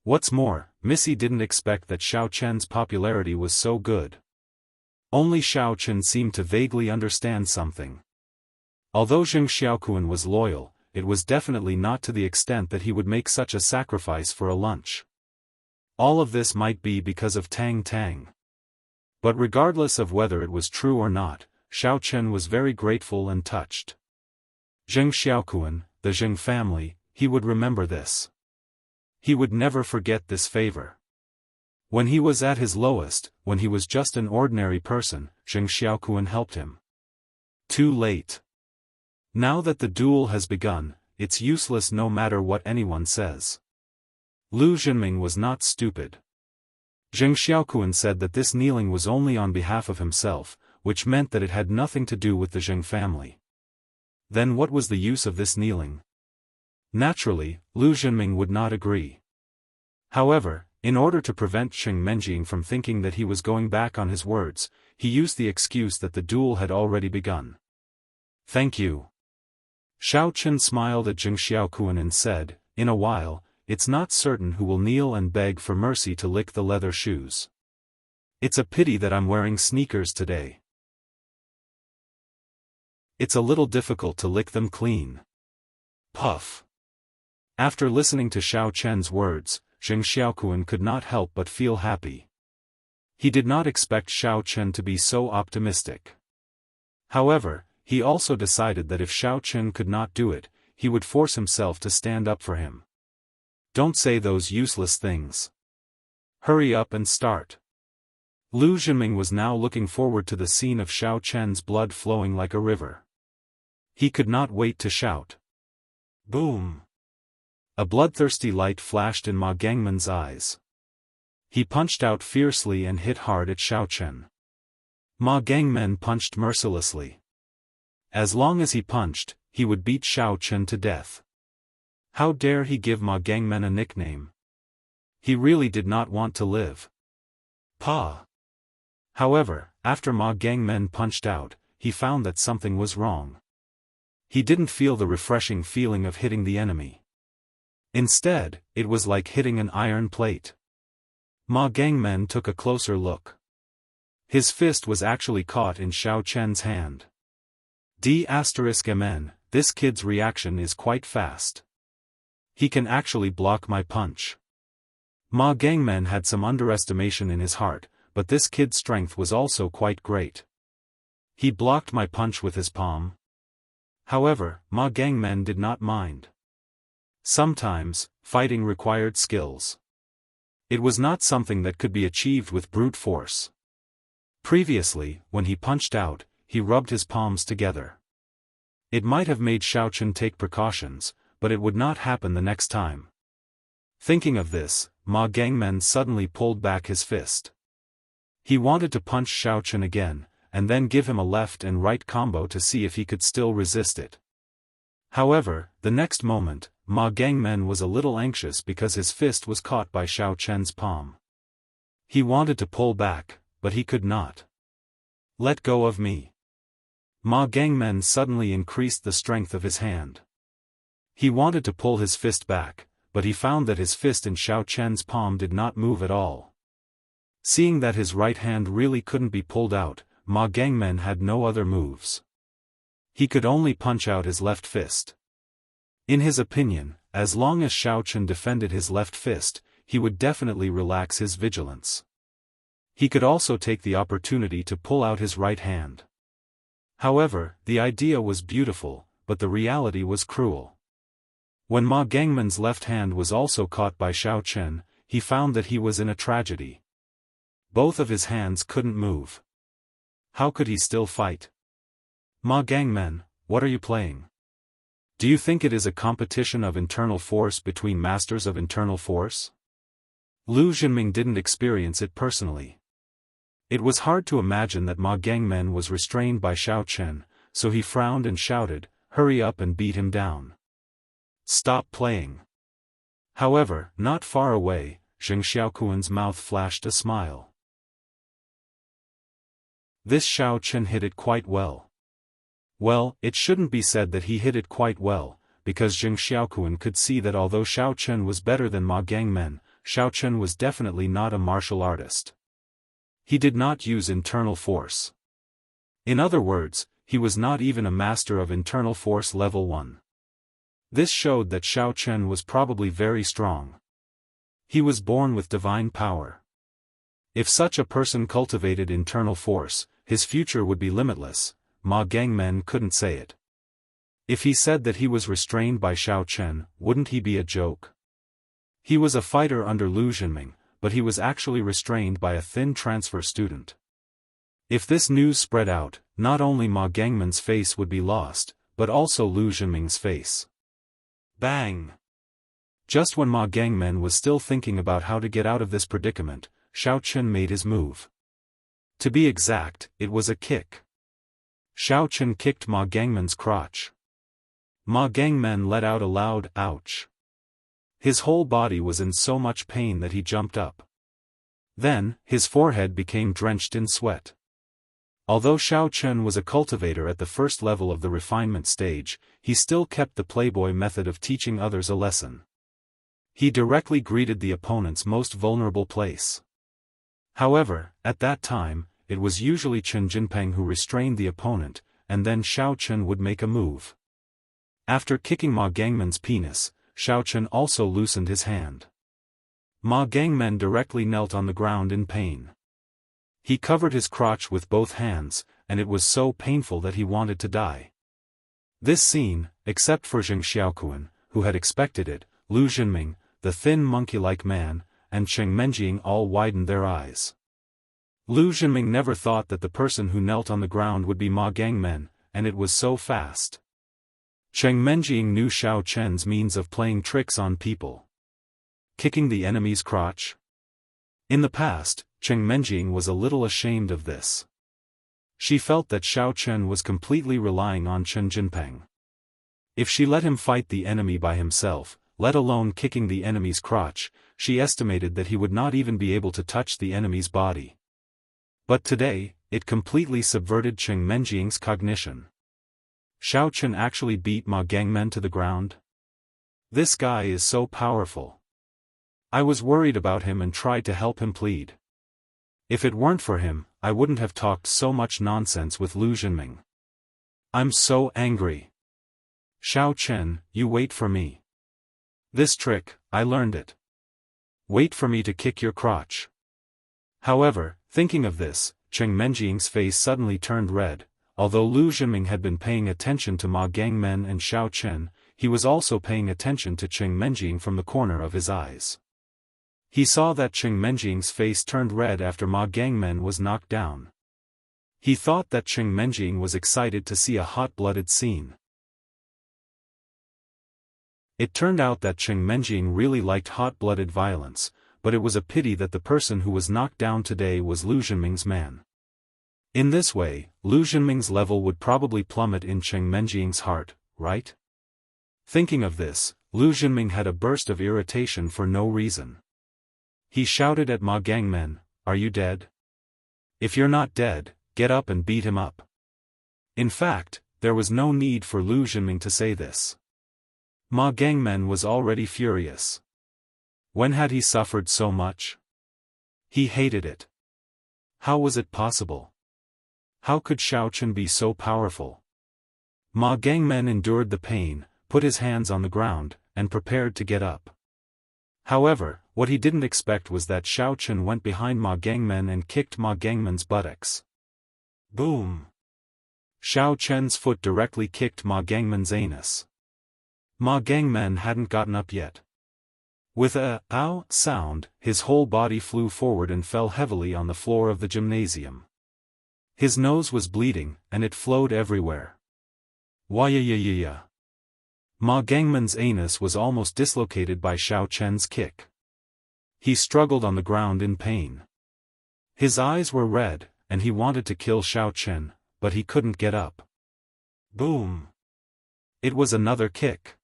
What's more, Missy didn't expect that Xiao Chen's popularity was so good. Only Xiao Chen seemed to vaguely understand something. Although Zheng Xiaoquan was loyal, it was definitely not to the extent that he would make such a sacrifice for a lunch. All of this might be because of Tang Tang. But regardless of whether it was true or not, Xiao Chen was very grateful and touched. Zheng Xiaoquan, the Zheng family, he would remember this. He would never forget this favor. When he was at his lowest, when he was just an ordinary person, Zheng Xiaoquan helped him. Too late. Now that the duel has begun, it's useless no matter what anyone says. Lu Zhenming was not stupid. Zheng Xiaoquan said that this kneeling was only on behalf of himself, which meant that it had nothing to do with the Zheng family. Then what was the use of this kneeling? Naturally, Lu Zhenming would not agree. However, in order to prevent Sheng Menjing from thinking that he was going back on his words, he used the excuse that the duel had already begun. Thank you. Xiao Chen smiled at Zheng Xiaoquan and said, in a while, it's not certain who will kneel and beg for mercy to lick the leather shoes. It's a pity that I'm wearing sneakers today. It's a little difficult to lick them clean. Puff. After listening to Xiao Chen's words, Zheng Xiaoquan could not help but feel happy. He did not expect Xiao Chen to be so optimistic. However, he also decided that if Xiao Chen could not do it, he would force himself to stand up for him. Don't say those useless things. Hurry up and start. Lu Zhenming was now looking forward to the scene of Xiao Chen's blood flowing like a river. He could not wait to shout. Boom! A bloodthirsty light flashed in Ma Gangmen's eyes. He punched out fiercely and hit hard at Xiao Chen. Ma Gangmen punched mercilessly. As long as he punched, he would beat Xiao Chen to death. How dare he give Ma Gangmen a nickname? He really did not want to live. Pa! However, after Ma Gangmen punched out, he found that something was wrong. He didn't feel the refreshing feeling of hitting the enemy. Instead, it was like hitting an iron plate. Ma Gangmen took a closer look. His fist was actually caught in Xiao Chen's hand. D*MN, this kid's reaction is quite fast. He can actually block my punch. Ma Gangmen had some underestimation in his heart, but this kid's strength was also quite great. He blocked my punch with his palm. However, Ma Gangmen did not mind. Sometimes, fighting required skills. It was not something that could be achieved with brute force. Previously, when he punched out, he rubbed his palms together. It might have made Xiao Chen take precautions, but it would not happen the next time. Thinking of this, Ma Gangmen suddenly pulled back his fist. He wanted to punch Xiao Chen again, and then give him a left and right combo to see if he could still resist it. However, the next moment, Ma Gangmen was a little anxious because his fist was caught by Xiao Chen's palm. He wanted to pull back, but he could not. Let go of me. Ma Gangmen suddenly increased the strength of his hand. He wanted to pull his fist back, but he found that his fist in Xiao Chen's palm did not move at all. Seeing that his right hand really couldn't be pulled out, Ma Gangmen had no other moves. He could only punch out his left fist. In his opinion, as long as Xiao Chen defended his left fist, he would definitely relax his vigilance. He could also take the opportunity to pull out his right hand. However, the idea was beautiful, but the reality was cruel. When Ma Gangmen's left hand was also caught by Xiao Chen, he found that he was in a tragedy. Both of his hands couldn't move. How could he still fight? Ma Gangmen, what are you playing? Do you think it is a competition of internal force between masters of internal force? Lu Zhenming didn't experience it personally. It was hard to imagine that Ma Gangmen was restrained by Xiao Chen, so he frowned and shouted, "Hurry up and beat him down. Stop playing." However, not far away, Zheng Xiaokuan's mouth flashed a smile. This Xiao Chen hit it quite well. Well, it shouldn't be said that he hit it quite well, because Zheng Xiaokuan could see that although Xiao Chen was better than Ma Gangmen, Xiao Chen was definitely not a martial artist. He did not use internal force. In other words, he was not even a master of internal force level 1. This showed that Xiao Chen was probably very strong. He was born with divine power. If such a person cultivated internal force, his future would be limitless. Ma Gangmen couldn't say it. If he said that he was restrained by Xiao Chen, wouldn't he be a joke? He was a fighter under Lu Xunming, but he was actually restrained by a thin transfer student. If this news spread out, not only Ma Gangmen's face would be lost, but also Lu Xunming's face. Bang! Just when Ma Gangmen was still thinking about how to get out of this predicament, Xiao Chen made his move. To be exact, it was a kick. Xiao Chen kicked Ma Gangmen's crotch. Ma Gangmen let out a loud ouch. His whole body was in so much pain that he jumped up. Then, his forehead became drenched in sweat. Although Xiao Chen was a cultivator at the first level of the refinement stage, he still kept the playboy method of teaching others a lesson. He directly greeted the opponent's most vulnerable place. However, at that time, it was usually Chen Jinpeng who restrained the opponent, and then Xiao Chen would make a move. After kicking Ma Gangmen's penis, Xiao Chen also loosened his hand. Ma Gangmen directly knelt on the ground in pain. He covered his crotch with both hands, and it was so painful that he wanted to die. This scene, except for Zheng Xiaokuan, who had expected it, Lu Xunming, the thin monkey-like man, and Cheng Menjing all widened their eyes. Lu Xunming never thought that the person who knelt on the ground would be Ma Gangmen, and it was so fast. Cheng Menjing knew Xiao Chen's means of playing tricks on people. Kicking the enemy's crotch? In the past, Cheng Menjing was a little ashamed of this. She felt that Xiao Chen was completely relying on Chen Jinpeng. If she let him fight the enemy by himself, let alone kicking the enemy's crotch, she estimated that he would not even be able to touch the enemy's body. But today, it completely subverted Cheng Menjing's cognition. Xiao Chen actually beat Ma Gangmen to the ground? This guy is so powerful. I was worried about him and tried to help him plead. If it weren't for him, I wouldn't have talked so much nonsense with Lu Xunming. I'm so angry. Xiao Chen, you wait for me. This trick, I learned it. Wait for me to kick your crotch. However, thinking of this, Cheng Menjing's face suddenly turned red. Although Lu Xunming had been paying attention to Ma Gangmen and Xiao Chen, he was also paying attention to Cheng Menjing from the corner of his eyes. He saw that Cheng Menjing's face turned red after Ma Gangmen was knocked down. He thought that Cheng Menjing was excited to see a hot-blooded scene. It turned out that Cheng Menjing really liked hot-blooded violence, but it was a pity that the person who was knocked down today was Lu Xunming's man. In this way, Lu Xunming's level would probably plummet in Cheng Menjing's heart, right? Thinking of this, Lu Xunming had a burst of irritation for no reason. He shouted at Ma Gangmen, "Are you dead? If you're not dead, get up and beat him up." In fact, there was no need for Lu Xunming to say this. Ma Gangmen was already furious. When had he suffered so much? He hated it. How was it possible? How could Xiao Chen be so powerful? Ma Gangmen endured the pain, put his hands on the ground, and prepared to get up. However, what he didn't expect was that Xiao Chen went behind Ma Gangmen and kicked Ma Gangmen's buttocks. Boom! Xiao Chen's foot directly kicked Ma Gangmen's anus. Ma Gangmen hadn't gotten up yet. With a "ow" sound, his whole body flew forward and fell heavily on the floor of the gymnasium. His nose was bleeding, and it flowed everywhere. Wah-ya-ya-ya-ya. Ma Gangmen's anus was almost dislocated by Xiao Chen's kick. He struggled on the ground in pain. His eyes were red, and he wanted to kill Xiaochen, but he couldn't get up. Boom! It was another kick.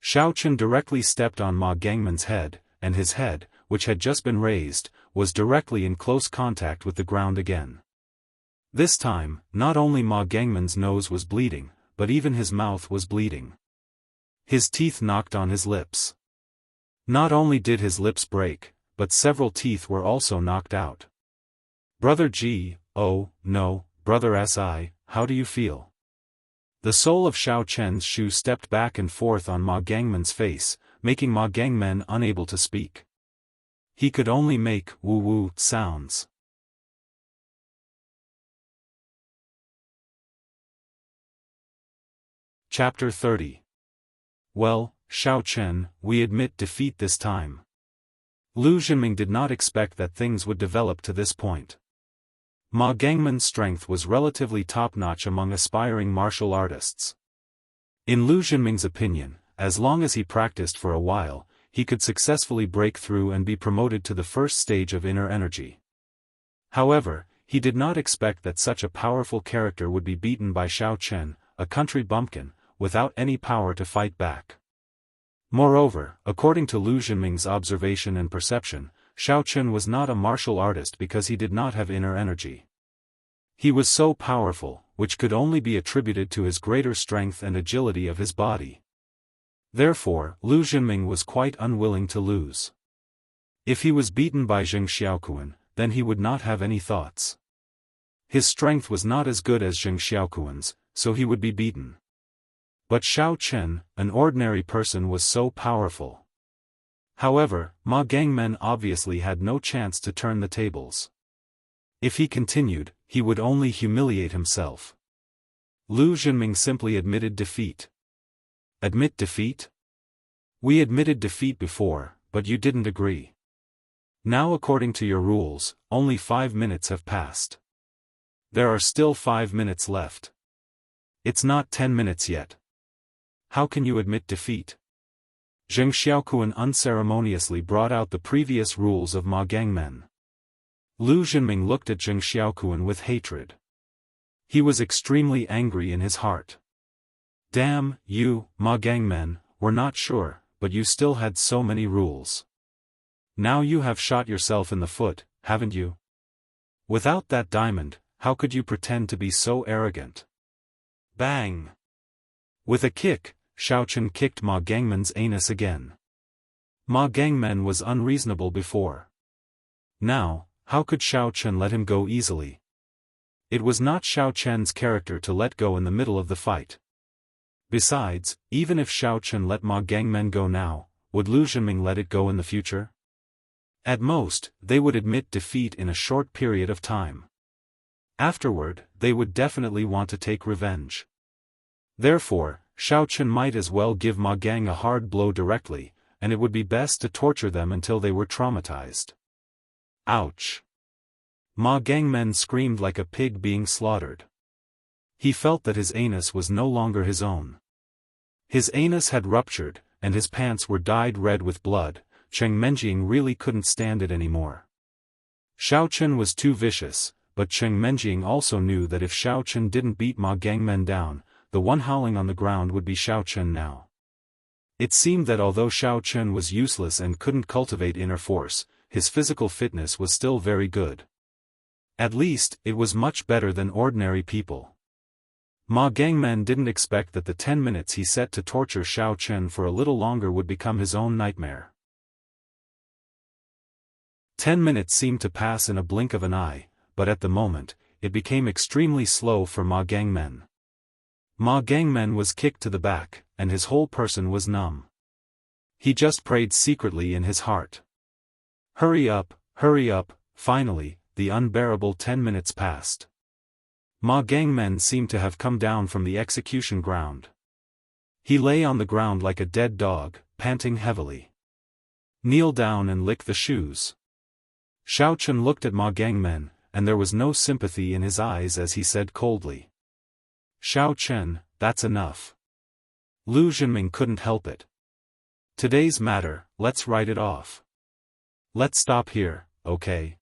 Xiaochen directly stepped on Ma Gangman's head, and his head, which had just been raised, was directly in close contact with the ground again. This time, not only Ma Gangman's nose was bleeding, but even his mouth was bleeding. His teeth knocked on his lips. Not only did his lips break, but several teeth were also knocked out. Brother G, oh, no, Brother Si, how do you feel? The sole of Xiaochen's shoe stepped back and forth on Ma Gangman's face, making Ma Gangman unable to speak. He could only make woo-woo sounds. Chapter 30. Well, Xiaochen, we admit defeat this time. Lu Xunming did not expect that things would develop to this point. Ma Gangman's strength was relatively top-notch among aspiring martial artists. In Lu Xunming's opinion, as long as he practiced for a while, he could successfully break through and be promoted to the first stage of inner energy. However, he did not expect that such a powerful character would be beaten by Xiaochen, a country bumpkin, without any power to fight back. Moreover, according to Lu Xunming's observation and perception, Xiaochen was not a martial artist because he did not have inner energy. He was so powerful, which could only be attributed to his greater strength and agility of his body. Therefore, Lu Xunming was quite unwilling to lose. If he was beaten by Zheng Xiaokuan, then he would not have any thoughts. His strength was not as good as Zheng Xiaokuan's, so he would be beaten. But Xiaochen, an ordinary person, was so powerful. However, Ma Gangmen obviously had no chance to turn the tables. If he continued, he would only humiliate himself. Lu Xunming simply admitted defeat. Admit defeat? We admitted defeat before, but you didn't agree. Now according to your rules, only 5 minutes have passed. There are still 5 minutes left. It's not 10 minutes yet. How can you admit defeat? Zheng Xiaokuan unceremoniously brought out the previous rules of Ma Gangmen. Lu Xunming looked at Zheng Xiaokuan with hatred. He was extremely angry in his heart. Damn, you, Ma Gangmen, were not sure, but you still had so many rules. Now you have shot yourself in the foot, haven't you? Without that diamond, how could you pretend to be so arrogant? Bang! With a kick, Xiaochen kicked Ma Gangmen's anus again. Ma Gangmen was unreasonable before. Now, how could Xiaochen let him go easily? It was not Xiaochen's character to let go in the middle of the fight. Besides, even if Xiaochen let Ma Gangmen go now, would Lu Xunming let it go in the future? At most, they would admit defeat in a short period of time. Afterward, they would definitely want to take revenge. Therefore, Xiaochen might as well give Ma Gang a hard blow directly, and it would be best to torture them until they were traumatized. Ouch! Ma Gangmen screamed like a pig being slaughtered. He felt that his anus was no longer his own. His anus had ruptured, and his pants were dyed red with blood. Cheng Menjing really couldn't stand it anymore. Xiaochen was too vicious, but Cheng Menjing also knew that if Xiaochen didn't beat Ma Gangmen down, the one howling on the ground would be Xiaochen now. It seemed that although Xiaochen was useless and couldn't cultivate inner force, his physical fitness was still very good. At least, it was much better than ordinary people. Ma Gangmen didn't expect that the 10 minutes he set to torture Xiaochen for a little longer would become his own nightmare. 10 minutes seemed to pass in a blink of an eye, but at the moment, it became extremely slow for Ma Gangmen. Ma Gangmen was kicked to the back, and his whole person was numb. He just prayed secretly in his heart. Hurry up, finally, the unbearable 10 minutes passed. Ma Gangmen seemed to have come down from the execution ground. He lay on the ground like a dead dog, panting heavily. Kneel down and lick the shoes. Xiaochen looked at Ma Gangmen, and there was no sympathy in his eyes as he said coldly. Xiaochen, that's enough. Lu Xunming couldn't help it. Today's matter, let's write it off. Let's stop here, okay?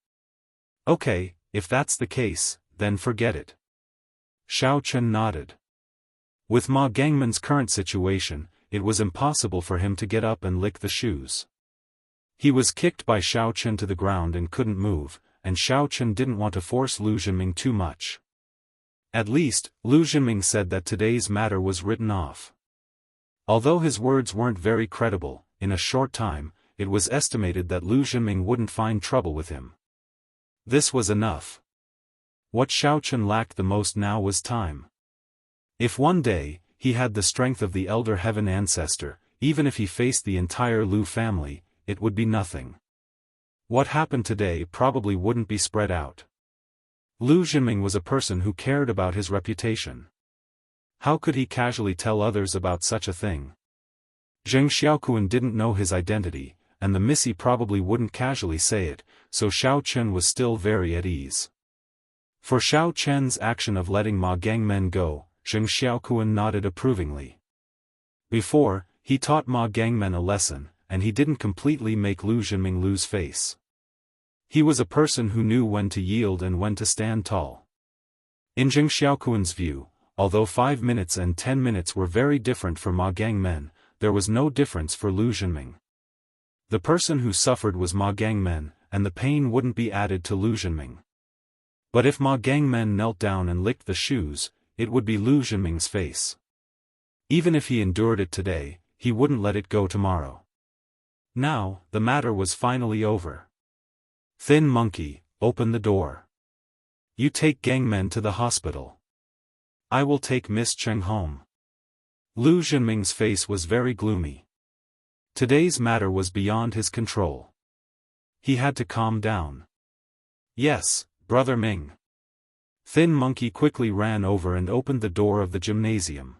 Okay, if that's the case, then forget it. Xiao Chen nodded. With Ma Gangman's current situation, it was impossible for him to get up and lick the shoes. He was kicked by Xiao Chen to the ground and couldn't move, and Xiao Chen didn't want to force Lu Zhenming too much. At least, Lu Zhenming said that today's matter was written off. Although his words weren't very credible, in a short time, it was estimated that Lu Zhenming wouldn't find trouble with him. This was enough. What Xiao Chen lacked the most now was time. If one day, he had the strength of the Elder Heaven Ancestor, even if he faced the entire Lu family, it would be nothing. What happened today probably wouldn't be spread out. Lu Zhenming was a person who cared about his reputation. How could he casually tell others about such a thing? Zheng Xiaokuan didn't know his identity, and the Missy probably wouldn't casually say it, so Xiao Chen was still very at ease. For Xiao Chen's action of letting Ma Gangmen go, Zheng Xiaokuan nodded approvingly. Before, he taught Ma Gangmen a lesson, and he didn't completely make Lu Zhenming lose face. He was a person who knew when to yield and when to stand tall. In Zheng Xiaokuan's view, although 5 minutes and 10 minutes were very different for Ma Gangmen, there was no difference for Lu Zhenming. The person who suffered was Ma Gangmen, and the pain wouldn't be added to Lu Zhenming. But if Ma Gangmen knelt down and licked the shoes, it would be Lu Zhenming's face. Even if he endured it today, he wouldn't let it go tomorrow. Now, the matter was finally over. Thin Monkey, open the door. You take Gangmen to the hospital. I will take Miss Cheng home. Lu Zhenming's face was very gloomy. Today's matter was beyond his control. He had to calm down. Yes, Brother Ming. Thin Monkey quickly ran over and opened the door of the gymnasium.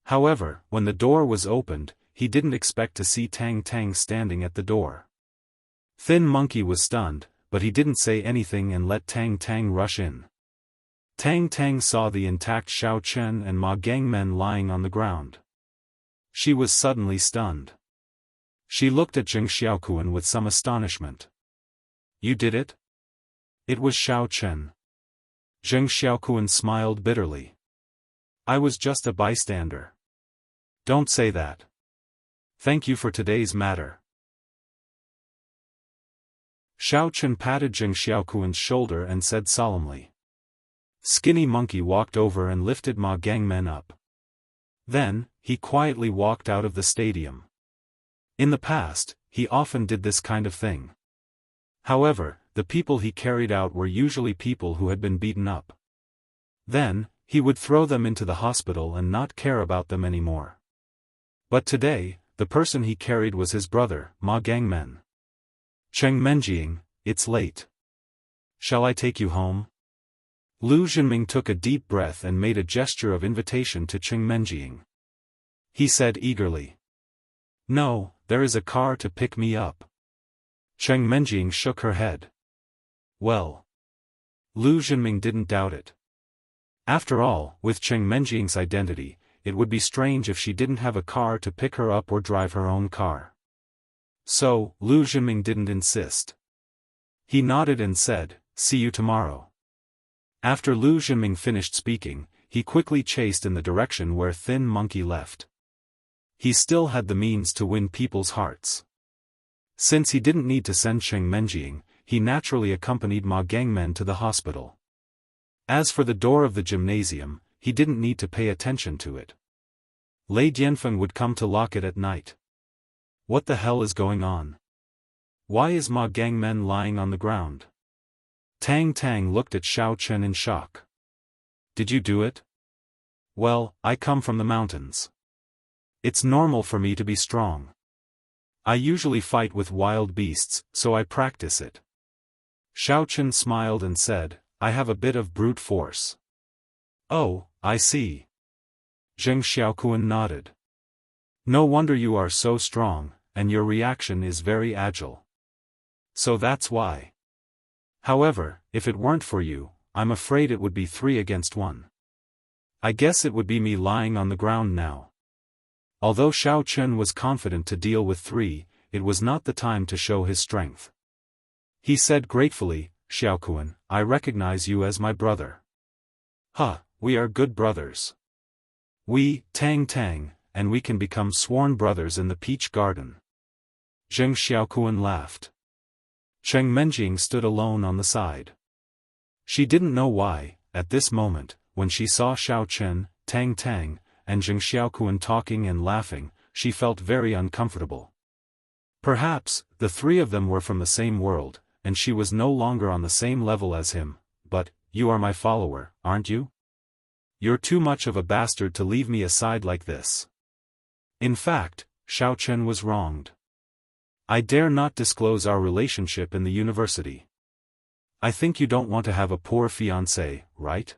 However, when the door was opened, he didn't expect to see Tang Tang standing at the door. Thin Monkey was stunned, but he didn't say anything and let Tang Tang rush in. Tang Tang saw the intact Xiao Chen and Ma Gangmen lying on the ground. She was suddenly stunned. She looked at Zheng Xiaokuan with some astonishment. You did it? It was Xiao Chen. Zheng Xiaokuan smiled bitterly. I was just a bystander. Don't say that. Thank you for today's matter. Xiao Chen patted Zheng Xiaokuan's shoulder and said solemnly. Skinny Monkey walked over and lifted Ma Gangmen up. Then, he quietly walked out of the stadium. In the past, he often did this kind of thing. However, the people he carried out were usually people who had been beaten up. Then, he would throw them into the hospital and not care about them anymore. But today, the person he carried was his brother, Ma Gangmen. Cheng Menjing, it's late. Shall I take you home? Lu Zhenming took a deep breath and made a gesture of invitation to Cheng Menjing. He said eagerly. No, there is a car to pick me up. Cheng Menjing shook her head. Well. Lu Zhenming didn't doubt it. After all, with Cheng Menjing's identity, it would be strange if she didn't have a car to pick her up or drive her own car. So, Lu Zhenming didn't insist. He nodded and said, see you tomorrow. After Lu Zhenming finished speaking, he quickly chased in the direction where Thin Monkey left. He still had the means to win people's hearts. Since he didn't need to send Cheng Menjing, he naturally accompanied Ma Gangmen to the hospital. As for the door of the gymnasium, he didn't need to pay attention to it. Lei Dianfeng would come to lock it at night. What the hell is going on? Why is Ma Gangmen lying on the ground? Tang Tang looked at Xiao Chen in shock. Did you do it? Well, I come from the mountains. It's normal for me to be strong. I usually fight with wild beasts, so I practice it. Xiao Chen smiled and said, I have a bit of brute force. Oh, I see. Zheng Xiaokuan nodded. No wonder you are so strong, and your reaction is very agile. So that's why. However, if it weren't for you, I'm afraid it would be 3 against 1. I guess it would be me lying on the ground now. Although Xiao Chen was confident to deal with 3, it was not the time to show his strength. He said gratefully, Xiaokuan, I recognize you as my brother. Huh, we are good brothers. We, Tang, and we can become sworn brothers in the peach garden. Zheng Xiaokuan laughed. Cheng Menjing stood alone on the side. She didn't know why, at this moment, when she saw Xiao Chen, Tang, and Zheng Xiaokuan talking and laughing, she felt very uncomfortable. Perhaps, the three of them were from the same world, and she was no longer on the same level as him, but, you are my follower, aren't you? You're too much of a bastard to leave me aside like this. In fact, Xiao Chen was wronged. I dare not disclose our relationship in the university. I think you don't want to have a poor fiancé, right?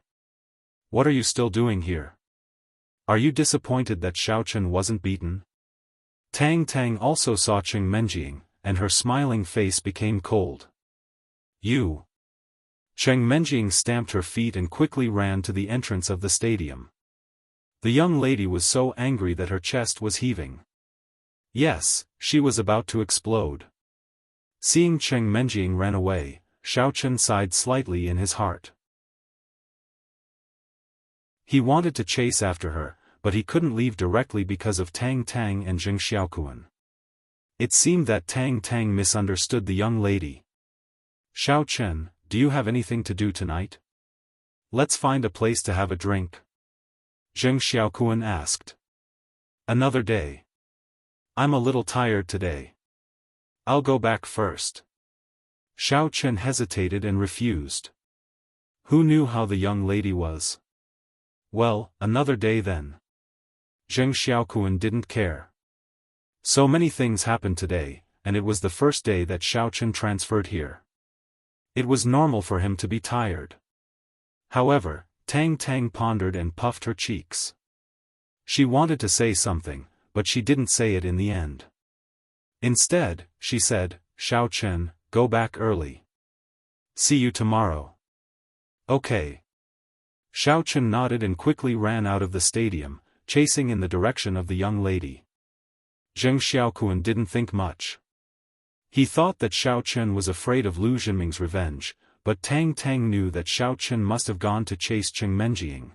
What are you still doing here? Are you disappointed that Xiao Chen wasn't beaten? Tang also saw Cheng Menjing, and her smiling face became cold. You. Cheng Menjing stamped her feet and quickly ran to the entrance of the stadium. The young lady was so angry that her chest was heaving. Yes, she was about to explode. Seeing Cheng Menjing ran away, Xiao Chen sighed slightly in his heart. He wanted to chase after her, but he couldn't leave directly because of Tang and Zheng Xiaokuan. It seemed that Tang misunderstood the young lady. Xiao Chen, do you have anything to do tonight? Let's find a place to have a drink. Zheng Xiaokuan asked. Another day. I'm a little tired today. I'll go back first. Xiao Chen hesitated and refused. Who knew how the young lady was? Well, another day then. Zheng Xiaokuan didn't care. So many things happened today, and it was the first day that Xiao Chen transferred here. It was normal for him to be tired. However, Tang pondered and puffed her cheeks. She wanted to say something, but she didn't say it in the end. Instead, she said, Xiao Chen, go back early. See you tomorrow. Okay. Xiao Chen nodded and quickly ran out of the stadium, chasing in the direction of the young lady. Zheng Xiaokuan didn't think much. He thought that Xiao Chen was afraid of Lu Zhenming's revenge, but Tang knew that Xiao Chen must have gone to chase Cheng Menjing.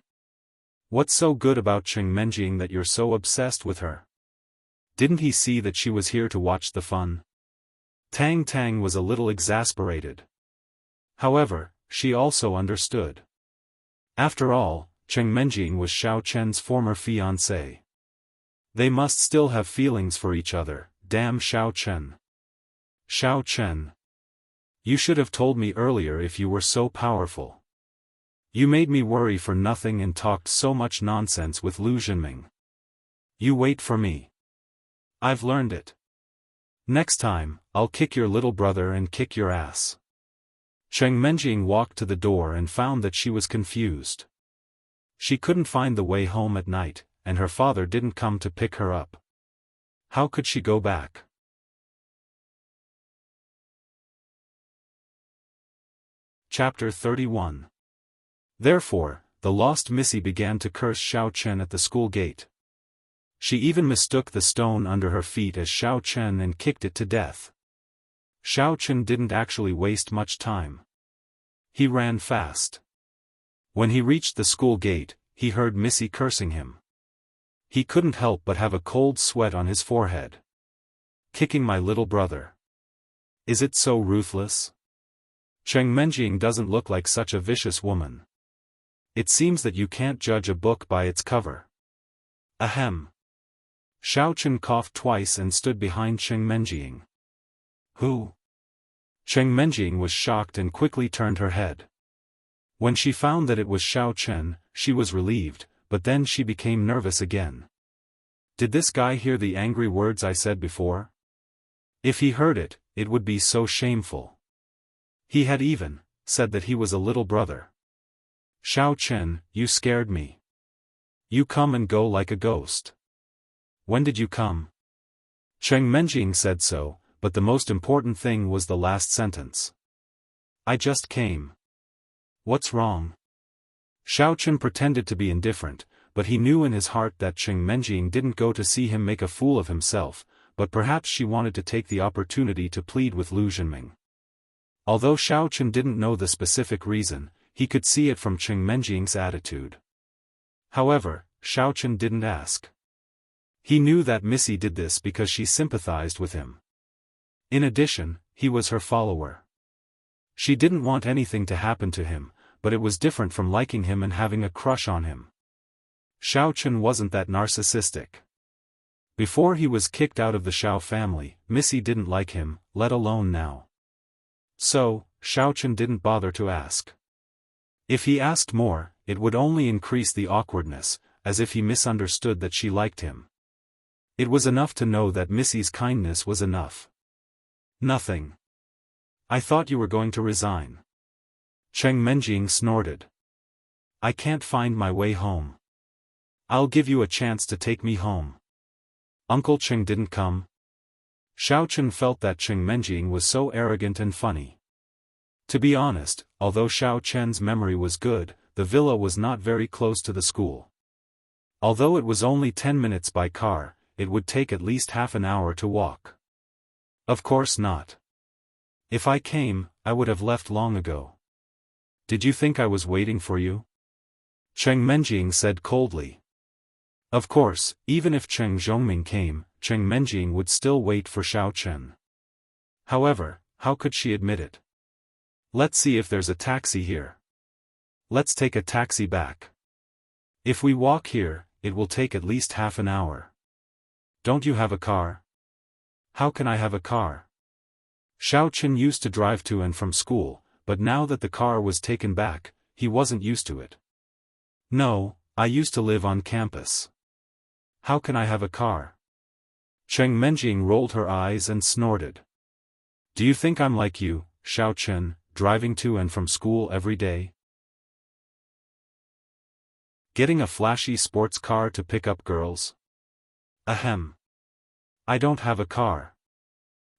What's so good about Cheng Menjing that you're so obsessed with her? Didn't he see that she was here to watch the fun? Tang was a little exasperated. However, she also understood. After all, Cheng Menjing was Xiao Chen's former fiancé. They must still have feelings for each other, damn Xiao Chen. Xiao Chen. You should have told me earlier if you were so powerful. You made me worry for nothing and talked so much nonsense with Lu Zhenming. You wait for me. I've learned it. Next time, I'll kick your little brother and kick your ass. Cheng Menjing walked to the door and found that she was confused. She couldn't find the way home at night, and her father didn't come to pick her up. How could she go back? Chapter 31. Therefore, the lost Missy began to curse Xiao Chen at the school gate. She even mistook the stone under her feet as Xiao Chen and kicked it to death. Xiao Chen didn't actually waste much time. He ran fast. When he reached the school gate, he heard Missy cursing him. He couldn't help but have a cold sweat on his forehead. Kicking my little brother. Is it so ruthless? Cheng Menjing doesn't look like such a vicious woman. It seems that you can't judge a book by its cover. Ahem. Xiao Chen coughed twice and stood behind Cheng Menjing. Who? Cheng Menjing was shocked and quickly turned her head. When she found that it was Xiao Chen, she was relieved, but then she became nervous again. Did this guy hear the angry words I said before? If he heard it, it would be so shameful. He had even said that he was a little brother. Xiao Chen, you scared me. You come and go like a ghost. When did you come? Cheng Menjing said so, but the most important thing was the last sentence. I just came. What's wrong? Xiao Chen pretended to be indifferent, but he knew in his heart that Cheng Menjing didn't go to see him make a fool of himself, but perhaps she wanted to take the opportunity to plead with Lu Zhenming. Although Xiaochen didn't know the specific reason, he could see it from Cheng Menjing's attitude. However, Xiaochen didn't ask. He knew that Missy did this because she sympathized with him. In addition, he was her follower. She didn't want anything to happen to him, but it was different from liking him and having a crush on him. Xiaochen wasn't that narcissistic. Before he was kicked out of the Xiao family, Missy didn't like him, let alone now. So, Xiaochen didn't bother to ask. If he asked more, it would only increase the awkwardness, as if he misunderstood that she liked him. It was enough to know that Missy's kindness was enough. Nothing. I thought you were going to resign. Cheng Menjing snorted. I can't find my way home. I'll give you a chance to take me home. Uncle Cheng didn't come. Xiaochen felt that Cheng Menjing was so arrogant and funny. To be honest, although Xiaochen's memory was good, the villa was not very close to the school. Although it was only 10 minutes by car, it would take at least half an hour to walk. Of course not. If I came, I would have left long ago. Did you think I was waiting for you? Cheng Menjing said coldly. Of course, even if Cheng Zhongming came, Cheng Menjing would still wait for Xiaochen. However, how could she admit it? Let's see if there's a taxi here. Let's take a taxi back. If we walk here, it will take at least half an hour. Don't you have a car? How can I have a car? Xiaochen used to drive to and from school, but now that the car was taken back, he wasn't used to it. No, I used to live on campus. How can I have a car? Cheng Menjing rolled her eyes and snorted. Do you think I'm like you, Xiaochen, driving to and from school every day? Getting a flashy sports car to pick up girls? Ahem. I don't have a car.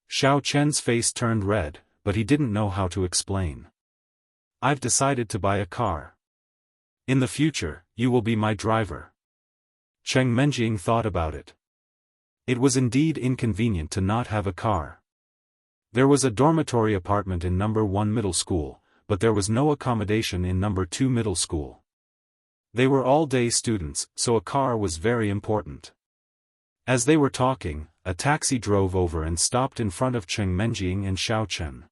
Xiaochen's face turned red, but he didn't know how to explain. I've decided to buy a car. In the future, you will be my driver. Cheng Menjing thought about it. It was indeed inconvenient to not have a car. There was a dormitory apartment in number 1 middle school, but there was no accommodation in number 2 middle school. They were all-day students, so a car was very important. As they were talking, a taxi drove over and stopped in front of Cheng Menjing and Xiaochen.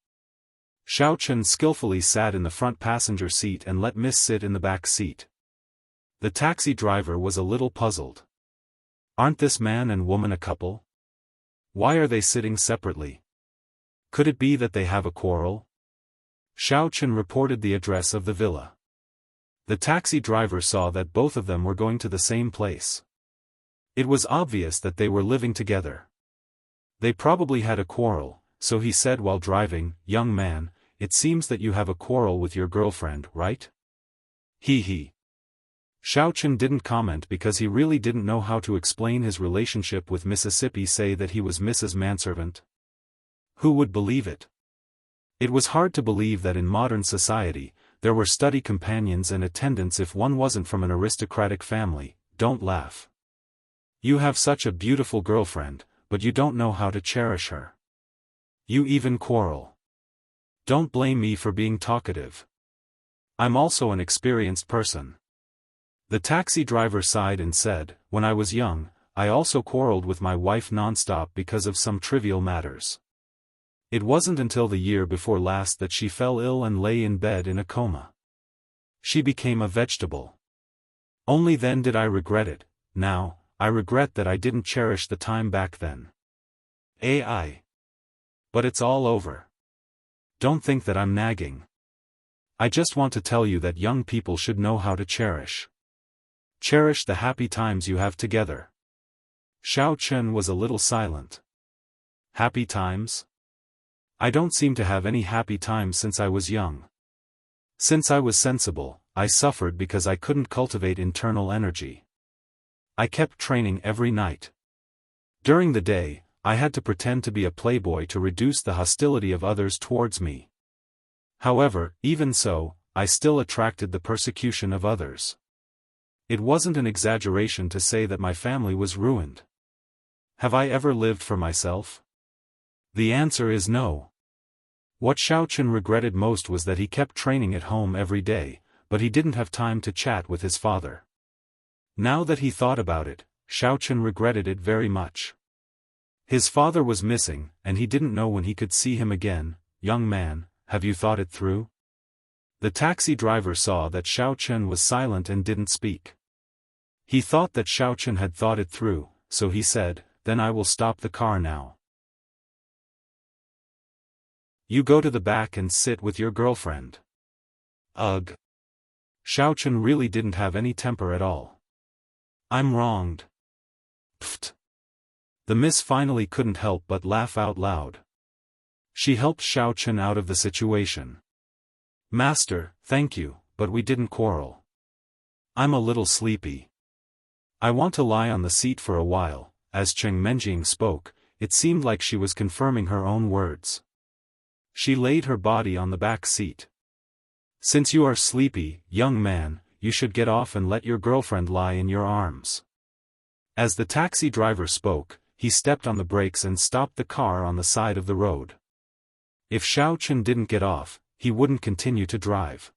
Xiaochen skillfully sat in the front passenger seat and let Miss sit in the back seat. The taxi driver was a little puzzled. Aren't this man and woman a couple? Why are they sitting separately? Could it be that they have a quarrel? Xiaochen reported the address of the villa. The taxi driver saw that both of them were going to the same place. It was obvious that they were living together. They probably had a quarrel, so he said while driving, "Young man, it seems that you have a quarrel with your girlfriend, right?" He. Xiaochen didn't comment because he really didn't know how to explain his relationship with Mississippi, say that he was Mrs. Manservant. Who would believe it? It was hard to believe that in modern society, there were study companions and attendants if one wasn't from an aristocratic family. Don't laugh. You have such a beautiful girlfriend, but you don't know how to cherish her. You even quarrel. Don't blame me for being talkative. I'm also an experienced person. The taxi driver sighed and said, "When I was young, I also quarreled with my wife non-stop because of some trivial matters. It wasn't until the year before last that she fell ill and lay in bed in a coma. She became a vegetable. Only then did I regret it. Now, I regret that I didn't cherish the time back then. AI. But it's all over. Don't think that I'm nagging. I just want to tell you that young people should know how to cherish. Cherish the happy times you have together." Xiaochen was a little silent. Happy times? I don't seem to have any happy times since I was young. Since I was sensible, I suffered because I couldn't cultivate internal energy. I kept training every night. During the day, I had to pretend to be a playboy to reduce the hostility of others towards me. However, even so, I still attracted the persecution of others. It wasn't an exaggeration to say that my family was ruined. Have I ever lived for myself? The answer is no. What Xiaochen regretted most was that he kept training at home every day, but he didn't have time to chat with his father. Now that he thought about it, Xiaochen regretted it very much. His father was missing, and he didn't know when he could see him again. "Young man, have you thought it through?" The taxi driver saw that Xiaochen was silent and didn't speak. He thought that Xiaochen had thought it through, so he said, "Then I will stop the car now. You go to the back and sit with your girlfriend." Ugh. Xiaochen really didn't have any temper at all. "I'm wronged." Pfft. The miss finally couldn't help but laugh out loud. She helped Xiaochen out of the situation. "Master, thank you, but we didn't quarrel. I'm a little sleepy. I want to lie on the seat for a while." As Cheng Menjing spoke, it seemed like she was confirming her own words. She laid her body on the back seat. "Since you are sleepy, young man, you should get off and let your girlfriend lie in your arms." As the taxi driver spoke, he stepped on the brakes and stopped the car on the side of the road. If Xiaochen didn't get off, he wouldn't continue to drive.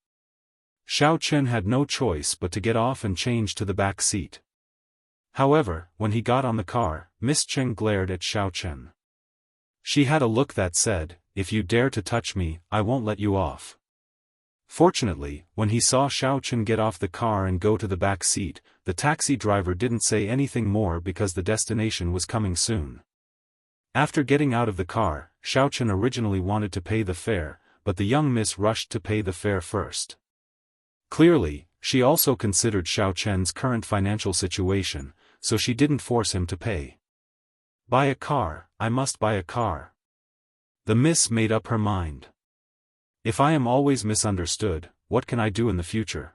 Xiaochen had no choice but to get off and change to the back seat. However, when he got on the car, Miss Cheng glared at Xiaochen. She had a look that said, "If you dare to touch me, I won't let you off." Fortunately, when he saw Xiaochen get off the car and go to the back seat, the taxi driver didn't say anything more because the destination was coming soon. After getting out of the car, Xiaochen originally wanted to pay the fare, but the young miss rushed to pay the fare first. Clearly, she also considered Xiaochen's current financial situation, so she didn't force him to pay. "Buy a car, I must buy a car." The miss made up her mind. "If I am always misunderstood, what can I do in the future?"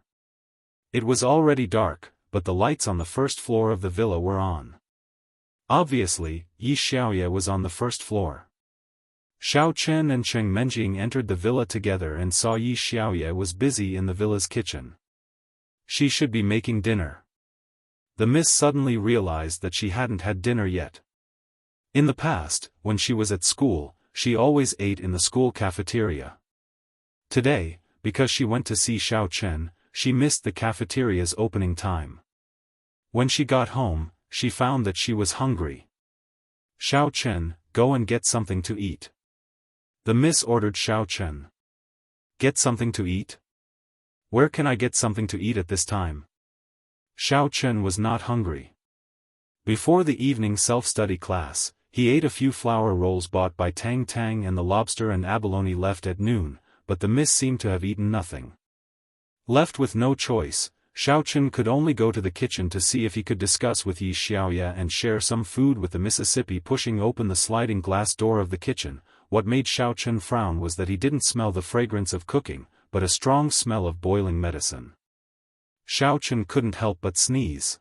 It was already dark, but the lights on the first floor of the villa were on. Obviously, Yi Xiaoye was on the first floor. Xiaochen and Cheng Menjing entered the villa together and saw Yi Xiaoye was busy in the villa's kitchen. She should be making dinner. The miss suddenly realized that she hadn't had dinner yet. In the past, when she was at school, she always ate in the school cafeteria. Today, because she went to see Xiaochen, she missed the cafeteria's opening time. When she got home, she found that she was hungry. "Xiaochen, go and get something to eat." The miss ordered Xiaochen. "Get something to eat? Where can I get something to eat at this time?" Xiaochen was not hungry. Before the evening self-study class, he ate a few flour rolls bought by Tang Tang and the lobster and abalone left at noon, but the miss seemed to have eaten nothing. Left with no choice, Xiaochen could only go to the kitchen to see if he could discuss with Yi Xiaoye and share some food with the Mississippi. Pushing open the sliding glass door of the kitchen, what made Xiaochen frown was that he didn't smell the fragrance of cooking, but a strong smell of boiling medicine. Xiaochen couldn't help but sneeze.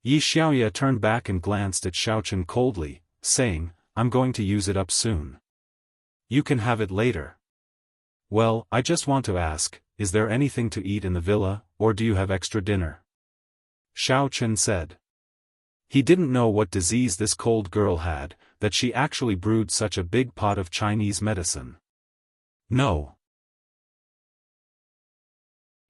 Yi Xiaoye turned back and glanced at Xiaochen coldly, saying, "I'm going to use it up soon. You can have it later." "Well, I just want to ask, is there anything to eat in the villa, or do you have extra dinner?" Xiaochen said. He didn't know what disease this cold girl had, that she actually brewed such a big pot of Chinese medicine. "No."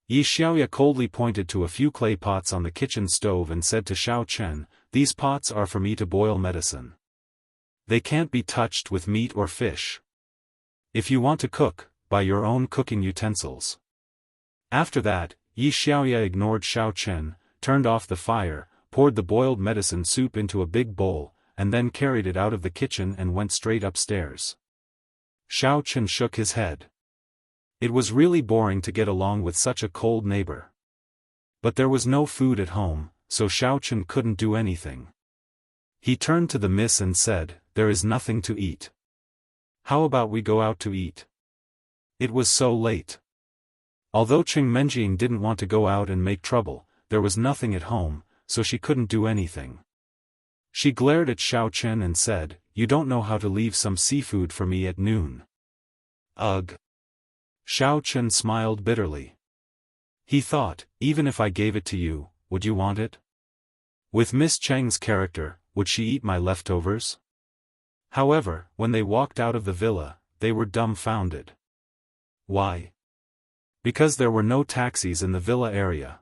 Yi Xiaoye coldly pointed to a few clay pots on the kitchen stove and said to Xiaochen, "These pots are for me to boil medicine. They can't be touched with meat or fish. If you want to cook, buy your own cooking utensils." After that, Yi Xiaoye ignored Xiaochen, turned off the fire, poured the boiled medicine soup into a big bowl, and then carried it out of the kitchen and went straight upstairs. Xiaochen shook his head. It was really boring to get along with such a cold neighbor. But there was no food at home, so Xiaochen couldn't do anything. He turned to the miss and said, "There is nothing to eat. How about we go out to eat?" It was so late. Although Cheng Menjing didn't want to go out and make trouble, there was nothing at home, so she couldn't do anything. She glared at Xiaochen and said, "You don't know how to leave some seafood for me at noon." Ugh. Xiaochen smiled bitterly. He thought, even if I gave it to you, would you want it? With Miss Cheng's character, would she eat my leftovers? However, when they walked out of the villa, they were dumbfounded. Why? Because there were no taxis in the villa area.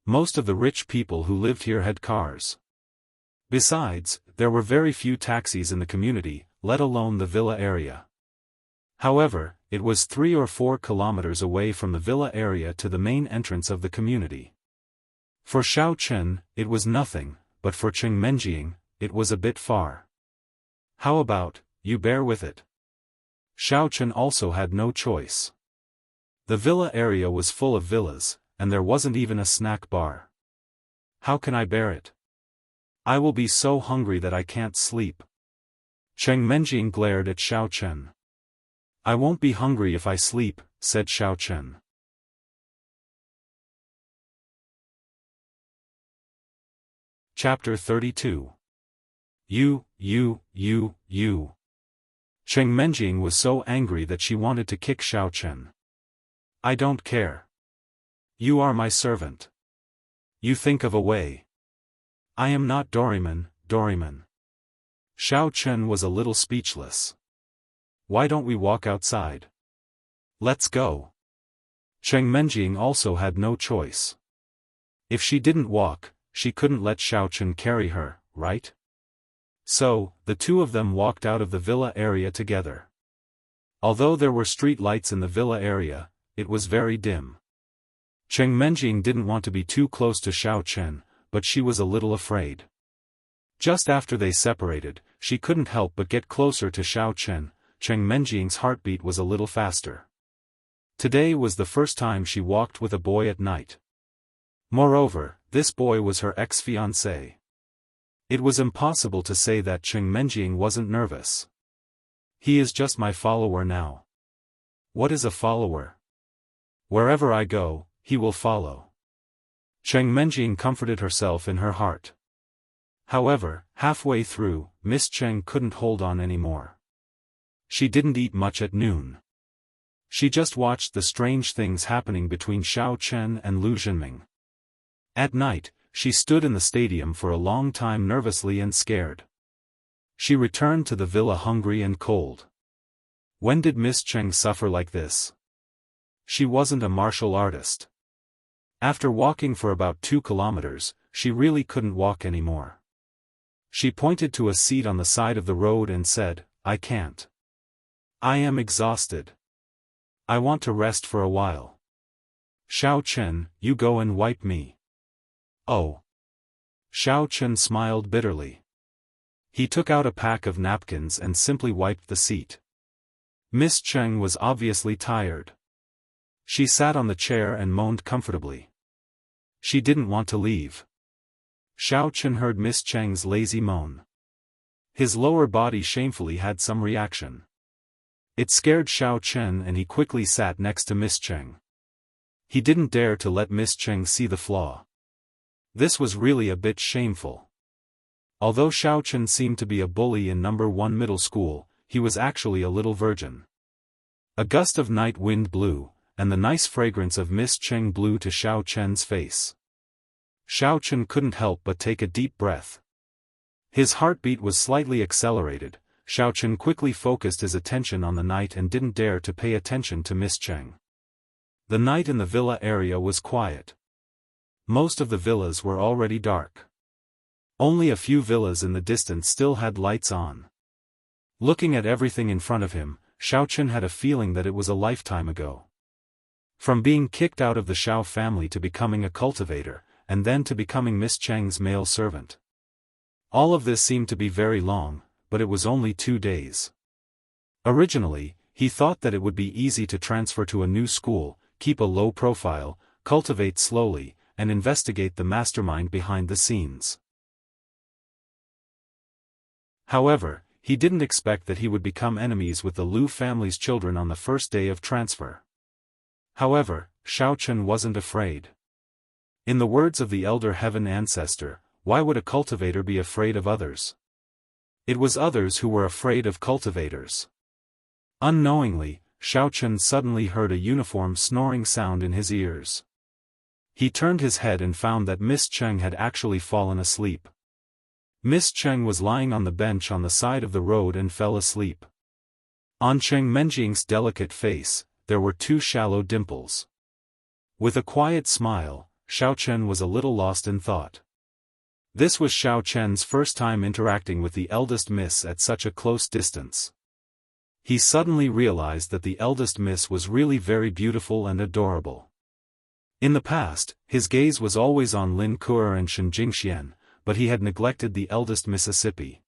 Most of the rich people who lived here had cars. Besides, there were very few taxis in the community, let alone the villa area. However, it was 3 or 4 kilometers away from the villa area to the main entrance of the community. For Xiaochen, it was nothing, but for Cheng Menjing, it was a bit far. How about, you bear with it? Xiaochen also had no choice. The villa area was full of villas, and there wasn't even a snack bar. How can I bear it? I will be so hungry that I can't sleep. Cheng Menjing glared at Xiaochen. I won't be hungry if I sleep, said Xiaochen. Chapter 32. You. Cheng Menjing was so angry that she wanted to kick Xiaochen. I don't care. You are my servant. You think of a way. I am not Doraemon. Xiaochen was a little speechless. Why don't we walk outside? Let's go. Cheng Menjing also had no choice. If she didn't walk, she couldn't let Xiaochen carry her, right? So, the two of them walked out of the villa area together. Although there were street lights in the villa area, it was very dim. Cheng Menjing didn't want to be too close to Xiaochen, but she was a little afraid. Just after they separated, she couldn't help but get closer to Xiaochen. Cheng Menjing's heartbeat was a little faster. Today was the first time she walked with a boy at night. Moreover, this boy was her ex-fiancé. It was impossible to say that Cheng Menjing wasn't nervous. He is just my follower now. What is a follower? Wherever I go, he will follow. Cheng Menjing comforted herself in her heart. However, halfway through, Miss Cheng couldn't hold on anymore. She didn't eat much at noon. She just watched the strange things happening between Xiaochen and Lu Zhenming. At night, she stood in the stadium for a long time nervously and scared. She returned to the villa hungry and cold. When did Miss Cheng suffer like this? She wasn't a martial artist. After walking for about 2 kilometers, she really couldn't walk anymore. She pointed to a seat on the side of the road and said, I can't. I am exhausted. I want to rest for a while. Xiaochen, you go and wipe me. Oh. Xiaochen smiled bitterly. He took out a pack of napkins and simply wiped the seat. Miss Cheng was obviously tired. She sat on the chair and moaned comfortably. She didn't want to leave. Xiaochen heard Miss Cheng's lazy moan. His lower body shamefully had some reaction. It scared Xiaochen and he quickly sat next to Miss Cheng. He didn't dare to let Miss Cheng see the flaw. This was really a bit shameful. Although Xiaochen seemed to be a bully in No. 1 middle school, he was actually a little virgin. A gust of night wind blew, and the nice fragrance of Miss Cheng blew to Xiaochen's face. Xiaochen couldn't help but take a deep breath. His heartbeat was slightly accelerated. Xiaochen quickly focused his attention on the night and didn't dare to pay attention to Miss Cheng. The night in the villa area was quiet. Most of the villas were already dark. Only a few villas in the distance still had lights on. Looking at everything in front of him, Xiaochen had a feeling that it was a lifetime ago. From being kicked out of the Xiao family to becoming a cultivator, and then to becoming Miss Cheng's male servant. All of this seemed to be very long, but it was only 2 days. Originally, he thought that it would be easy to transfer to a new school, keep a low profile, cultivate slowly, and investigate the mastermind behind the scenes. However, he didn't expect that he would become enemies with the Lu family's children on the first day of transfer. However, Xiaochen wasn't afraid. In the words of the elder heaven ancestor, why would a cultivator be afraid of others? It was others who were afraid of cultivators. Unknowingly, Xiaochen suddenly heard a uniform snoring sound in his ears. He turned his head and found that Miss Cheng had actually fallen asleep. Miss Cheng was lying on the bench on the side of the road and fell asleep. On Cheng Menjing's delicate face, there were two shallow dimples. With a quiet smile, Xiao Chen was a little lost in thought. This was Xiao Chen's first time interacting with the eldest miss at such a close distance. He suddenly realized that the eldest miss was really very beautiful and adorable. In the past, his gaze was always on Lin Kuer and Shen Jingxian, but he had neglected the eldest Mississippi.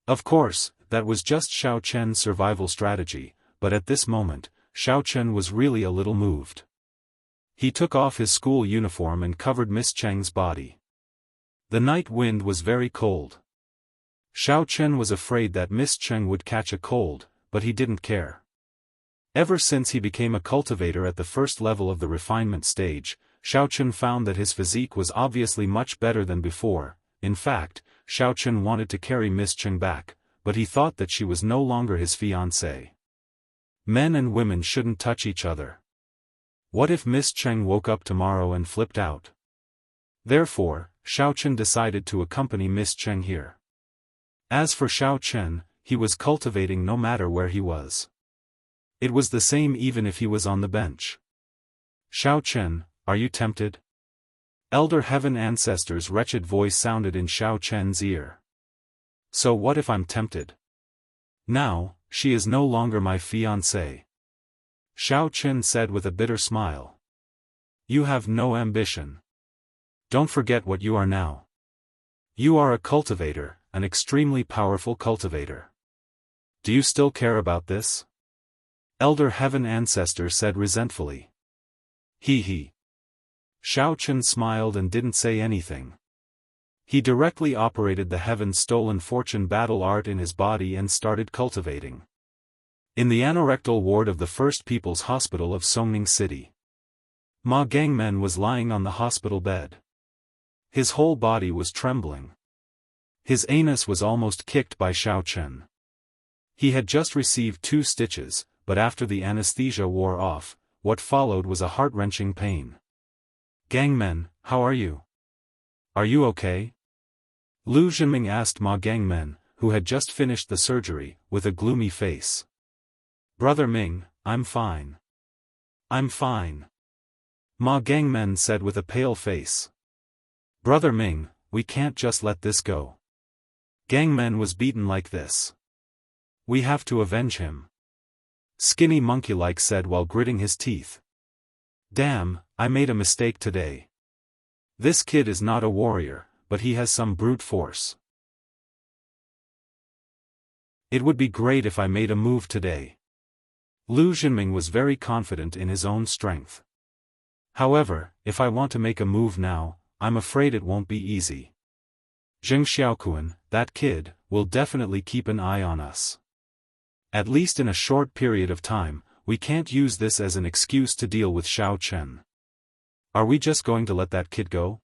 Of course, that was just Xiao Chen's survival strategy, but at this moment, Xiao Chen was really a little moved. He took off his school uniform and covered Miss Cheng's body. The night wind was very cold. Xiao Chen was afraid that Miss Cheng would catch a cold, but he didn't care. Ever since he became a cultivator at the first level of the refinement stage, Xiao Chen found that his physique was obviously much better than before. In fact, Xiao Chen wanted to carry Miss Cheng back, but he thought that she was no longer his fiancée. Men and women shouldn't touch each other. What if Miss Cheng woke up tomorrow and flipped out? Therefore, Xiao Chen decided to accompany Miss Cheng here. As for Xiao Chen, he was cultivating no matter where he was. It was the same even if he was on the bench. Xiao Chen, are you tempted? Elder Heaven Ancestor's wretched voice sounded in Xiao Chen's ear. So what if I'm tempted? Now, she is no longer my fiancée. Xiao Chen said with a bitter smile. You have no ambition. Don't forget what you are now. You are a cultivator, an extremely powerful cultivator. Do you still care about this? Elder Heaven Ancestor said resentfully. He. Xiao Chen smiled and didn't say anything. He directly operated the Heaven's stolen fortune battle art in his body and started cultivating. In the anorectal ward of the First People's Hospital of Songning City, Ma Gangmen was lying on the hospital bed. His whole body was trembling. His anus was almost kicked by Xiao Chen. He had just received 2 stitches, but after the anesthesia wore off, what followed was a heart-wrenching pain. Gangmen, how are you? Are you okay? Lu Zhenming asked Ma Gangmen, who had just finished the surgery, with a gloomy face. Brother Ming, I'm fine. I'm fine. Ma Gangmen said with a pale face. Brother Ming, we can't just let this go. Gangmen was beaten like this. We have to avenge him. Skinny Monkey-like said while gritting his teeth. Damn, I made a mistake today. This kid is not a warrior, but he has some brute force. It would be great if I made a move today. Lu Zhenming was very confident in his own strength. However, if I want to make a move now, I'm afraid it won't be easy. Zheng Xiaokuan, that kid, will definitely keep an eye on us. At least in a short period of time, we can't use this as an excuse to deal with Xiao Chen. Are we just going to let that kid go?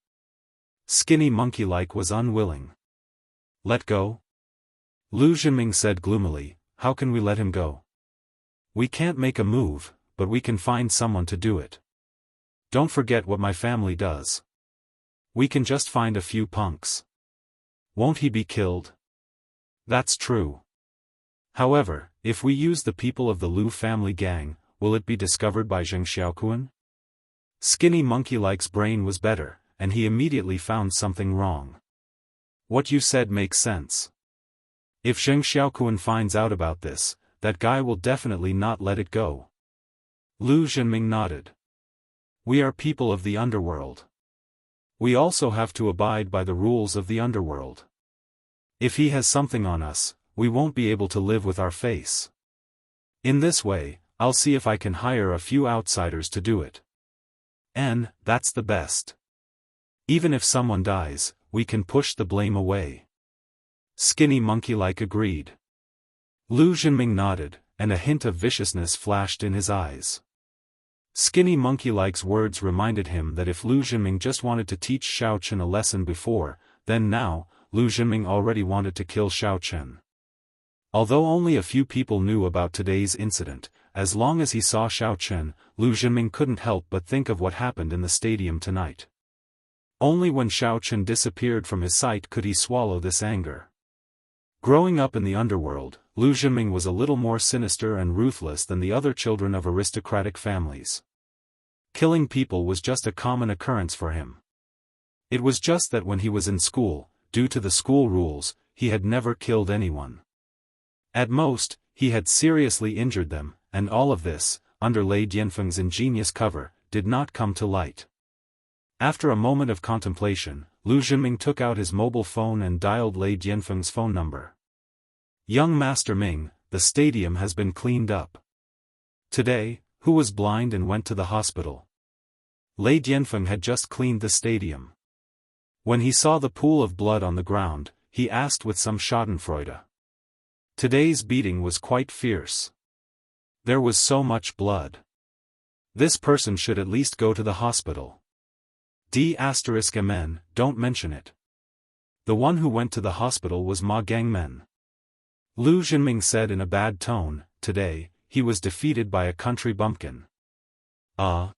Skinny Monkey-like was unwilling. Let go? Lu Zhenming said gloomily, how can we let him go? We can't make a move, but we can find someone to do it. Don't forget what my family does. We can just find a few punks. Won't he be killed? That's true. However, if we use the people of the Lu family gang, will it be discovered by Zheng Xiaokuan? Skinny Monkey-like's brain was better, and he immediately found something wrong. What you said makes sense. If Zheng Xiaokuan finds out about this, that guy will definitely not let it go. Lu Zhenming nodded. We are people of the underworld. We also have to abide by the rules of the underworld. If he has something on us, we won't be able to live with our face. In this way, I'll see if I can hire a few outsiders to do it. And that's the best. Even if someone dies, we can push the blame away. Skinny Monkey-like agreed. Lu Zhenming nodded, and a hint of viciousness flashed in his eyes. Skinny Monkey-like's words reminded him that if Lu Zhenming just wanted to teach Xiao Chen a lesson before, then now, Lu Zhenming already wanted to kill Xiao Chen. Although only a few people knew about today's incident, as long as he saw Xiao Chen, Lu Zhenming couldn't help but think of what happened in the stadium tonight. Only when Xiao Chen disappeared from his sight could he swallow this anger. Growing up in the underworld, Lu Zhenming was a little more sinister and ruthless than the other children of aristocratic families. Killing people was just a common occurrence for him. It was just that when he was in school, due to the school rules, he had never killed anyone. At most, he had seriously injured them, and all of this, under Lei Dianfeng's ingenious cover, did not come to light. After a moment of contemplation, Lu Zhenming took out his mobile phone and dialed Lei Dianfeng's phone number. "Young Master Ming, the stadium has been cleaned up. Today, who was blind and went to the hospital?" Lei Dianfeng had just cleaned the stadium. When he saw the pool of blood on the ground, he asked with some schadenfreude. Today's beating was quite fierce. There was so much blood. This person should at least go to the hospital. Mn, don't mention it. The one who went to the hospital was Ma Gangmen. Lu Zhenming said in a bad tone, "Today, he was defeated by a country bumpkin." Ah.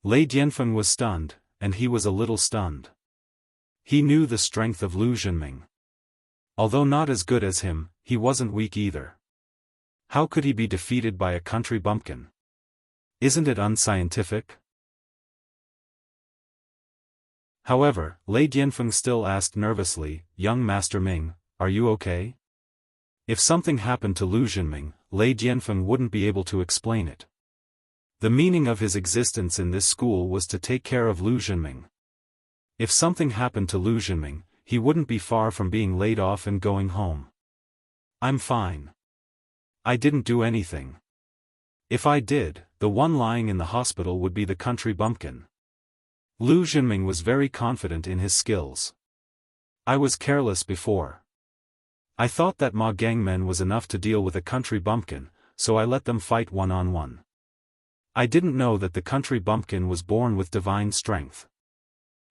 Lei Dianfeng was stunned, and he was a little stunned. He knew the strength of Lu Zhenming. Although not as good as him, he wasn't weak either. How could he be defeated by a country bumpkin? Isn't it unscientific? However, Lei Dianfeng still asked nervously, "Young Master Ming, are you okay?" If something happened to Lu Zhenming, Lei Dianfeng wouldn't be able to explain it. The meaning of his existence in this school was to take care of Lu Zhenming. If something happened to Lu Zhenming, he wouldn't be far from being laid off and going home. "I'm fine. I didn't do anything. If I did, the one lying in the hospital would be the country bumpkin." Lu Zhenming was very confident in his skills. "I was careless before. I thought that Ma Gangmen was enough to deal with a country bumpkin, so I let them fight one-on-one. I didn't know that the country bumpkin was born with divine strength.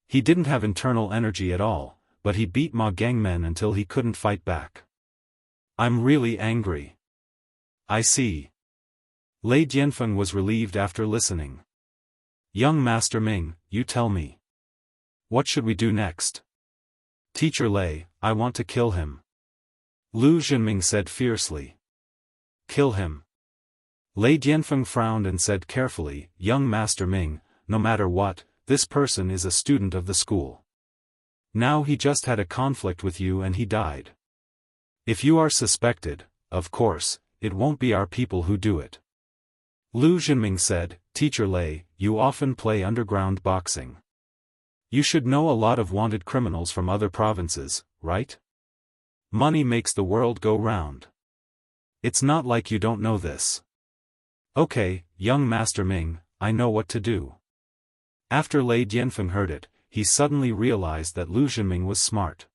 He didn't have internal energy at all, but he beat Ma Gangmen until he couldn't fight back. I'm really angry." "I see." Lei Dianfeng was relieved after listening. "Young Master Ming, you tell me. What should we do next?" "Teacher Lei, I want to kill him," Lu Zhenming said fiercely. "Kill him." Lei Dianfeng frowned and said carefully, "Young Master Ming, no matter what, this person is a student of the school. Now he just had a conflict with you and he died. If you are suspected, of course, it won't be our people who do it." Lu Zhenming said, "Teacher Lei, you often play underground boxing. You should know a lot of wanted criminals from other provinces, right? Money makes the world go round. It's not like you don't know this." "Okay, young Master Ming, I know what to do." After Lei Dianfeng heard it, he suddenly realized that Lu Zhenming was smart.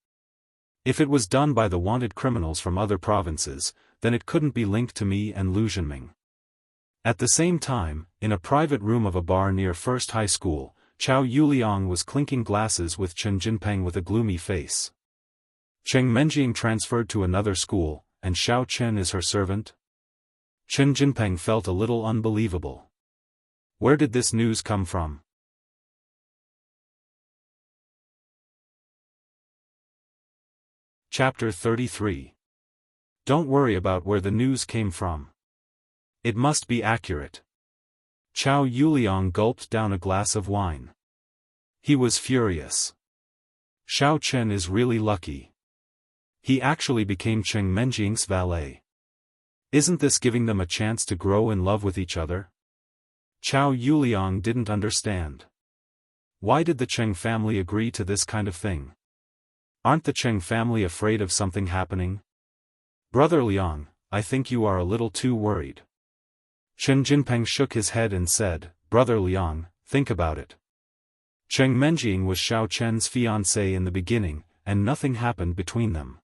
If it was done by the wanted criminals from other provinces, then it couldn't be linked to me and Lu Zhenming. At the same time, in a private room of a bar near First High School, Chao Yuliang was clinking glasses with Chen Jinpeng with a gloomy face. Cheng Menjing transferred to another school, and Xiao Chen is her servant? Chen Jinpeng felt a little unbelievable. Where did this news come from? Chapter 33. Don't worry about where the news came from. It must be accurate. Chao Yuliang gulped down a glass of wine. He was furious. Xiao Chen is really lucky. He actually became Cheng Menjing's valet. Isn't this giving them a chance to grow in love with each other? Chao Yuliang didn't understand. Why did the Cheng family agree to this kind of thing? Aren't the Cheng family afraid of something happening? Brother Liang, I think you are a little too worried. Chen Jinpeng shook his head and said, Brother Liang, think about it. Cheng Menjing was Xiao Chen's fiancé in the beginning, and nothing happened between them.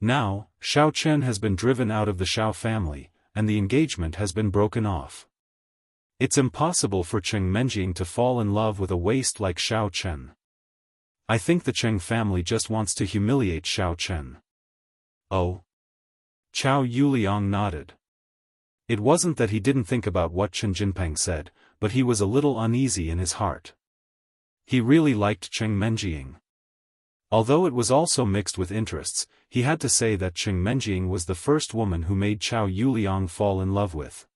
Now, Xiao Chen has been driven out of the Xiao family, and the engagement has been broken off. It's impossible for Cheng Menjing to fall in love with a waste like Xiao Chen. I think the Cheng family just wants to humiliate Xiao Chen. Oh? Chao Yuliang nodded. It wasn't that he didn't think about what Chen Jinpeng said, but he was a little uneasy in his heart. He really liked Cheng Menjing. Although it was also mixed with interests, he had to say that Cheng Menjing was the first woman who made Chao Yuliang fall in love with.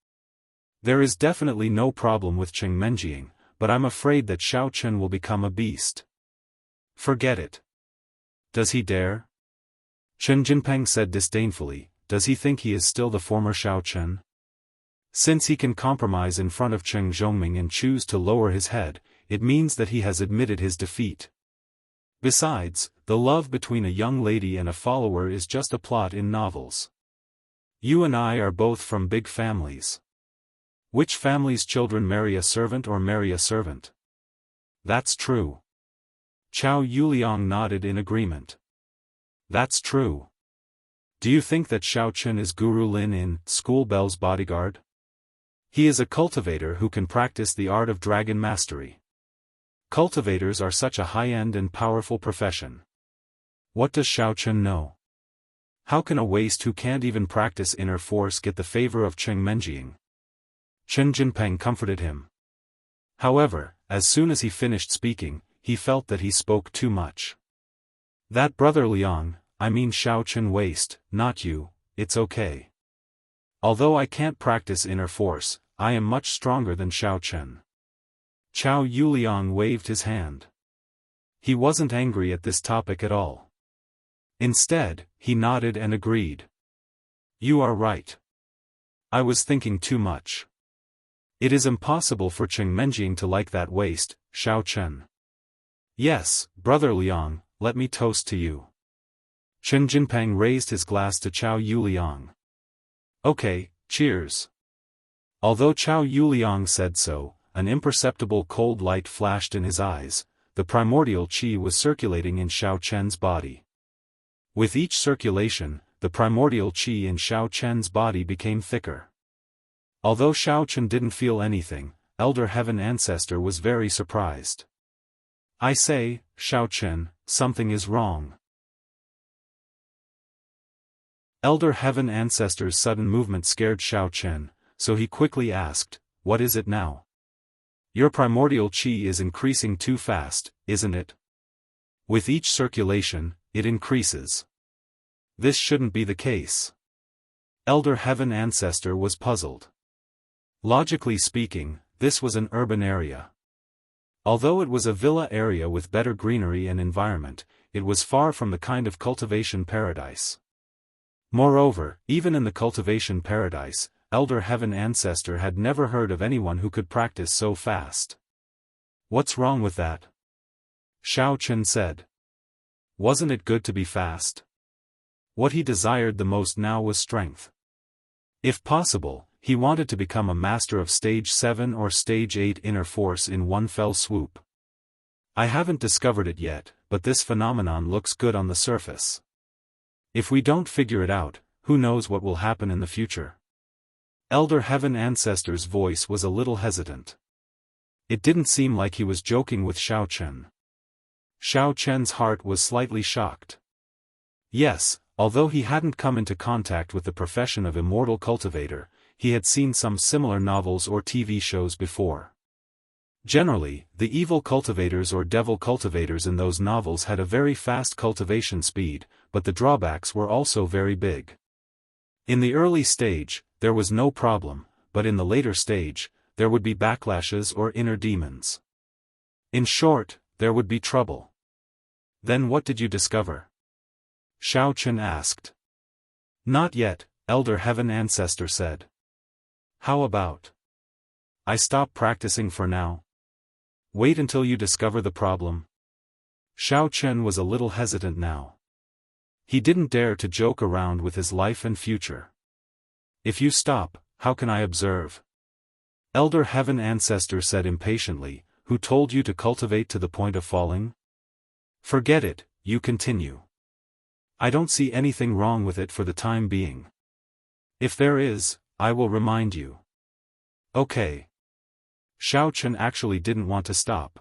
There is definitely no problem with Cheng Menjing, but I'm afraid that Xiao Chen will become a beast. Forget it. Does he dare? Chen Jinpeng said disdainfully, does he think he is still the former Xiao Chen? Since he can compromise in front of Cheng Zhongming and choose to lower his head, it means that he has admitted his defeat. Besides, the love between a young lady and a follower is just a plot in novels. You and I are both from big families. Which family's children marry a servant or marry a servant? That's true. Chao Yuliang nodded in agreement. That's true. Do you think that Xiao Chen is Guru Lin in School Bell's bodyguard? He is a cultivator who can practice the art of dragon mastery. Cultivators are such a high-end and powerful profession. What does Xiao Chen know? How can a waste who can't even practice inner force get the favor of Cheng Menjing? Chen Jinpeng comforted him. However, as soon as he finished speaking, he felt that he spoke too much. That brother Liang, I mean Xiao Chen waste, not you, it's okay. Although I can't practice inner force, I am much stronger than Xiao Chen. Chao Yuliang waved his hand. He wasn't angry at this topic at all. Instead, he nodded and agreed. You are right. I was thinking too much. It is impossible for Cheng Menjing to like that waste, Xiao Chen. Yes, brother Liang, let me toast to you. Chen Jinpeng raised his glass to Chao Yuliang. Okay, cheers. Although Chao Yuliang said so, an imperceptible cold light flashed in his eyes. The primordial qi was circulating in Xiao Chen's body. With each circulation, the primordial qi in Xiao Chen's body became thicker. Although Xiao Chen didn't feel anything, Elder Heaven Ancestor was very surprised. I say, Xiao Chen, something is wrong. Elder Heaven Ancestor's sudden movement scared Xiao Chen, so he quickly asked, what is it now? Your primordial qi is increasing too fast, isn't it? With each circulation, it increases. This shouldn't be the case. Elder Heaven Ancestor was puzzled. Logically speaking, this was an urban area. Although it was a villa area with better greenery and environment, it was far from the kind of cultivation paradise. Moreover, even in the cultivation paradise, Elder Heaven Ancestor had never heard of anyone who could practice so fast. What's wrong with that? Xiao Chen said. Wasn't it good to be fast? What he desired the most now was strength. If possible, he wanted to become a master of stage 7 or stage 8 inner force in one fell swoop. I haven't discovered it yet, but this phenomenon looks good on the surface. If we don't figure it out, who knows what will happen in the future? Elder Heaven Ancestor's voice was a little hesitant. It didn't seem like he was joking with Xiao Chen. Xiao Chen's heart was slightly shocked. Yes, although he hadn't come into contact with the profession of immortal cultivator, he had seen some similar novels or TV shows before. Generally, the evil cultivators or devil cultivators in those novels had a very fast cultivation speed, but the drawbacks were also very big. In the early stage, there was no problem, but in the later stage, there would be backlashes or inner demons. In short, there would be trouble. Then what did you discover? Xiao Chen asked. Not yet, Elder Heaven Ancestor said. How about? I stop practicing for now. Wait until you discover the problem. Xiao Chen was a little hesitant now. He didn't dare to joke around with his life and future. If you stop, how can I observe? Elder Heaven Ancestor said impatiently, who told you to cultivate to the point of falling? Forget it, you continue. I don't see anything wrong with it for the time being. If there is, I will remind you. Okay. Xiao Chen actually didn't want to stop.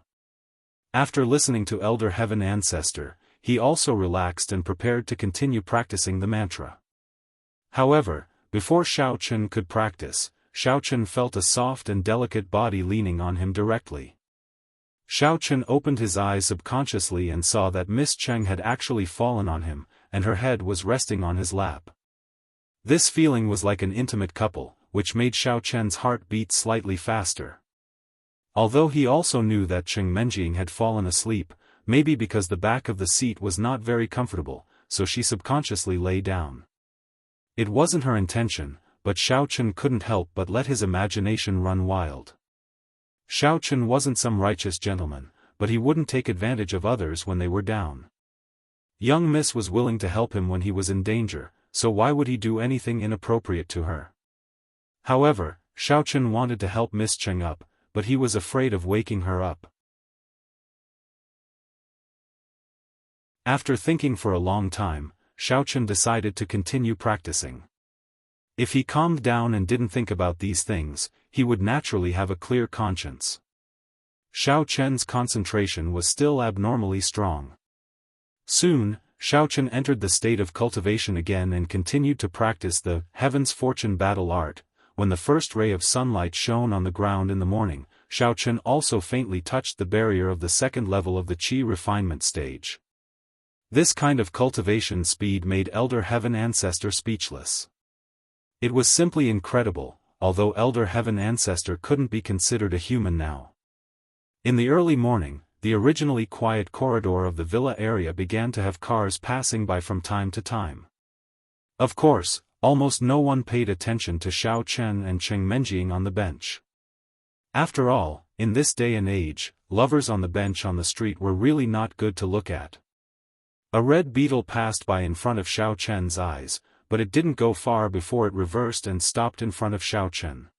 After listening to Elder Heaven Ancestor, he also relaxed and prepared to continue practicing the mantra. However, before Xiao Chen could practice, Xiao Chen felt a soft and delicate body leaning on him directly. Xiao Chen opened his eyes subconsciously and saw that Miss Cheng had actually fallen on him, and her head was resting on his lap. This feeling was like an intimate couple, which made Xiao Chen's heart beat slightly faster. Although he also knew that Cheng Menjing had fallen asleep, maybe because the back of the seat was not very comfortable, so she subconsciously lay down. It wasn't her intention, but Xiao Chen couldn't help but let his imagination run wild. Xiao Chen wasn't some righteous gentleman, but he wouldn't take advantage of others when they were down. Young Miss was willing to help him when he was in danger, so why would he do anything inappropriate to her? However, Xiao Chen wanted to help Miss Cheng up, but he was afraid of waking her up. After thinking for a long time, Xiao Chen decided to continue practicing. If he calmed down and didn't think about these things, he would naturally have a clear conscience. Xiao Chen's concentration was still abnormally strong. Soon, Xiao Chen entered the state of cultivation again and continued to practice the Heaven's Fortune battle art. When the first ray of sunlight shone on the ground in the morning, Xiao Chen also faintly touched the barrier of the second level of the Qi refinement stage. This kind of cultivation speed made Elder Heaven Ancestor speechless. It was simply incredible, although Elder Heaven Ancestor couldn't be considered a human now. In the early morning, the originally quiet corridor of the villa area began to have cars passing by from time to time. Of course, almost no one paid attention to Xiao Chen and Cheng Menjing on the bench. After all, in this day and age, lovers on the bench on the street were really not good to look at. A red beetle passed by in front of Xiao Chen's eyes, but it didn't go far before it reversed and stopped in front of Xiao Chen.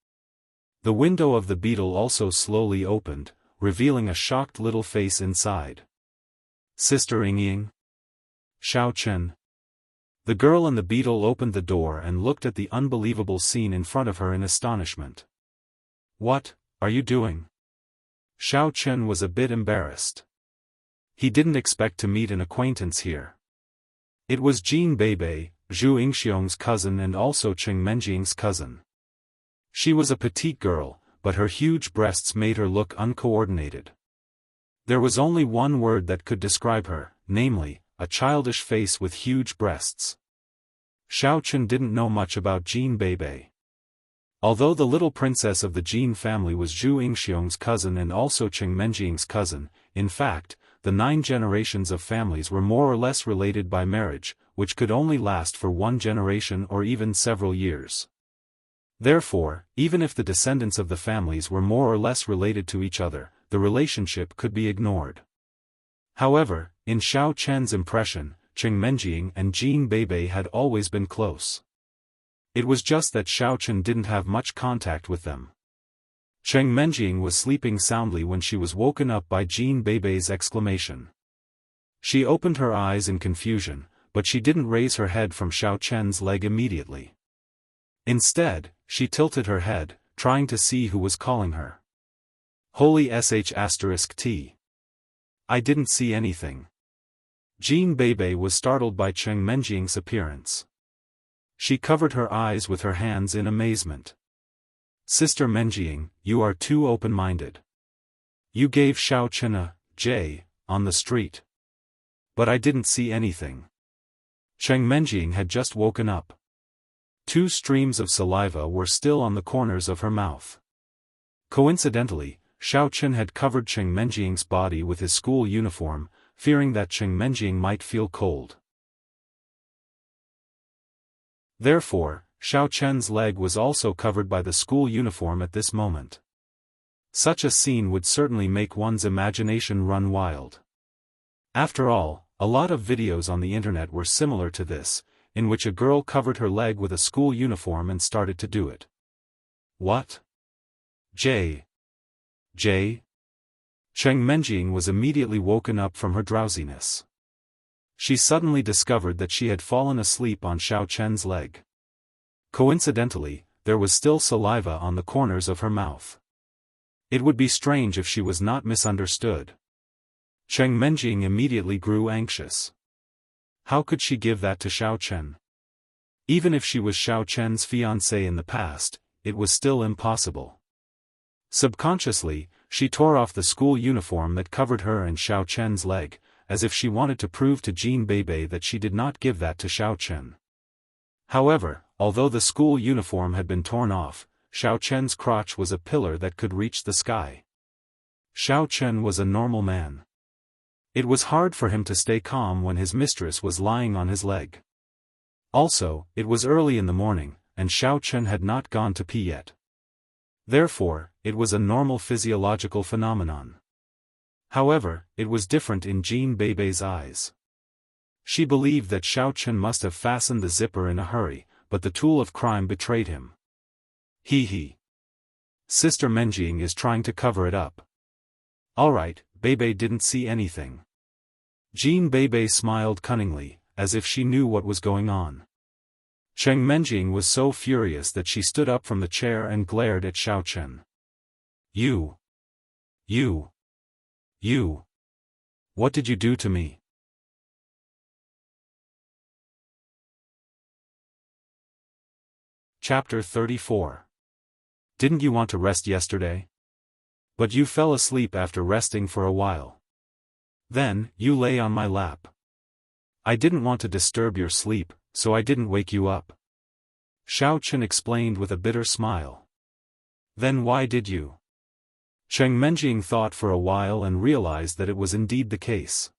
The window of the beetle also slowly opened, revealing a shocked little face inside. Sister Yingying? Xiao Chen? The girl and the beetle opened the door and looked at the unbelievable scene in front of her in astonishment. What are you doing? Xiao Chen was a bit embarrassed. He didn't expect to meet an acquaintance here. It was Jin Beibei, Zhu Yingxiong's cousin and also Cheng Menjing's cousin. She was a petite girl, but her huge breasts made her look uncoordinated. There was only one word that could describe her, namely, a childish face with huge breasts. Xiao Chen didn't know much about Jin Beibei. Although the little princess of the Jin family was Zhu Yingxiong's cousin and also Cheng Menjing's cousin, in fact, the 9 generations of families were more or less related by marriage, which could only last for one generation or even several years. Therefore, even if the descendants of the families were more or less related to each other, the relationship could be ignored. However, in Xiao Chen's impression, Cheng Menjing and Jin Beibei had always been close. It was just that Xiao Chen didn't have much contact with them. Cheng Menjing was sleeping soundly when she was woken up by Jin Beibei's exclamation. She opened her eyes in confusion, but she didn't raise her head from Xiao Chen's leg immediately. Instead, she tilted her head, trying to see who was calling her. Holy sh*T. I didn't see anything. Jin Beibei was startled by Cheng Menjing's appearance. She covered her eyes with her hands in amazement. Sister Menjing, you are too open-minded. You gave Xiao Chen a J on the street. But I didn't see anything. Cheng Menjing had just woken up. 2 streams of saliva were still on the corners of her mouth. Coincidentally, Xiao Chen had covered Cheng Menjing's body with his school uniform, fearing that Cheng Menjing might feel cold. Therefore, Xiao Chen's leg was also covered by the school uniform at this moment. Such a scene would certainly make one's imagination run wild. After all, a lot of videos on the internet were similar to this, in which a girl covered her leg with a school uniform and started to do it. What? J. Cheng Menjing was immediately woken up from her drowsiness. She suddenly discovered that she had fallen asleep on Xiao Chen's leg. Coincidentally, there was still saliva on the corners of her mouth. It would be strange if she was not misunderstood. Cheng Menjing immediately grew anxious. How could she give that to Xiao Chen? Even if she was Xiao Chen's fiancée in the past, it was still impossible. Subconsciously, she tore off the school uniform that covered her and Xiao Chen's leg, as if she wanted to prove to Jean Bebe that she did not give that to Xiaochen. However, although the school uniform had been torn off, Xiaochen's crotch was a pillar that could reach the sky. Xiaochen was a normal man. It was hard for him to stay calm when his mistress was lying on his leg. Also, it was early in the morning, and Xiaochen had not gone to pee yet. Therefore, it was a normal physiological phenomenon. However, it was different in Jean Bebe's eyes. She believed that Xiaochen must have fastened the zipper in a hurry, but the tool of crime betrayed him. He. Sister Menjing is trying to cover it up. Alright, Bebe didn't see anything. Jean Bebe smiled cunningly, as if she knew what was going on. Cheng Menjing was so furious that she stood up from the chair and glared at Xiaochen. You. What did you do to me? Chapter 34. Didn't you want to rest yesterday? But you fell asleep after resting for a while. Then, you lay on my lap. I didn't want to disturb your sleep, so I didn't wake you up. Xiaochen explained with a bitter smile. Then why did you? Cheng Menjing thought for a while and realized that it was indeed the case.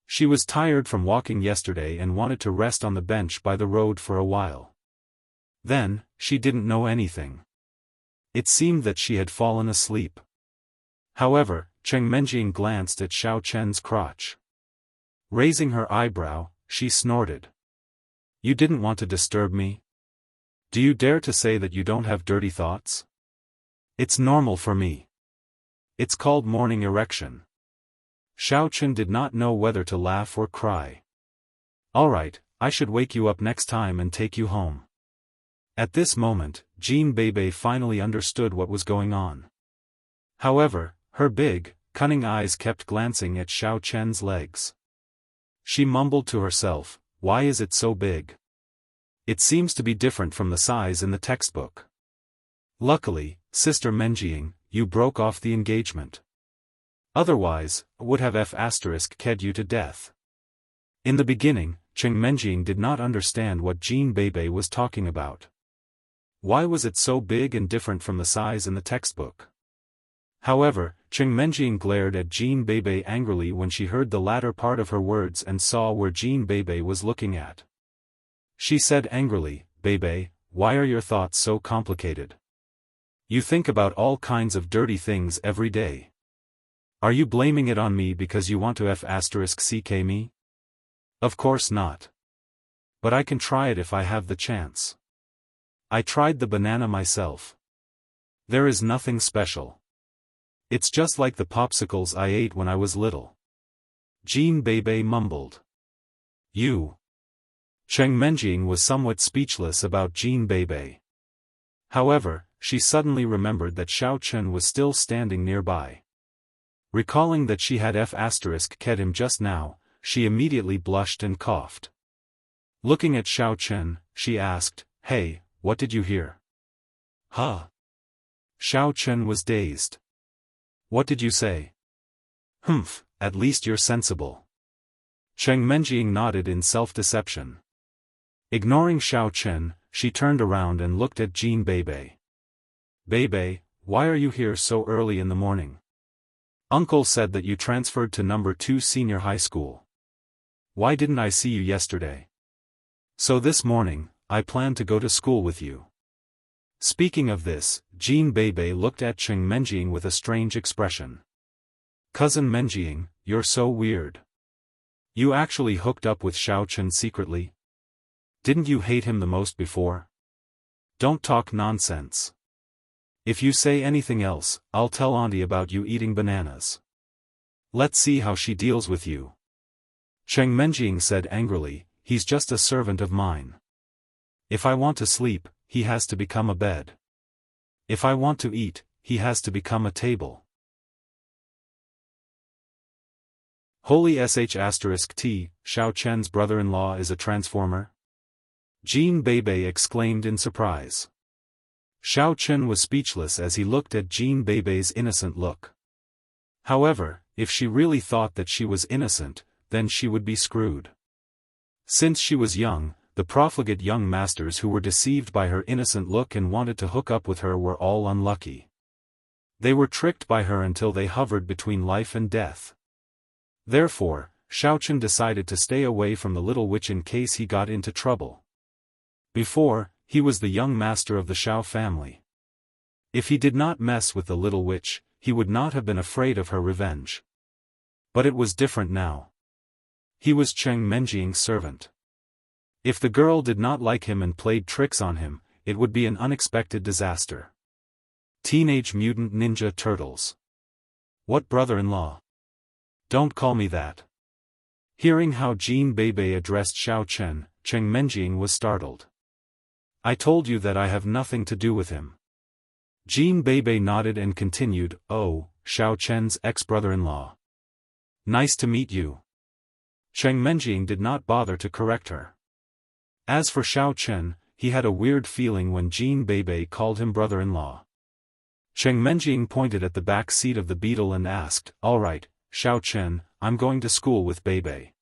She was tired from walking yesterday and wanted to rest on the bench by the road for a while. Then, she didn't know anything. It seemed that she had fallen asleep. However, Cheng Menjing glanced at Xiaochen's crotch. Raising her eyebrow, she snorted. You didn't want to disturb me? Do you dare to say that you don't have dirty thoughts? It's normal for me. It's called morning erection. Xiaochen did not know whether to laugh or cry. Alright, I should wake you up next time and take you home. At this moment, Jean Bebe finally understood what was going on. However, her big, cunning eyes kept glancing at Xiaochen's legs. She mumbled to herself, why is it so big? It seems to be different from the size in the textbook. Luckily, Sister Menjing, you broke off the engagement. Otherwise, I would have ked you to death. In the beginning, Cheng Menjing did not understand what Jean Bebe was talking about. Why was it so big and different from the size in the textbook? However, Cheng Menjing glared at Jean Bebe angrily when she heard the latter part of her words and saw where Jean Bebe was looking at. She said angrily, Bebe, why are your thoughts so complicated? You think about all kinds of dirty things every day. Are you blaming it on me because you want to *ck me? Of course not. But I can try it if I have the chance. I tried the banana myself. There is nothing special. It's just like the popsicles I ate when I was little. Jean Bebe mumbled. You. Cheng Menjing was somewhat speechless about Jean Bebe. However, she suddenly remembered that Xiaochen was still standing nearby. Recalling that she had ked him just now, she immediately blushed and coughed. Looking at Xiaochen, she asked, Hey, what did you hear? Huh? Xiaochen was dazed. What did you say? Humph, at least you're sensible. Cheng Menjing nodded in self-deception. Ignoring Xiaochen, she turned around and looked at Jean Bebe. Bebe, why are you here so early in the morning? Uncle said that you transferred to number 2 senior high school. Why didn't I see you yesterday? So this morning, I plan to go to school with you. Speaking of this, Jean Bebe looked at Cheng Menjing with a strange expression. Cousin Menjing, you're so weird. You actually hooked up with Xiaochen secretly? Didn't you hate him the most before? Don't talk nonsense. If you say anything else, I'll tell Auntie about you eating bananas. Let's see how she deals with you. Cheng Menjing said angrily, he's just a servant of mine. If I want to sleep, he has to become a bed. If I want to eat, he has to become a table. Holy sh*t, Xiaochen's brother-in-law is a transformer? Jean Bebe exclaimed in surprise. Xiaochen was speechless as he looked at Jean Bebe's innocent look. However, if she really thought that she was innocent, then she would be screwed. Since she was young, the profligate young masters who were deceived by her innocent look and wanted to hook up with her were all unlucky. They were tricked by her until they hovered between life and death. Therefore, Xiaochen decided to stay away from the little witch in case he got into trouble. Before, he was the young master of the Xiao family. If he did not mess with the little witch, he would not have been afraid of her revenge. But it was different now. He was Cheng Menjing's servant. If the girl did not like him and played tricks on him, it would be an unexpected disaster. Teenage Mutant Ninja Turtles. What brother-in-law? Don't call me that. Hearing how Jean Beibei addressed Xiaochen, Cheng Menjing was startled. I told you that I have nothing to do with him. Jean Beibei nodded and continued, oh, Xiaochen's ex-brother-in-law. Nice to meet you. Cheng Menjing did not bother to correct her. As for Xiaochen, he had a weird feeling when Jean Beibei called him brother-in-law. Cheng Menjing pointed at the back seat of the beetle and asked, all right, Xiaochen, I'm going to school with Beibei.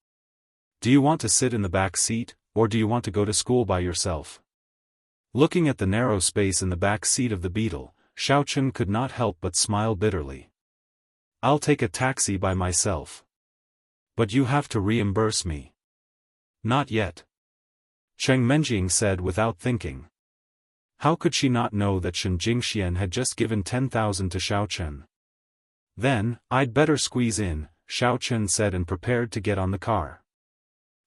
Do you want to sit in the back seat, or do you want to go to school by yourself? Looking at the narrow space in the back seat of the beetle, Xiaochen could not help but smile bitterly. I'll take a taxi by myself. But you have to reimburse me. Not yet. Cheng Menjing said without thinking. How could she not know that Shen Jingxian had just given 10,000 to Xiaochen? Then, I'd better squeeze in, Xiaochen said and prepared to get on the car.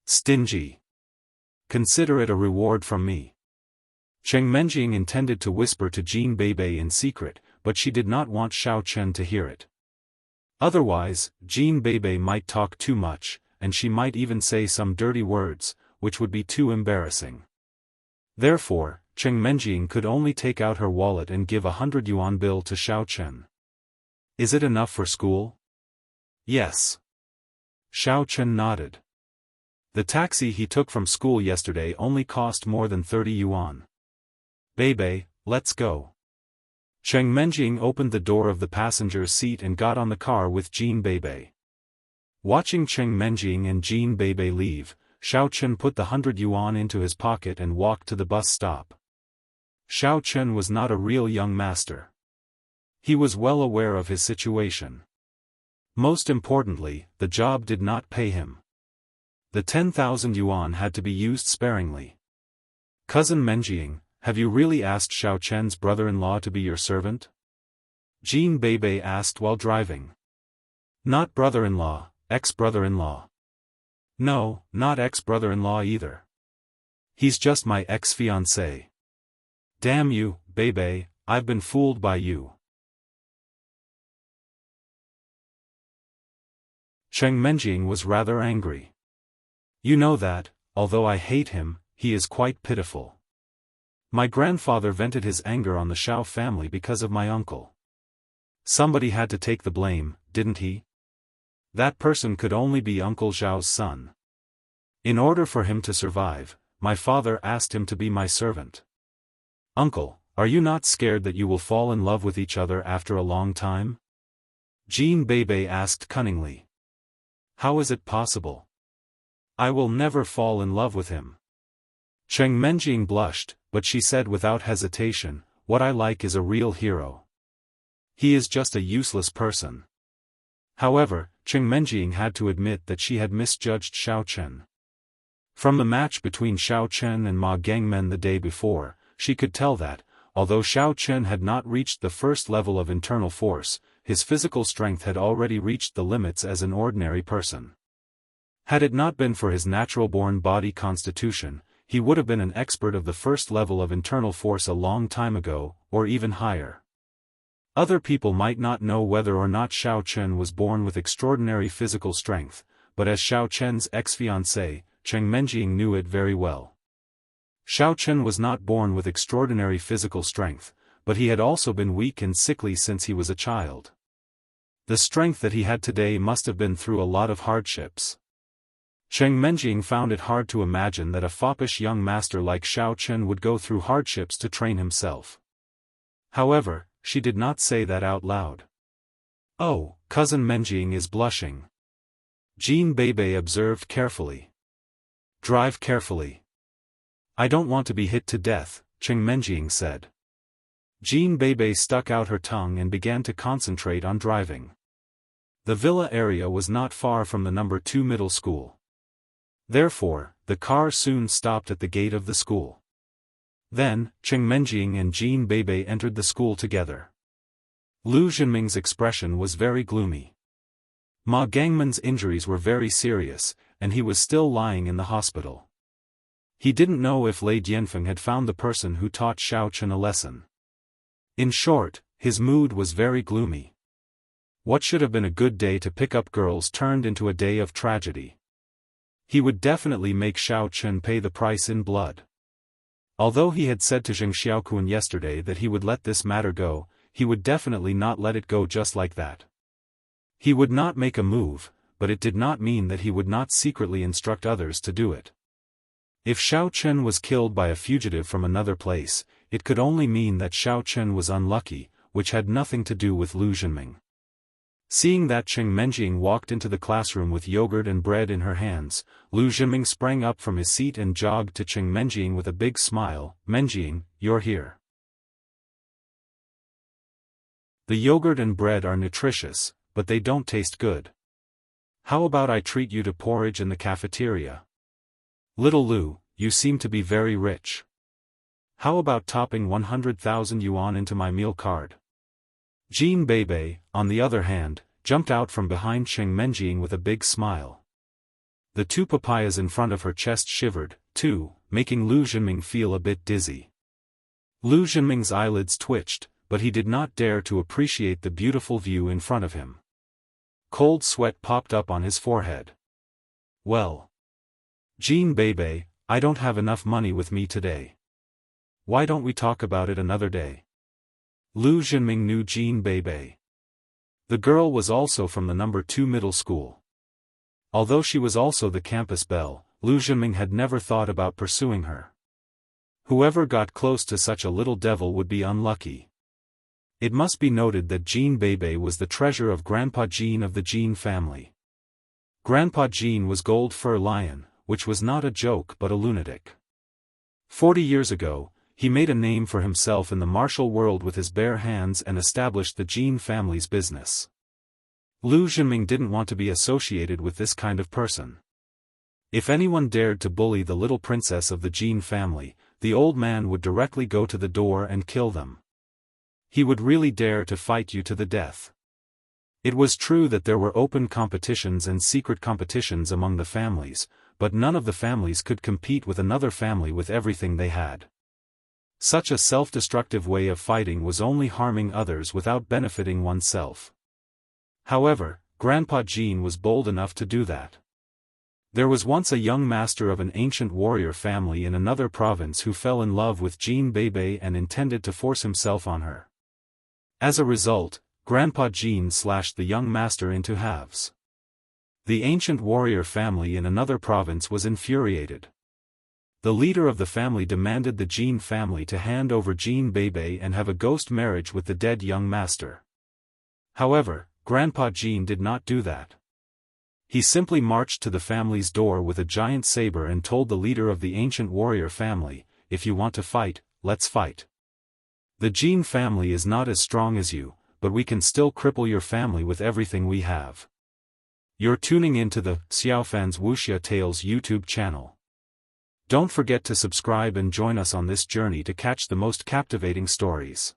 Stingy. Consider it a reward from me. Cheng Menjing intended to whisper to Jean Beibei in secret, but she did not want Xiaochen to hear it. Otherwise, Jean Beibei might talk too much, and she might even say some dirty words, which would be too embarrassing. Therefore, Cheng Menjing could only take out her wallet and give 100 yuan bill to Xiaochen. Is it enough for school? Yes. Xiaochen nodded. The taxi he took from school yesterday only cost more than 30 yuan. Beibei, let's go. Cheng Menjing opened the door of the passenger's seat and got on the car with Jean Beibei. Watching Cheng Menjing and Jean Beibei leave, Xiaochen put the 100 yuan into his pocket and walked to the bus stop. Xiaochen was not a real young master. He was well aware of his situation. Most importantly, the job did not pay him. The 10,000 yuan had to be used sparingly. Cousin Menjing, have you really asked Xiaochen's brother-in-law to be your servant? Jean Beibei asked while driving. Not brother-in-law, ex-brother-in-law. No, not ex-brother-in-law either. He's just my ex-fiancé. Damn you, Beibei, I've been fooled by you. Cheng Menjing was rather angry. You know that, although I hate him, he is quite pitiful. My grandfather vented his anger on the Xiao family because of my uncle. Somebody had to take the blame, didn't he? That person could only be Uncle Zhao's son. In order for him to survive, my father asked him to be my servant. Uncle, are you not scared that you will fall in love with each other after a long time? Jean Beibei asked cunningly. How is it possible? I will never fall in love with him. Cheng Menjing blushed, but she said without hesitation, what I like is a real hero. He is just a useless person. However, Cheng Menjing had to admit that she had misjudged Xiaochen. From the match between Xiaochen and Ma Gangmen the day before, she could tell that, although Xiaochen had not reached the first level of internal force, his physical strength had already reached the limits as an ordinary person. Had it not been for his natural-born body constitution, he would have been an expert of the first level of internal force a long time ago, or even higher. Other people might not know whether or not Xiaochen was born with extraordinary physical strength, but as Xiaochen's ex-fiancé, Cheng Menjing knew it very well. Xiaochen was not born with extraordinary physical strength, but he had also been weak and sickly since he was a child. The strength that he had today must have been through a lot of hardships. Cheng Menjing found it hard to imagine that a foppish young master like Xiaochen would go through hardships to train himself. However, she did not say that out loud. Oh, cousin Menjing is blushing. Jean Bebe observed carefully. Drive carefully. I don't want to be hit to death, Cheng Menjing said. Jean Bebe stuck out her tongue and began to concentrate on driving. The villa area was not far from the number 2 middle school. Therefore, the car soon stopped at the gate of the school. Then, Cheng Menjing and Jean Bebe entered the school together. Lu Zhenming's expression was very gloomy. Ma Gangman's injuries were very serious, and he was still lying in the hospital. He didn't know if Lei Dianfeng had found the person who taught Xiao Chen a lesson. In short, his mood was very gloomy. What should have been a good day to pick up girls turned into a day of tragedy. He would definitely make Xiao Chen pay the price in blood. Although he had said to Zheng Xiaokuan yesterday that he would let this matter go, he would definitely not let it go just like that. He would not make a move, but it did not mean that he would not secretly instruct others to do it. If Xiao Chen was killed by a fugitive from another place, it could only mean that Xiao Chen was unlucky, which had nothing to do with Lu Zhenming. Seeing that Cheng Menjing walked into the classroom with yogurt and bread in her hands, Lu Zhenming sprang up from his seat and jogged to Cheng Menjing with a big smile. Menjing, you're here. The yogurt and bread are nutritious, but they don't taste good. How about I treat you to porridge in the cafeteria? Little Lu, you seem to be very rich. How about topping 100,000 yuan into my meal card? Jean Bebe, on the other hand, jumped out from behind Cheng Menjing with a big smile. The 2 papayas in front of her chest shivered, too, making Lu Zhenming feel a bit dizzy. Lu Zhenming's eyelids twitched, but he did not dare to appreciate the beautiful view in front of him. Cold sweat popped up on his forehead. Well. Jean Bebe, I don't have enough money with me today. Why don't we talk about it another day? Lu Zhenming knew Jean Bebe. The girl was also from the number 2 middle school. Although she was also the campus belle, Lu Zhenming had never thought about pursuing her. Whoever got close to such a little devil would be unlucky. It must be noted that Jean Bebe was the treasure of Grandpa Jean of the Jean family. Grandpa Jean was Gold Fur Lion, which was not a joke but a lunatic. 40 years ago, he made a name for himself in the martial world with his bare hands and established the Jean family's business. Lu Zhenming didn't want to be associated with this kind of person. If anyone dared to bully the little princess of the Jean family, the old man would directly go to the door and kill them. He would really dare to fight you to the death. It was true that there were open competitions and secret competitions among the families, but none of the families could compete with another family with everything they had. Such a self-destructive way of fighting was only harming others without benefiting oneself. However, Grandpa Jean was bold enough to do that. There was once a young master of an ancient warrior family in another province who fell in love with Jean Bebe and intended to force himself on her. As a result, Grandpa Jean slashed the young master into halves. The ancient warrior family in another province was infuriated. The leader of the family demanded the Jean family to hand over Jean Bebe and have a ghost marriage with the dead young master. However, Grandpa Jean did not do that. He simply marched to the family's door with a giant saber and told the leader of the ancient warrior family, "If you want to fight, let's fight. The Jean family is not as strong as you, but we can still cripple your family with everything we have." You're tuning into the Xiaofan's Wuxia Tales YouTube channel. Don't forget to subscribe and join us on this journey to catch the most captivating stories.